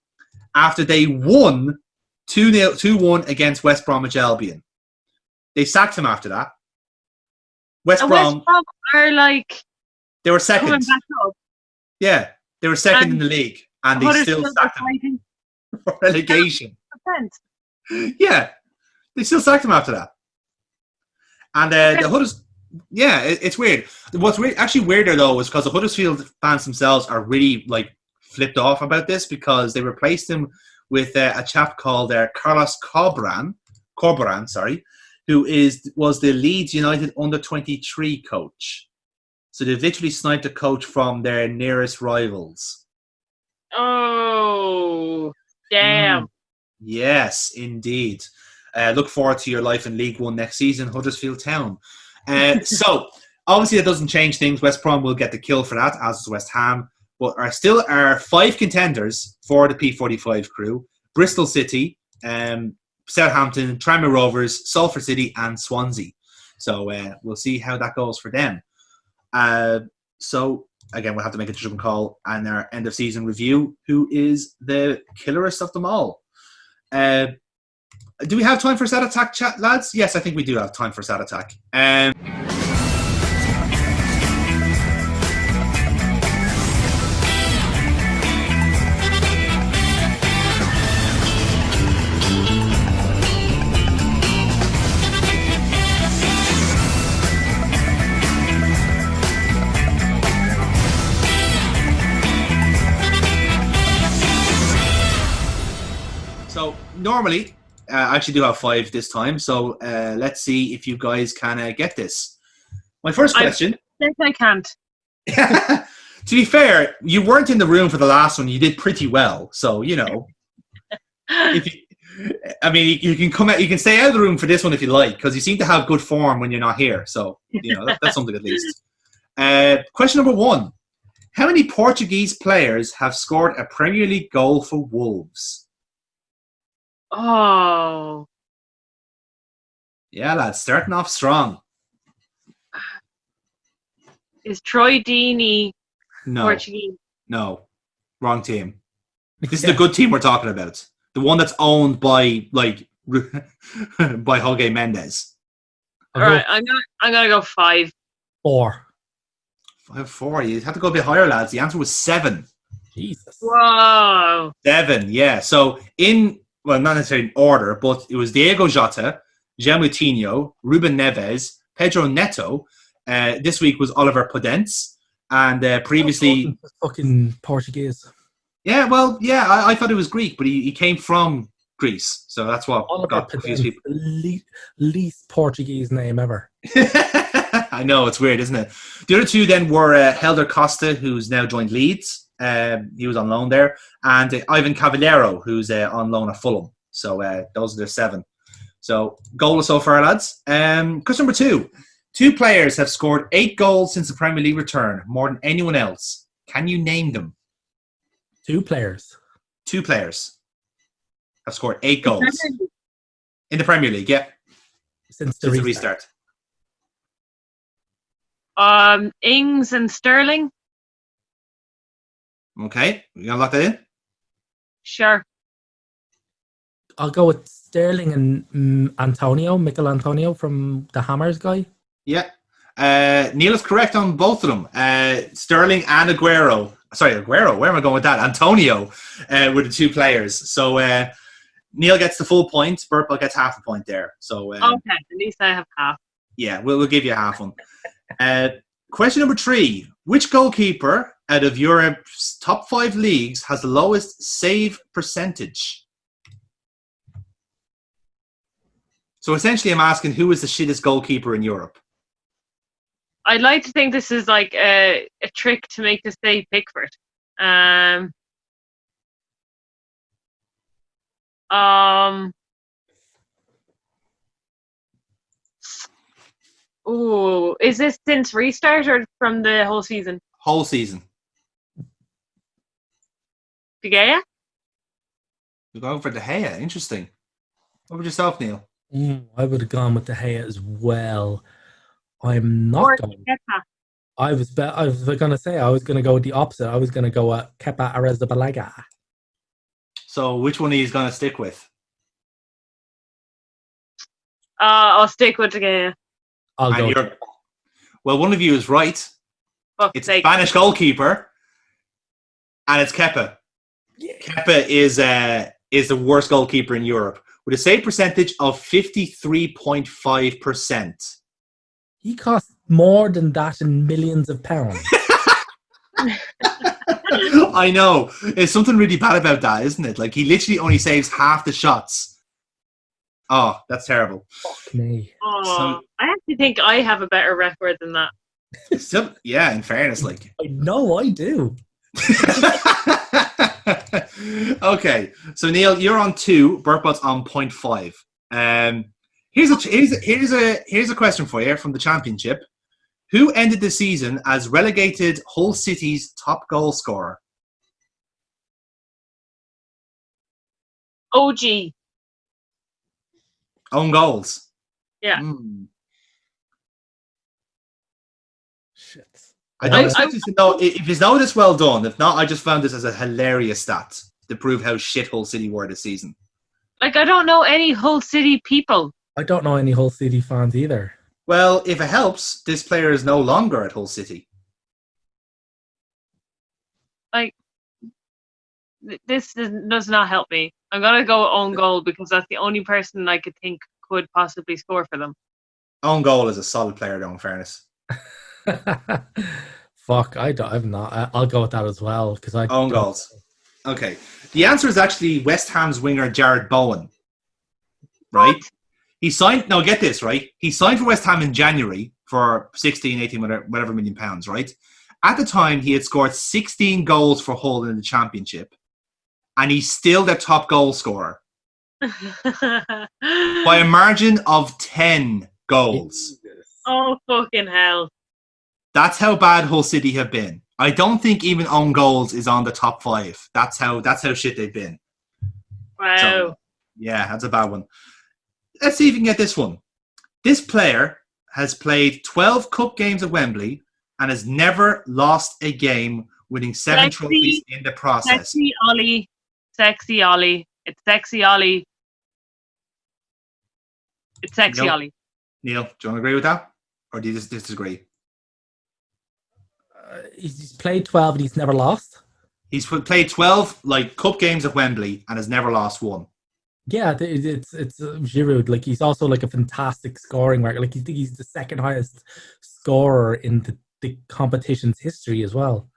after they won 2-1 against West Bromwich Albion. They sacked him after that. West Brom are like they were second. Coming back up. Yeah, they were second in the league, and they still sacked him for relegation. Yeah, they still sacked him after that. And the Huddersfield, it's weird. What's actually weirder though is because the Huddersfield fans themselves are really like flipped off about this because they replaced him with a chap called Carlos Corberan, who was the Leeds United under-23 coach. So they've literally sniped a coach from their nearest rivals. Oh, damn. Yes, indeed. Look forward to your life in League One next season, Huddersfield Town. So, obviously that doesn't change things. West Brom will get the kill for that, as is West Ham. But still are 5 contenders for the P45 crew. Bristol City, Southampton, Tranmere Rovers, Salford City and Swansea. So we'll see how that goes for them. So again, we'll have to make a judgment call and our end of season review. Who is the killerest of them all? Do we have time for Sat Attack chat, lads? Yes, I think we do have time for Sat Attack. So normally, I actually do have 5 this time. So let's see if you guys can get this. My first question. I think I can't. To be fair, you weren't in the room for the last one. You did pretty well. So, you know. You can come out. You can stay out of the room for this one if you like, because you seem to have good form when you're not here. So, you know, that's something at least. Question number 1. How many Portuguese players have scored a Premier League goal for Wolves? Oh. Yeah, lads, starting off strong. Is Troy Deeney Portuguese? No. Wrong team. This is the good team we're talking about. The one that's owned by, like, by Jorge Mendes. Alright, I'm gonna go 5. 4. 4. You have to go a bit higher, lads. The answer was 7. Jesus. Whoa. 7, yeah. So not necessarily in order, but it was Diego Jota, Jean Moutinho, Ruben Neves, Pedro Neto. This week was Oliver Podence. And previously... Fucking Portuguese. Yeah, well, yeah, I thought it was Greek, but he came from Greece. So that's what got confused people. Least Portuguese name ever. I know, it's weird, isn't it? The other two then were Helder Costa, who's now joined Leeds. He was on loan there. And Ivan Cavallero, who's on loan at Fulham. So those are the 7. So goalless so far, lads. Question number 2. 2 players have scored 8 goals since the Premier League return, more than anyone else. Can you name them? 2 players. 2 players have scored 8 goals in the Premier League. Yeah, since the restart. Ings and Sterling. Okay, you gonna lock that in? Sure. I'll go with Sterling and Mikel Antonio from the Hammers guy. Yeah. Neil is correct on both of them. Sterling and Aguero. Sorry, Aguero. Where am I going with that? Antonio were the 2 players. So Neil gets the full point. Burple gets half a point there. So okay, at least I have half. Yeah, we'll give you half one. Question number 3. Which goalkeeper out of Europe's top 5 leagues has the lowest save percentage? So essentially I'm asking, who is the shittest goalkeeper in Europe? I'd like to think this is like a trick to make us say Pickford. Ooh, is this since restart or from the whole season? Whole season. De Gea? You're going for De Gea. Interesting. What about yourself, Neil? I would have gone with De Gea as well. I'm not going. I was going to say I was going to go with the opposite. I was going to go at Kepa Arrizabalaga. So which one are you going to stick with? I'll stick with De Gea. Well, one of you is right. It's a Spanish goalkeeper, and it's Kepa. Yeah. Kepa is the worst goalkeeper in Europe with a save percentage of 53.5%. He costs more than that in millions of pounds. I know. There's something really bad about that, isn't it? Like, he literally only saves half the shots. Oh, that's terrible. Fuck me. Oh, I actually think I have a better record than that. Still, yeah, in fairness, like. I know I do. Okay, so Neil, you're on 2. Burpot's on 0.5. Here's a question for you from the Championship. Who ended the season as relegated Hull City's top goal scorer? OG. Own goals. Yeah. Shit. I don't expect you to know. If you know this, well done. If not, I just found this as a hilarious stat to prove how shit Hull City were this season. Like, I don't know any Hull City people. I don't know any Hull City fans either. Well, if it helps, this player is no longer at Hull City. Like, this does not help me. I'm going to go own goal because that's the only person I could think could possibly score for them. Own goal is a solid player, though, in fairness. Fuck, I'm not. I'll go with that as well because I own goals. Okay, the answer is actually West Ham's winger Jared Bowen. Right? What? He signed. Now get this right. He signed for West Ham in January for 16, 18, whatever million pounds. Right? At the time, he had scored 16 goals for Hull in the Championship, and he's still their top goal scorer by a margin of 10 goals. Oh fucking hell! That's how bad Hull City have been. I don't think even own goals is on the top 5. That's how shit they've been. Wow. So, yeah, that's a bad one. Let's see if you can get this one. This player has played 12 cup games at Wembley and has never lost a game, winning 7 trophies in the process. Sexy Ollie. Sexy Ollie. It's Sexy Ollie. It's Sexy Ollie. Neil, do you want to agree with that? Or do you disagree? He's played 12 and he's never lost? He's played 12 cup games at Wembley and has never lost one. Yeah, it's Giroud. Like he's also like a fantastic scoring marker. Like he's the second highest scorer in the competition's history as well.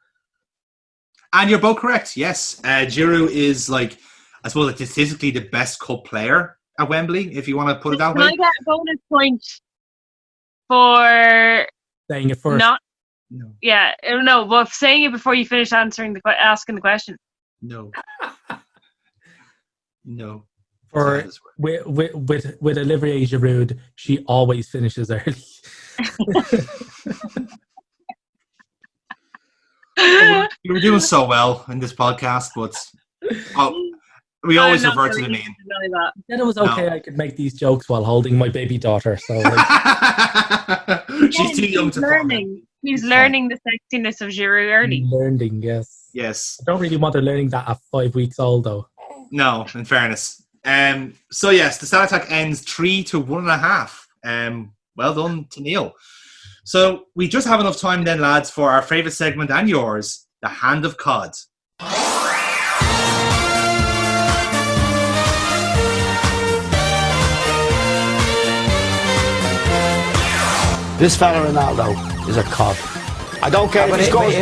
And you're both correct. Yes, Giroud is like, I suppose, like statistically the best cup player at Wembley, if you want to put it that way. Can I get a bonus point for saying it first? Not. No. Yeah, no. But saying it before you finish asking the question. No. No. For with Olivier Giroud, she always finishes early. You were doing so well in this podcast, but we always revert to the mean. Then it was okay. No. I could make these jokes while holding my baby daughter. So she's too young to learning. He's learning the sexiness of Giroud early. Learning, yes. Yes. I don't really want her learning that at 5 weeks old, though. No, in fairness. So yes, the stat attack ends 3-1.5. Well done to Neil. So we just have enough time then, lads, for our favourite segment and yours, the Hand of Cod. This fella Ronaldo is a cod. I don't care if he scores.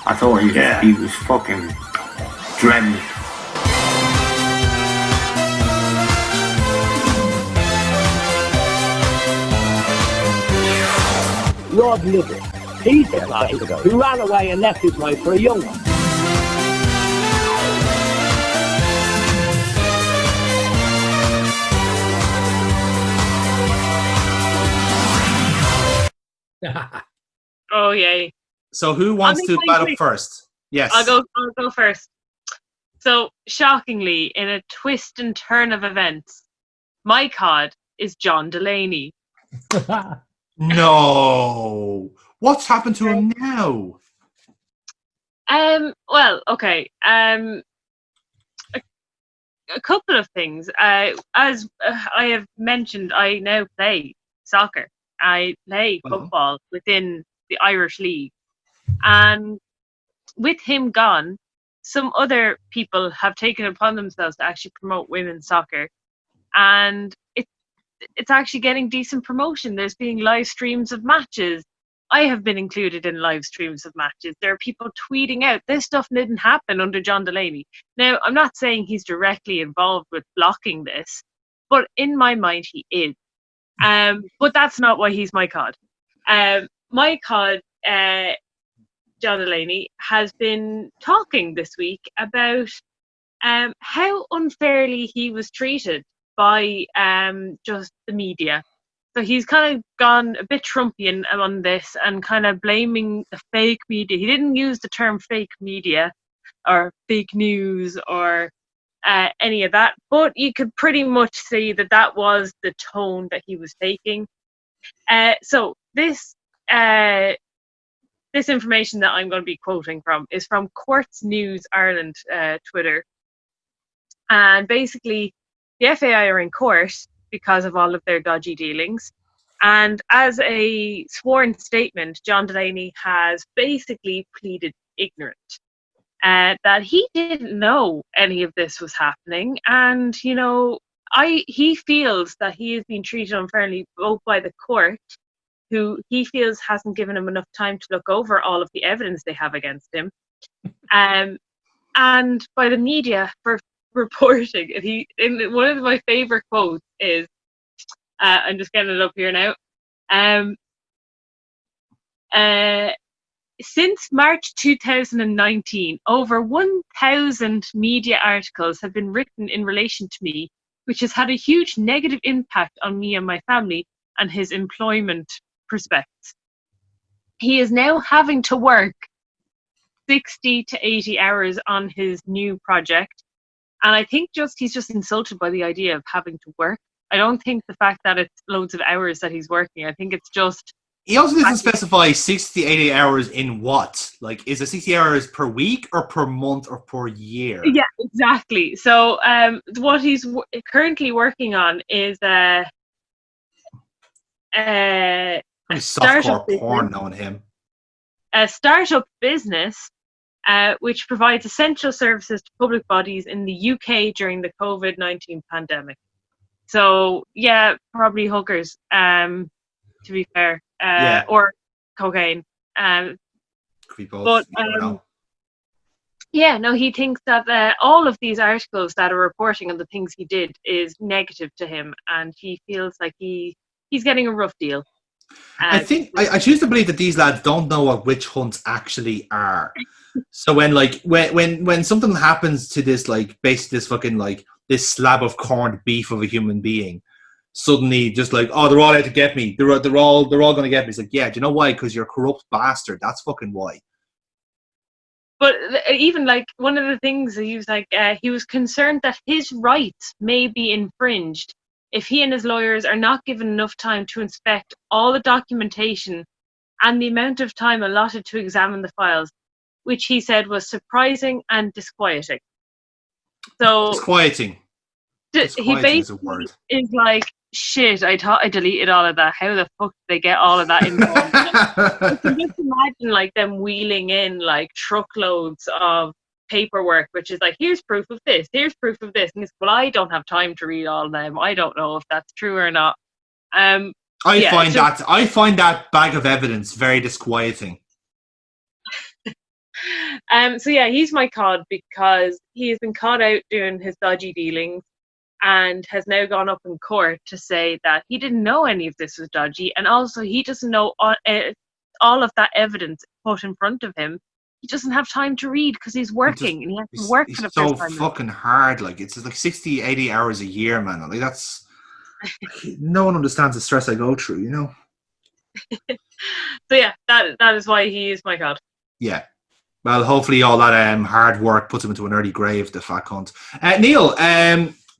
I thought he was fucking dreading. Rod Liddell, he's the guy who ran away and left his wife for a young one. Oh yay! So who wants to bat up first? Yes, I'll go first. So shockingly, in a twist and turn of events, my cod is John Delaney. No, what's happened to him now? Well, okay. A couple of things. As I have mentioned, I now play soccer. I play football within the Irish League. And with him gone, some other people have taken it upon themselves to actually promote women's soccer. And it's actually getting decent promotion. There's being live streams of matches. I have been included in live streams of matches. There are people tweeting out, this stuff didn't happen under John Delaney. Now, I'm not saying he's directly involved with blocking this, but in my mind, he is. But that's not why he's my cod. My cod, John Delaney, has been talking this week about how unfairly he was treated by just the media. So he's kind of gone a bit Trumpian on this and kind of blaming the fake media. He didn't use the term fake media or fake news or any of that, but you could pretty much see that was the tone that he was taking. So this information that I'm going to be quoting from is from Courts News Ireland Twitter. And basically, the FAI are in court because of all of their dodgy dealings. And as a sworn statement, John Delaney has basically pleaded ignorant. That he didn't know any of this was happening. And, you know, he feels that he is being treated unfairly both by the court, who he feels hasn't given him enough time to look over all of the evidence they have against him, and by the media for reporting. And one of my favorite quotes is, I'm just getting it up here now. Since March 2019, over 1,000 media articles have been written in relation to me, which has had a huge negative impact on me and my family and his employment prospects. He is now having to work 60 to 80 hours on his new project. And I think he's just insulted by the idea of having to work. I don't think the fact that it's loads of hours that he's working, I think it's just... He also doesn't specify 60 to 80 hours in what? Like, is it 60 hours per week or per month or per year? Yeah, exactly. So what he's currently working on is softcore porn knowing him. a startup business which provides essential services to public bodies in the UK during the COVID-19 pandemic. So yeah, probably hookers, to be fair, or cocaine. Could be both. But yeah, no, he thinks that all of these articles that are reporting on the things he did is negative to him, and he feels like he's getting a rough deal. I think I choose to believe that these lads don't know what witch hunts actually are. So when something happens to this, like, basically this fucking, like, this slab of corned beef of a human being, suddenly just like, oh, they're all out to get me. They're all going to get me. It's like, yeah, do you know why? Because you're a corrupt bastard. That's fucking why. But even, like, one of the things he was like, he was concerned that his rights may be infringed if he and his lawyers are not given enough time to inspect all the documentation and the amount of time allotted to examine the files, which he said was surprising and disquieting. So disquieting. He basically is like, shit, I thought I deleted all of that. How the fuck did they get all of that info? You can just imagine, like, them wheeling in, like, truckloads of paperwork, which is like, here's proof of this, here's proof of this. And it's, well, I don't have time to read all of them. I don't know if that's true or not. I find that bag of evidence very disquieting. So yeah, he's my cod because he has been caught out doing his dodgy dealings and has now gone up in court to say that he didn't know any of this was dodgy, and also he doesn't know all of that evidence put in front of him. He doesn't have time to read because he's working and he has to work for the first time. It's so fucking hard. Like, it's like 60, 80 hours a year, man. Like, that's... no one understands the stress I go through, you know? So yeah, that is why he is my god. Yeah. Well, hopefully all that hard work puts him into an early grave, the fat cunt. Neil,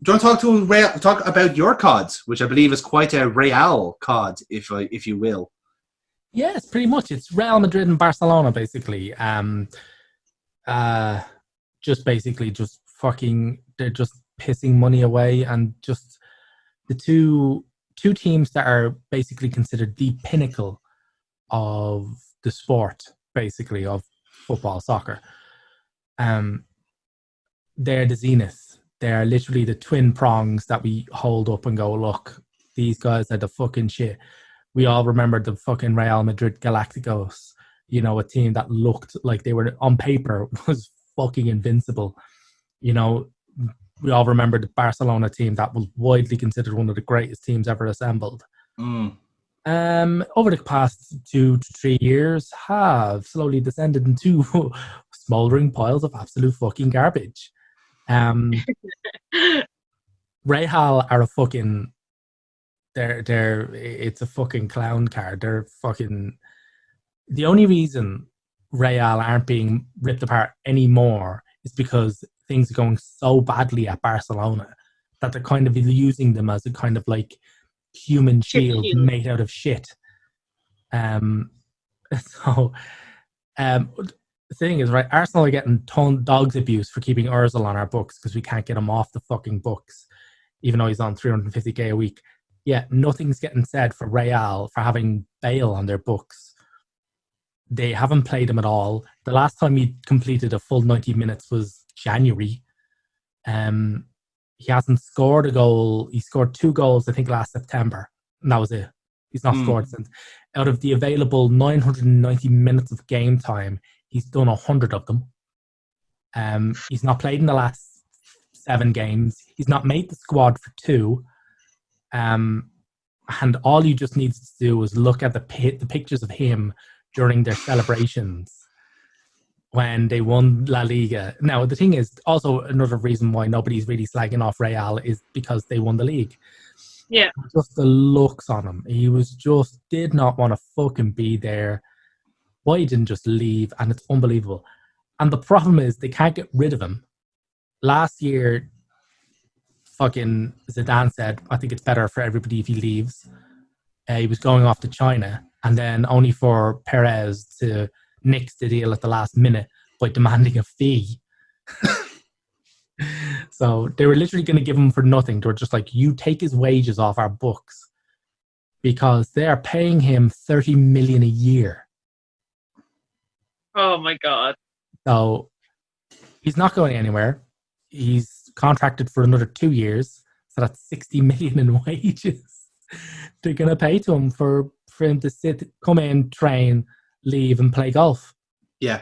do you want to talk about your COD, which I believe is quite a Real COD, if you will? Yes, pretty much. It's Real Madrid and Barcelona, basically. Just fucking, they're just pissing money away, and just the two teams that are basically considered the pinnacle of the sport, basically, of football, soccer. They're the zenith. They're literally the twin prongs that we hold up and go, look, these guys are the fucking shit. We all remember the fucking Real Madrid Galacticos, you know, a team that looked like they were, on paper, was fucking invincible. You know, we all remember the Barcelona team that was widely considered one of the greatest teams ever assembled. Over the past 2 to 3 years have slowly descended into smouldering piles of absolute fucking garbage. Real are a fucking... it's a fucking clown card. They're fucking... The only reason Real aren't being ripped apart anymore is because things are going so badly at Barcelona that they're kind of using them as a kind of like human shield made out of shit. The thing is, right, Arsenal are getting dog's abuse for keeping Ozil on our books because we can't get him off the fucking books, even though he's on 350k a week. Yeah, nothing's getting said for Real for having Bale on their books. They haven't played him at all. The last time he completed a full 90 minutes was January. He hasn't scored a goal. He scored 2 goals, I think, last September. And that was it. He's not scored since. Out of the available 990 minutes of game time, he's done 100 of them. He's not played in the last 7 games. He's not made the squad for 2. And all you just need to do is look at the pictures of him during their celebrations when they won La Liga. Now, the thing is, also another reason why nobody's really slagging off Real is because they won the league. Yeah. Just the looks on him. He did not want to fucking be there. Why he didn't just leave, and it's unbelievable. And the problem is they can't get rid of him. Last year, fucking Zidane said, I think it's better for everybody if he leaves. He was going off to China, and then only for Perez to nix the deal at the last minute by demanding a fee. So they were literally going to give him for nothing. They were just like, you take his wages off our books, because they are paying him 30 million a year. Oh my God. So he's not going anywhere. He's contracted for another 2 years. So that's 60 million in wages they're going to pay to him for him to come in, train, leave, and play golf. Yeah.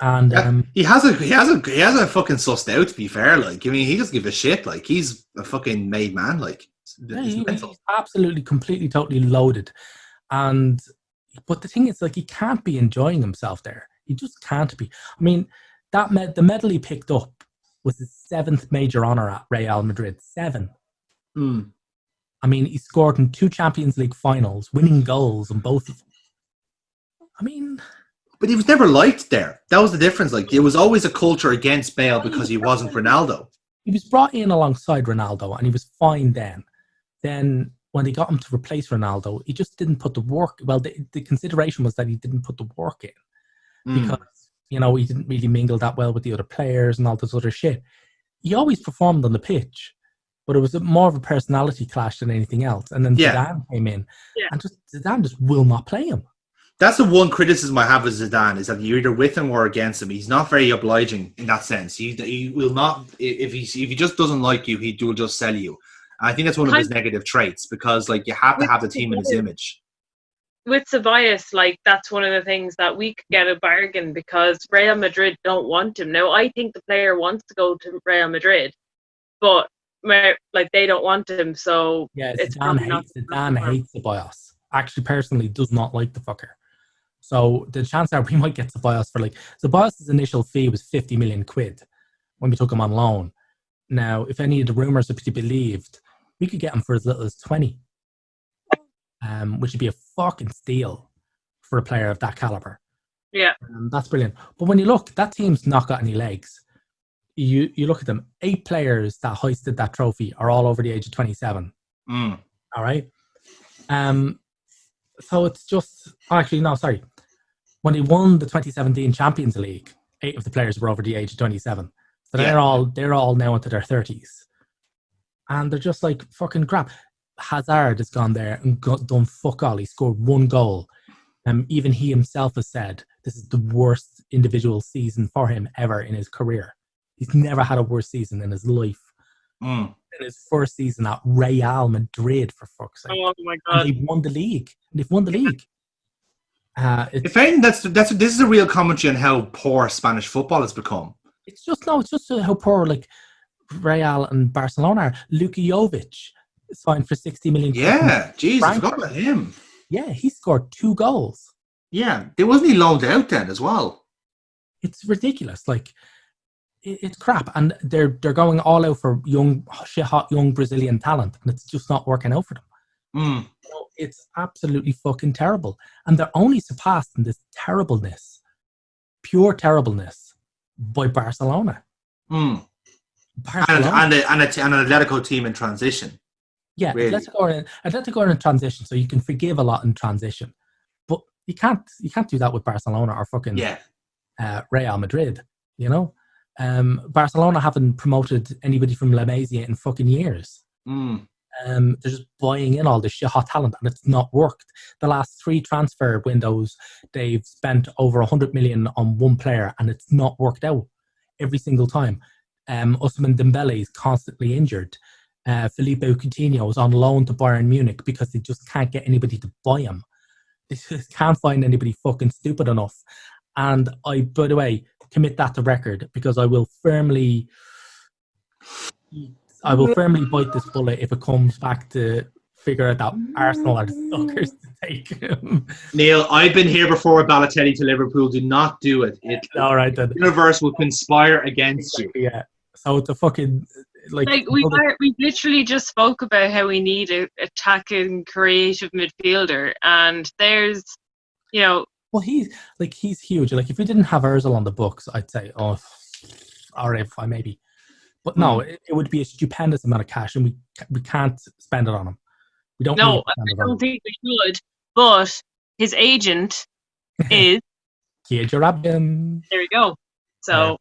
And he has a fucking sussed out, to be fair. Like, I mean, he doesn't give a shit. Like, he's a fucking made man. Like, he's absolutely, completely, totally loaded. But the thing is, like, he can't be enjoying himself there. He just can't be. I mean, the medal he picked up was his 7th major honor at Real Madrid. 7. I mean, he scored in 2 Champions League finals, winning goals in both of them. I mean, but he was never liked there. That was the difference. Like, there was always a culture against Bale because he wasn't Ronaldo. He was brought in alongside Ronaldo, and he was fine then. Then, when they got him to replace Ronaldo, he just didn't put the work. Well, the consideration was that he didn't put the work in because, you know, he didn't really mingle that well with the other players and all this other shit. He always performed on the pitch, but it was more of a personality clash than anything else. And then Zidane came in, and Zidane just will not play him. That's the one criticism I have with Zidane, is that you're either with him or against him. He's not very obliging in that sense. He will not, if he just doesn't like you, he will just sell you. And I think that's one of his negative traits, because like you have to have the team in his image. With Ceballos, like, that's one of the things that we could get a bargain, because Real Madrid don't want him. Now, I think the player wants to go to Real Madrid, but like, they don't want him, so it's Zidane hates Ceballos. Actually, personally, does not like the fucker. So the chance that we might get Ceballos for, like, Ceballos' initial fee was 50 million quid when we took him on loan. Now, if any of the rumours are to be believed, we could get him for as little as 20, which would be a fucking steal for a player of that calibre. Yeah. That's brilliant. But when you look, that team's not got any legs. You look at them, 8 players that hoisted that trophy are all over the age of 27. All right? So it's just... Actually, no, sorry. When they won the 2017 Champions League, 8 of the players were over the age of 27. So they're all now into their 30s. And they're just like fucking crap. Hazard has gone there and done fuck all. He scored 1 goal. Even he himself has said this is the worst individual season for him ever in his career. He's never had a worse season in his life. In his first season at Real Madrid, for fuck's sake. Oh my God. And they've won the league. If anything, this is a real commentary on how poor Spanish football has become. It's just how poor, like, Real and Barcelona are. Luka Jovic signed for 60 million. Yeah, jeez, I forgot about him. Yeah, he scored 2 goals. Yeah, wasn't he loaned out then as well? It's ridiculous. Like, it's crap, and they're going all out for hot young Brazilian talent, and it's just not working out for them. So it's absolutely fucking terrible, and they're only surpassed in this terribleness, pure terribleness, by Barcelona. And an Atletico team in transition. Yeah, really. Atletico are in transition, so you can forgive a lot in transition, but you can't do that with Barcelona or fucking Real Madrid. You know, Barcelona haven't promoted anybody from La Masia in fucking years. They're just buying in all this shit hot talent, and it's not worked. The last 3 transfer windows, they've spent over 100 million on 1 player, and it's not worked out every single time. Ousmane Dembele is constantly injured. Felipe Coutinho is on loan to Bayern Munich because they just can't get anybody to buy him. They just can't find anybody fucking stupid enough. And I, by the way, commit that to record, because I will firmly bite this bullet if it comes back to figure out that Arsenal are the suckers to take him. Neil, I've been here before with Balotelli to Liverpool. Do not do it. All right, then. The universe will conspire against you. Yeah. So it's a fucking... Like we literally just spoke about how we need a attacking, creative midfielder, and there's, you know... Well, he's huge. Like, if we didn't have Ozil on the books, I'd say, all right, fine, maybe. But no, it would be a stupendous amount of cash, and we can't spend it on him. We don't. No, I don't think we should. But his agent is Rabin. There we go. So,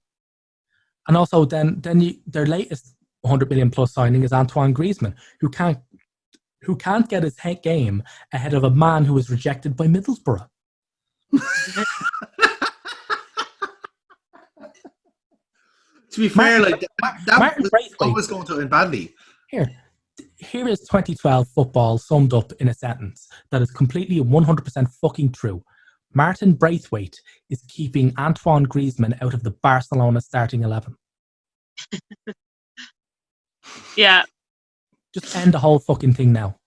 and also then their latest 100 million plus signing is Antoine Griezmann, who can't get his game ahead of a man who was rejected by Middlesbrough. To be fair, like that Martin was Braithwaite always going to end badly. Here is 2012 football summed up in a sentence that is completely 100% fucking true. Martin Braithwaite is keeping Antoine Griezmann out of the Barcelona starting 11. Yeah. Just end the whole fucking thing now.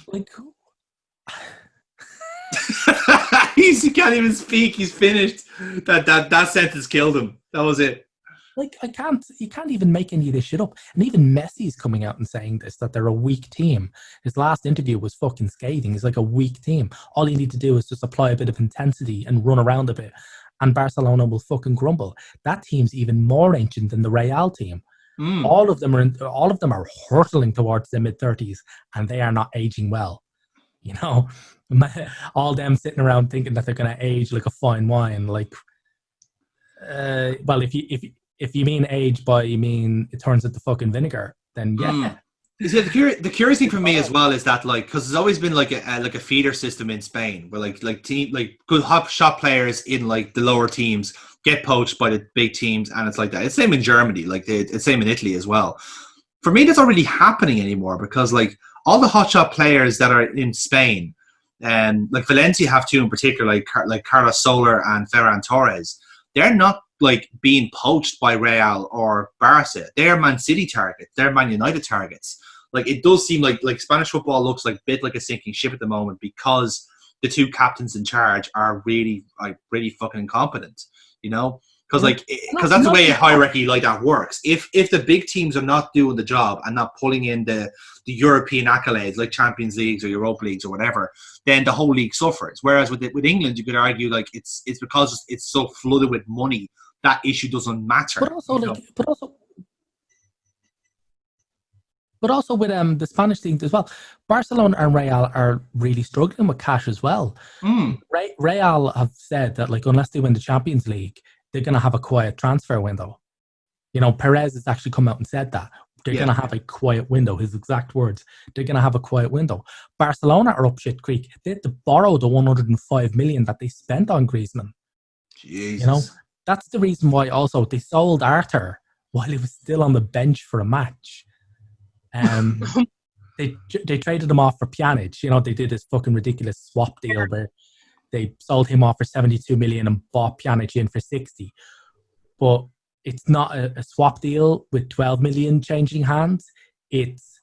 Like, he can't even speak. He's finished. That sentence killed him. That was it. Like, you can't even make any of this shit up. And even Messi's coming out and saying this, that they're a weak team. His last interview was fucking scathing. He's like, a weak team. All you need to do is just apply a bit of intensity and run around a bit, and Barcelona will fucking crumble. That team's even more ancient than the Real team. All of them are hurtling towards their mid-30s, and they are not aging well. You know, all them sitting around thinking that they're going to age like a fine wine. Like, well, if you mean age by you mean it turns into fucking vinegar, then yeah. See, the curious thing for me as well is that, like, because there's always been like a feeder system in Spain where like good hot shot players in like the lower teams get poached by the big teams, and it's like that. It's same in Germany, like it's same in Italy as well. For me, that's not really happening anymore because like all the hot shot players that are in Spain, and like Valencia have two in particular, like Carlos Soler and Ferran Torres. They're not like being poached by Real or Barca. They're Man City targets. They're Man United targets. Like, it does seem like Spanish football looks like a bit like a sinking ship at the moment because the two captains in charge are really fucking incompetent, you know? Because that's the way a hierarchy like that works. If the big teams are not doing the job and not pulling in the European accolades like Champions Leagues or Europa Leagues or whatever, then the whole league suffers. Whereas with England, you could argue like it's because it's so flooded with money that issue doesn't matter. But also with the Spanish leagues as well, Barcelona and Real are really struggling with cash as well. Real have said that like unless they win the Champions League, they're going to have a quiet transfer window. You know, Perez has actually come out and said that. They're going to have a quiet window, his exact words. They're going to have a quiet window. Barcelona are up shit creek. They had to borrow the 105 million that they spent on Griezmann. Jesus. You know, that's the reason why also they sold Arthur while he was still on the bench for a match. They traded him off for Pjanic. You know, they did this fucking ridiculous swap deal where they sold him off for 72 million and bought Pjanic in for 60. But it's not a swap deal with 12 million changing hands. It's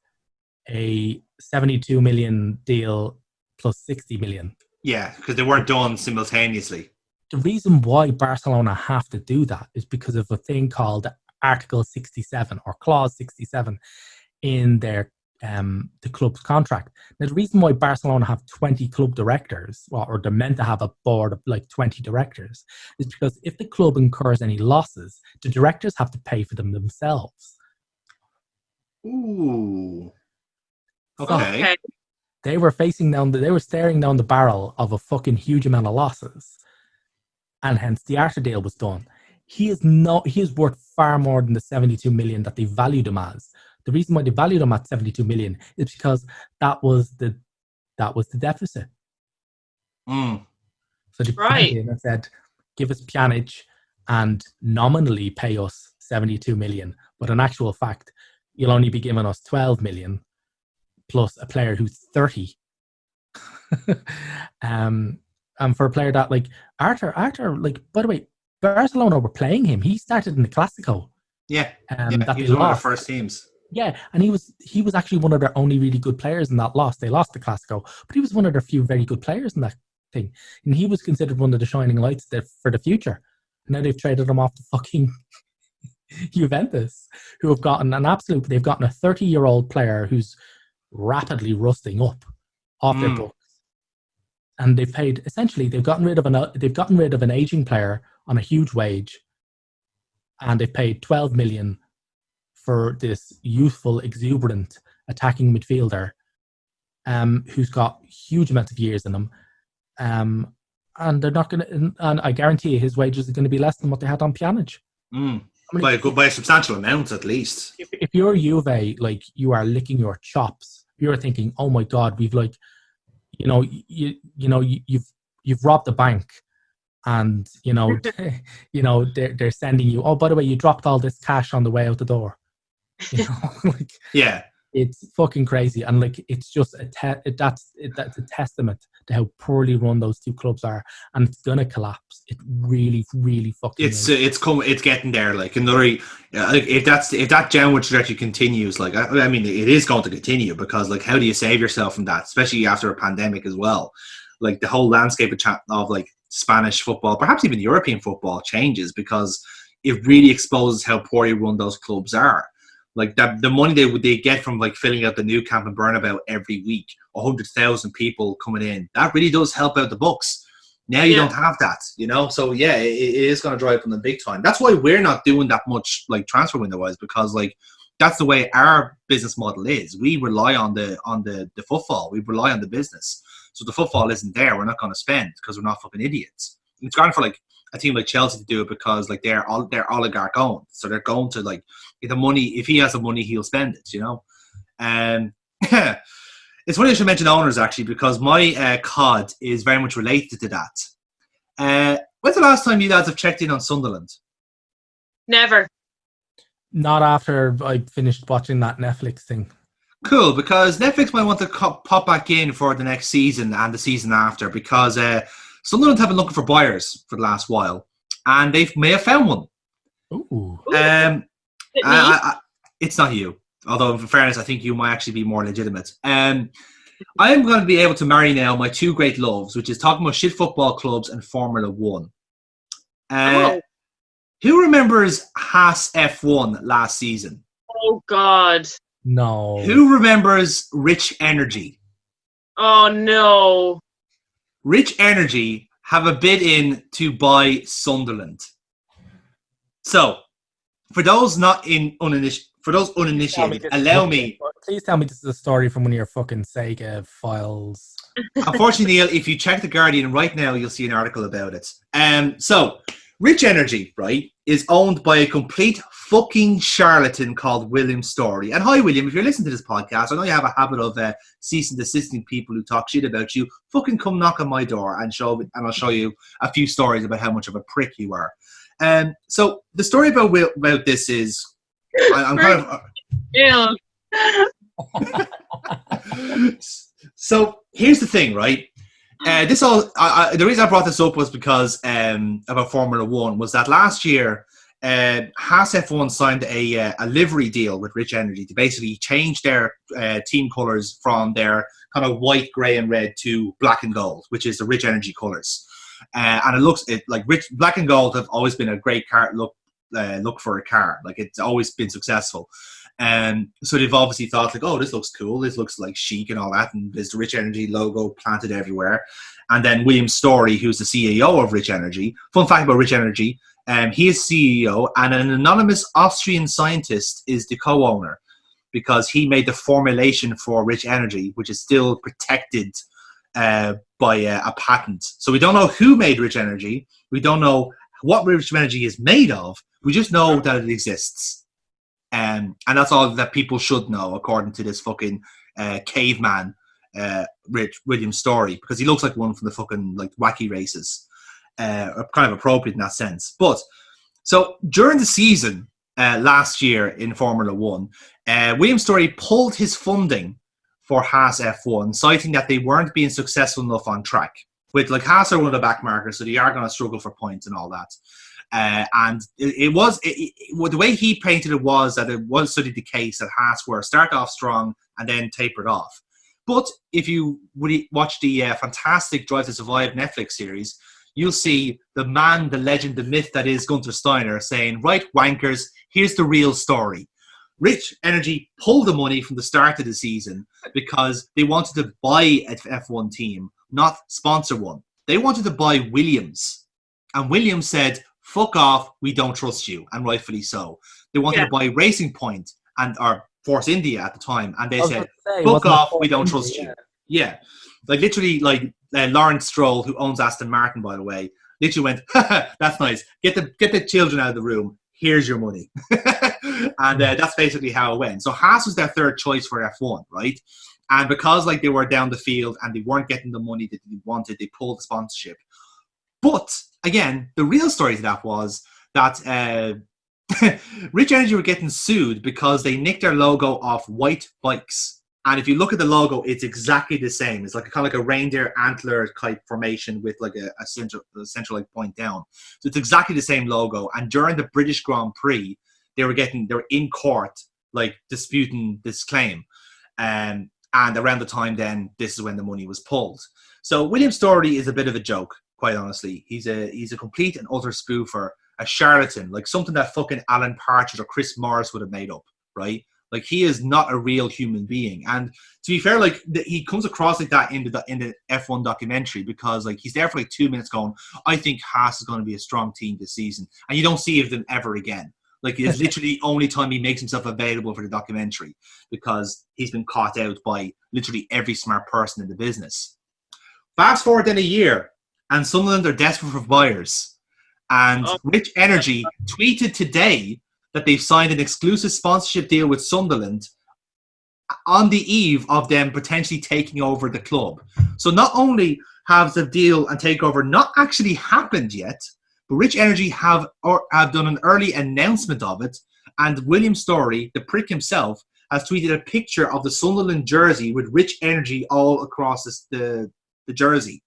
a 72 million deal plus 60 million. Yeah, because they weren't done simultaneously. The reason why Barcelona have to do that is because of a thing called Article 67 or Clause 67 in their the club's contract. Now, the reason why Barcelona have 20 club directors, or they're meant to have a board of like 20 directors, is because if the club incurs any losses, the directors have to pay for them themselves. Ooh. Okay. Okay. They were staring down the barrel of a fucking huge amount of losses, and hence the Arthur deal was done. He is worth far more than the 72 million that they valued him as. The reason why they valued him at 72 million is because that was the deficit. So they came in and said, give us Pjanic and nominally pay us 72 million. But in actual fact, you'll only be giving us 12 million plus a player who's 30. And for a player that like Arthur, like, by the way, Barcelona were playing him. He started in the Clásico. Yeah. That he was one of the first teams. Yeah, and he was actually one of their only really good players in that loss. They lost the Clásico, but he was one of their few very good players in that thing. And he was considered one of the shining lights for the future. And now they've traded him off to fucking Juventus, who have gotten they've gotten a 30-year-old player who's rapidly rusting up off their books. And they've gotten rid of an aging player on a huge wage, and they've paid 12 million for this youthful, exuberant attacking midfielder who's got huge amounts of years in him. And they're not going to, and I guarantee you his wages are going to be less than what they had on Pjanic. By a substantial amount, at least. If you're Juve, like, you are licking your chops. You're thinking, oh my God, we've like, you've robbed the bank and they're sending you. Oh, by the way, you dropped all this cash on the way out the door. Yeah. It's fucking crazy, and like it's just that's a testament to how poorly run those two clubs are, and it's gonna collapse. It really, really fucking. It's getting there. Like if that downward trajectory continues, like I mean, it is going to continue because like how do you save yourself from that, especially after a pandemic as well? Like the whole landscape of like Spanish football, perhaps even European football, changes because it really exposes how poorly run those clubs are. Like the money they get from like filling out the new Camp and Bernabeu every week, 100,000 people coming in, that really does help out the books. Now you don't have that, So yeah, it is going to drive up on the big time. That's why we're not doing that much like transfer window wise, because like that's the way our business model is. We rely on the footfall. We rely on the business. So the footfall isn't there. We're not going to spend because we're not fucking idiots. It's gone for like a team like Chelsea to do it because like they're oligarch owned, so they're going to like if he has the money, he'll spend it, And it's funny you should mention owners actually, because my COD is very much related to that. When's the last time you guys have checked in on Sunderland? Never. Not after I finished watching that Netflix thing. Cool, because Netflix might want to pop back in for the next season and the season after, because Sunderland have been looking for buyers for the last while, and they may have found one. Ooh. It's not you. Although, in fairness, I think you might actually be more legitimate. I am going to be able to marry now my two great loves, which is talking about shit football clubs and Formula 1. Who remembers Haas F1 last season? Oh, God. No. Who remembers Rich Energy? Oh, no. Rich Energy have a bid in to buy Sunderland. So, for those uninitiated, allow me. Please tell me this is a story from one of your fucking Sega files. Unfortunately, Neil, if you check the Guardian right now, you'll see an article about it. So, Rich Energy, right, is owned by a complete fucking charlatan called William Story. And hi, William, if you're listening to this podcast, I know you have a habit of cease and desisting people who talk shit about you. Fucking come knock on my door and I'll show you a few stories about how much of a prick you are. So the story about this is, I'm kind of. So here's the thing, right? The reason I brought this up was because about Formula 1 was that last year Haas F1 signed a livery deal with Rich Energy to basically change their team colours from their kind of white, grey and red to black and gold, which is the Rich Energy colours. And it looks like black and gold have always been a great car look for a car. Like it's always been successful. So they've obviously thought like, oh, this looks cool. This looks like chic and all that. And there's the Rich Energy logo planted everywhere. And then William Story, who's the CEO of Rich Energy. Fun fact about Rich Energy, he is CEO, and an anonymous Austrian scientist is the co-owner because he made the formulation for Rich Energy, which is still protected by a patent. So we don't know who made Rich Energy. We don't know what Rich Energy is made of. We just know that it exists. And that's all that people should know, according to this fucking caveman, William Story, because he looks like one from the fucking like wacky races. Kind of appropriate in that sense. But so during the season last year in Formula 1, William Story pulled his funding for Haas F1, citing that they weren't being successful enough on track. With like Haas are one of the backmarkers, so they are going to struggle for points and all that. And the way he painted it was that it was sort of the case that Haas were start off strong and then tapered off. But if you watch the fantastic Drive to Survive Netflix series, you'll see the man, the legend, the myth that is Gunther Steiner saying, right, wankers, here's the real story. Rich Energy pulled the money from the start of the season because they wanted to buy an F1 team, not sponsor one. They wanted to buy Williams. And Williams said, fuck off, we don't trust you. And rightfully so. They wanted to buy Racing Point or Force India at the time. And they said, fuck off, we don't trust you. Yeah. Like literally, like Lawrence Stroll, who owns Aston Martin, by the way, literally went, that's nice. Get the children out of the room. Here's your money. And that's basically how it went. So Haas was their third choice for F1, right? And because like they were down the field and they weren't getting the money that they wanted, they pulled the sponsorship. But again, the real story to that was that Rich Energy were getting sued because they nicked their logo off white bikes. And if you look at the logo, it's exactly the same. It's like kind of like a reindeer antler type formation with like a central like point down. So it's exactly the same logo. And during the British Grand Prix, they were in court, like disputing this claim. And around the time then, this is when the money was pulled. So William Story is a bit of a joke, quite honestly. He's a complete and utter spoofer, a charlatan, like something that fucking Alan Partridge or Chris Morris would have made up, right? Like, he is not a real human being. And to be fair, like, he comes across like that in the F1 documentary, because like he's there for like 2 minutes going, I think Haas is going to be a strong team this season. And you don't see them ever again. Like, it's literally the only time he makes himself available for the documentary, because he's been caught out by literally every smart person in the business. Fast forward then a year, and Sunderland are desperate for buyers. And Rich Energy tweeted today that they've signed an exclusive sponsorship deal with Sunderland on the eve of them potentially taking over the club. So not only have the deal and takeover not actually happened yet, but Rich Energy have done an early announcement of it. And William Story, the prick himself, has tweeted a picture of the Sunderland jersey with Rich Energy all across the jersey.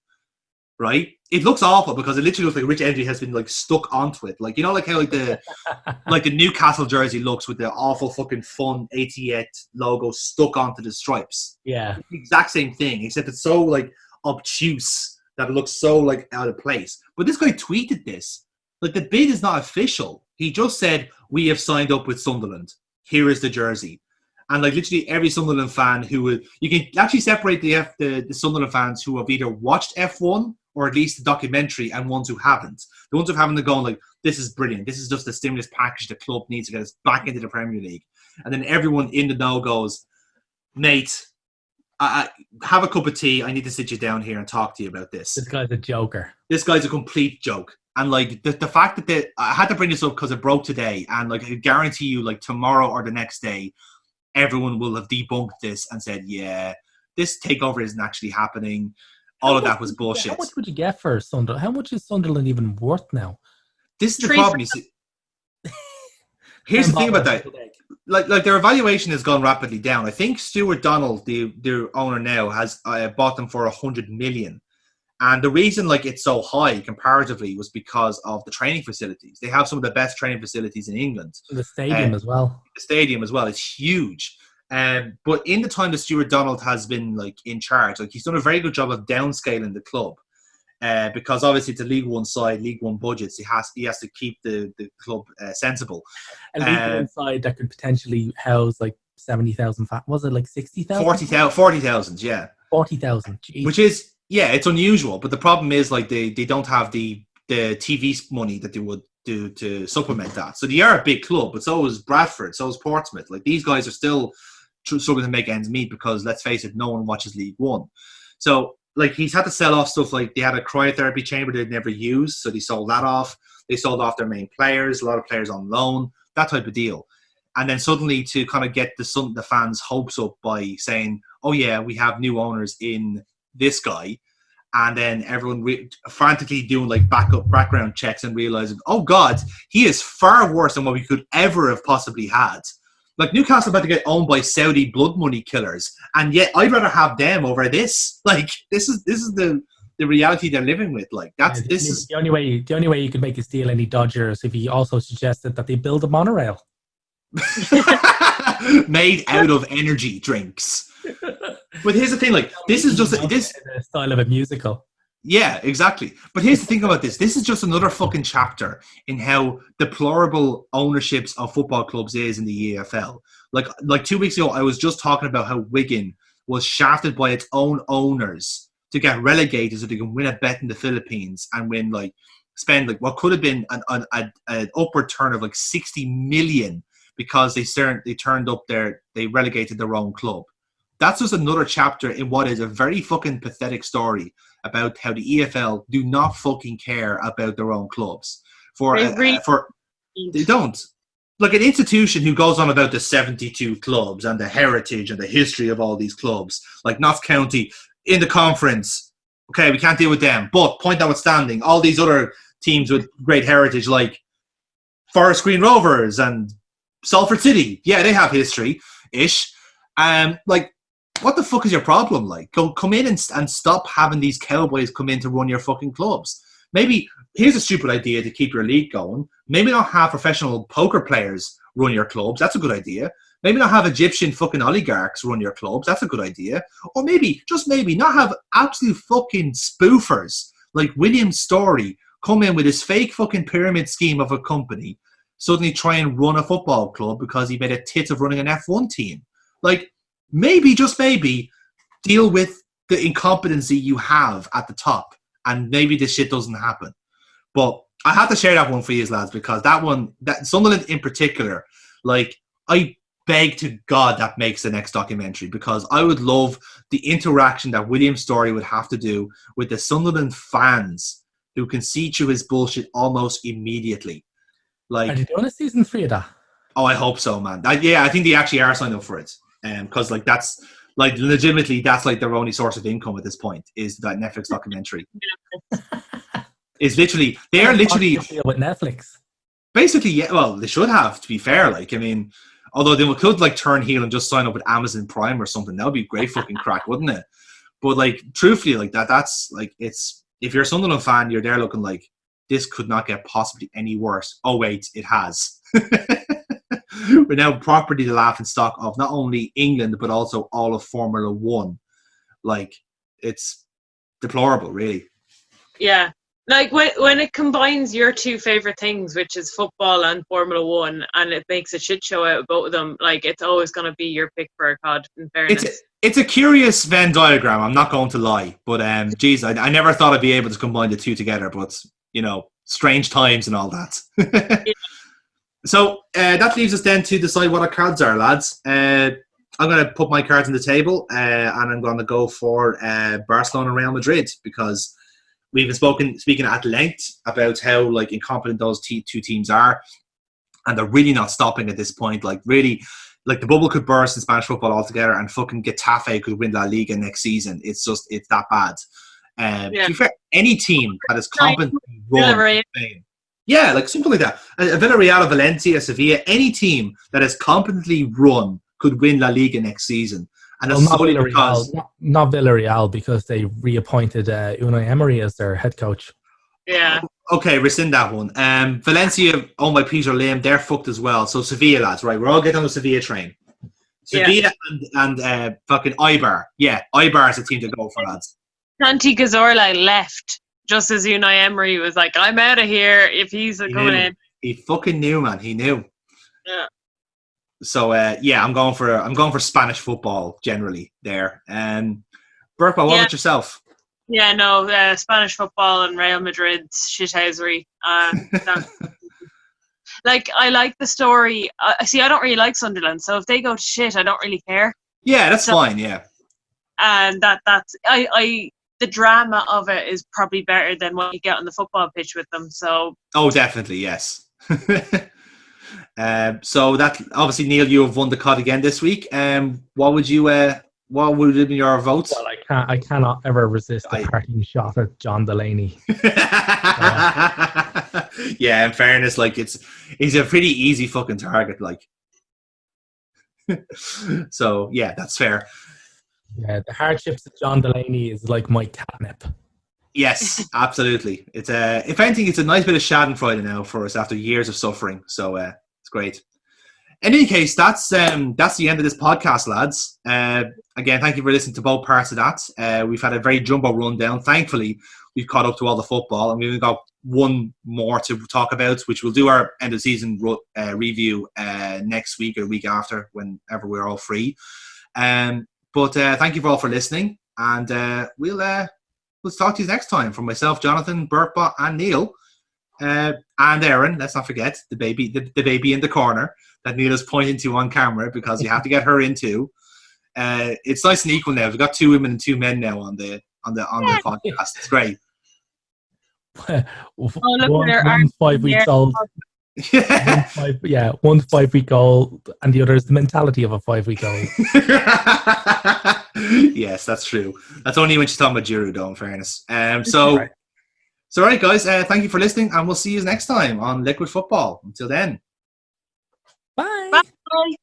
Right? It looks awful because it literally looks like Rich Energy has been like stuck onto it. Like, you know, like how like the Newcastle jersey looks with the awful fucking fun 88 logo stuck onto the stripes. Yeah. It's the exact same thing, except it's so like obtuse that it looks so like out of place. But this guy tweeted this. Like, the bid is not official. He just said, we have signed up with Sunderland. Here is the jersey. And like literally every Sunderland fan you can actually separate the Sunderland fans who have either watched F1 or at least the documentary, and ones who haven't. The ones who haven't, they're going like, this is brilliant. This is just the stimulus package the club needs to get us back into the Premier League. And then everyone in the know goes, mate, have a cup of tea. I need to sit you down here and talk to you about this. This guy's a joker. This guy's a complete joke. And like the fact that I had to bring this up because it broke today, and like I guarantee you, like tomorrow or the next day, everyone will have debunked this and said, yeah, this takeover isn't actually happening. All of that was bullshit. How much would you get for Sunderland? How much is Sunderland even worth now? This is the problem. You see, here's the thing about that. Like their evaluation has gone rapidly down. I think Stuart Donald, their owner now, has bought them for 100 million. And the reason like it's so high comparatively was because of the training facilities. They have some of the best training facilities in England. The stadium as well. The stadium as well. It's huge. But in the time that Stuart Donald has been like in charge, like he's done a very good job of downscaling the club, because obviously it's a League One side, League One budgets. He has to keep the club sensible. A League One side that could potentially house like 70,000. Was it like 60,000? 40,000. Yeah. 40,000. Which is it's unusual. But the problem is like they don't have the TV money that they would do to supplement that. So they are a big club, but so is Bradford, so is Portsmouth. Like these guys are still struggling to make ends meet because, let's face it, no one watches League One. So like he's had to sell off stuff. Like they had a cryotherapy chamber they'd never used, so they sold that off. They sold off their main players, a lot of players on loan, that type of deal. And then suddenly to kind of get the fans' hopes up by saying, oh yeah, we have new owners in this guy. And then everyone frantically doing like background checks and realizing, oh God, he is far worse than what we could ever have possibly had. Like Newcastle about to get owned by Saudi blood money killers, and yet I'd rather have them over this. Like this is the reality they're living with. Like the only way you could make this deal any dodgier is if he also suggested that they build a monorail made out of energy drinks. But here's the thing, like this is just this the style of a musical. Yeah, exactly. But here's the thing about this. This is just another fucking chapter in how deplorable ownerships of football clubs is in the EFL. Like 2 weeks ago, I was just talking about how Wigan was shafted by its own owners to get relegated so they can win a bet in the Philippines and spend like what could have been an upward turn of like 60 million because they relegated their own club. That's just another chapter in what is a very fucking pathetic story about how the EFL do not fucking care about their own clubs. They don't. Like an institution who goes on about the 72 clubs and the heritage and the history of all these clubs, like Notts County in the conference, Okay, we can't deal with them. But point notwithstanding, all these other teams with great heritage, like Forest Green Rovers and Salford City, yeah, they have history-ish. Like, what the fuck is your problem? Like, come in and stop having these cowboys come in to run your fucking clubs. Maybe, here's a stupid idea to keep your league going. Maybe not have professional poker players run your clubs. That's a good idea. Maybe not have Egyptian fucking oligarchs run your clubs. That's a good idea. Or maybe, just maybe, not have absolute fucking spoofers like William Story come in with his fake fucking pyramid scheme of a company, suddenly try and run a football club because he made a tit of running an F1 team. Like, maybe, just maybe, deal with the incompetency you have at the top, and maybe this shit doesn't happen. But I have to share that one for you, lads, because that Sunderland in particular, like, I beg to God that makes the next documentary, because I would love the interaction that William Story would have to do with the Sunderland fans who can see through his bullshit almost immediately. Like, are they doing a season 3 of that? Oh, I hope so, man. I think they actually are signed up for it. Because like that's like legitimately that's like their only source of income at this point is that Netflix documentary. Is literally they are literally with Netflix. Basically, yeah. Well, they should have, to be fair. Like, I mean, although they could like turn heel and just sign up with Amazon Prime or something, that would be great fucking crack, wouldn't it? But like, truthfully, like that's like, it's, if you're a Sunderland fan, you're there looking like this could not get possibly any worse. Oh wait, it has. We're now properly the laughing stock of not only England but also all of Formula One. Like, it's deplorable, really. Yeah. Like, when it combines your two favourite things, which is football and Formula One, and it makes a shit show out of both of them, like, it's always going to be your pick for a COD, in fairness. It's a curious Venn diagram, I'm not going to lie. But, geez, I never thought I'd be able to combine the two together. But, you know, strange times and all that. Yeah. So, that leaves us then to decide what our cards are, lads. I'm going to put my cards on the table, and I'm going to go for Barcelona and Real Madrid, because we've been speaking at length about how like incompetent those two teams are, and they're really not stopping at this point. Like, really, like, the bubble could burst in Spanish football altogether, and fucking Getafe could win La Liga next season. It's that bad. To be fair, any team that is competently run, yeah, like something like that. Villarreal, Valencia, Sevilla, any team that is competently run could win La Liga next season. And well, not Villarreal, not Villarreal, because they reappointed Unai Emery as their head coach. Yeah. Okay, rescind that one. Valencia, owned by Peter Lim, they're fucked as well. So Sevilla, lads, right? We're all getting on the Sevilla train. Sevilla and fucking Eibar. Yeah, Eibar is a team to go for, lads. Santi Cazorla left just as Unai Emery was like, I'm out of here if he's coming in. He fucking knew, man. He knew. Yeah. So yeah, I'm going for Spanish football generally there. Burpa, what about yourself? Yeah, no, Spanish football and Real Madrid's shithousery. Like, I like the story. See, I don't really like Sunderland, so if they go to shit, I don't really care. Yeah, that's fine. Yeah, and that's the drama of it is probably better than what you get on the football pitch with them. So. Oh, definitely, yes. So that obviously, Neil, you have won the COD again this week. What would have been your votes? Well, I cannot ever resist a parting shot at John Delaney. Yeah, in fairness, like he's a pretty easy fucking target, like. So yeah, that's fair. Yeah, the hardships of John Delaney is like my catnip. Yes, absolutely. It's if anything, it's a nice bit of Schadenfreude now for us after years of suffering. So it's great. In any case, that's the end of this podcast, lads. Again, thank you for listening to both parts of that. We've had a very jumbo rundown. Thankfully, we've caught up to all the football, and we've got one more to talk about, which we'll do our end of season review next week or the week after, whenever we're all free. But thank you all for listening, and we'll talk to you next time. From myself, Jonathan, Burpbot, and Neil, and Erin. Let's not forget the baby in the corner that Neil is pointing to on camera, because you have to get her in too. It's nice and equal now. We've got 2 women and 2 men now on the podcast. It's great. One's 5 weeks old. One's 5 week old, and the other is the mentality of a 5 week old. Yes, that's true. That's only when she's talking about Giroud, though, in fairness. So, all right, guys, thank you for listening, and we'll see you next time on Liquid Football. Until then. Bye. Bye.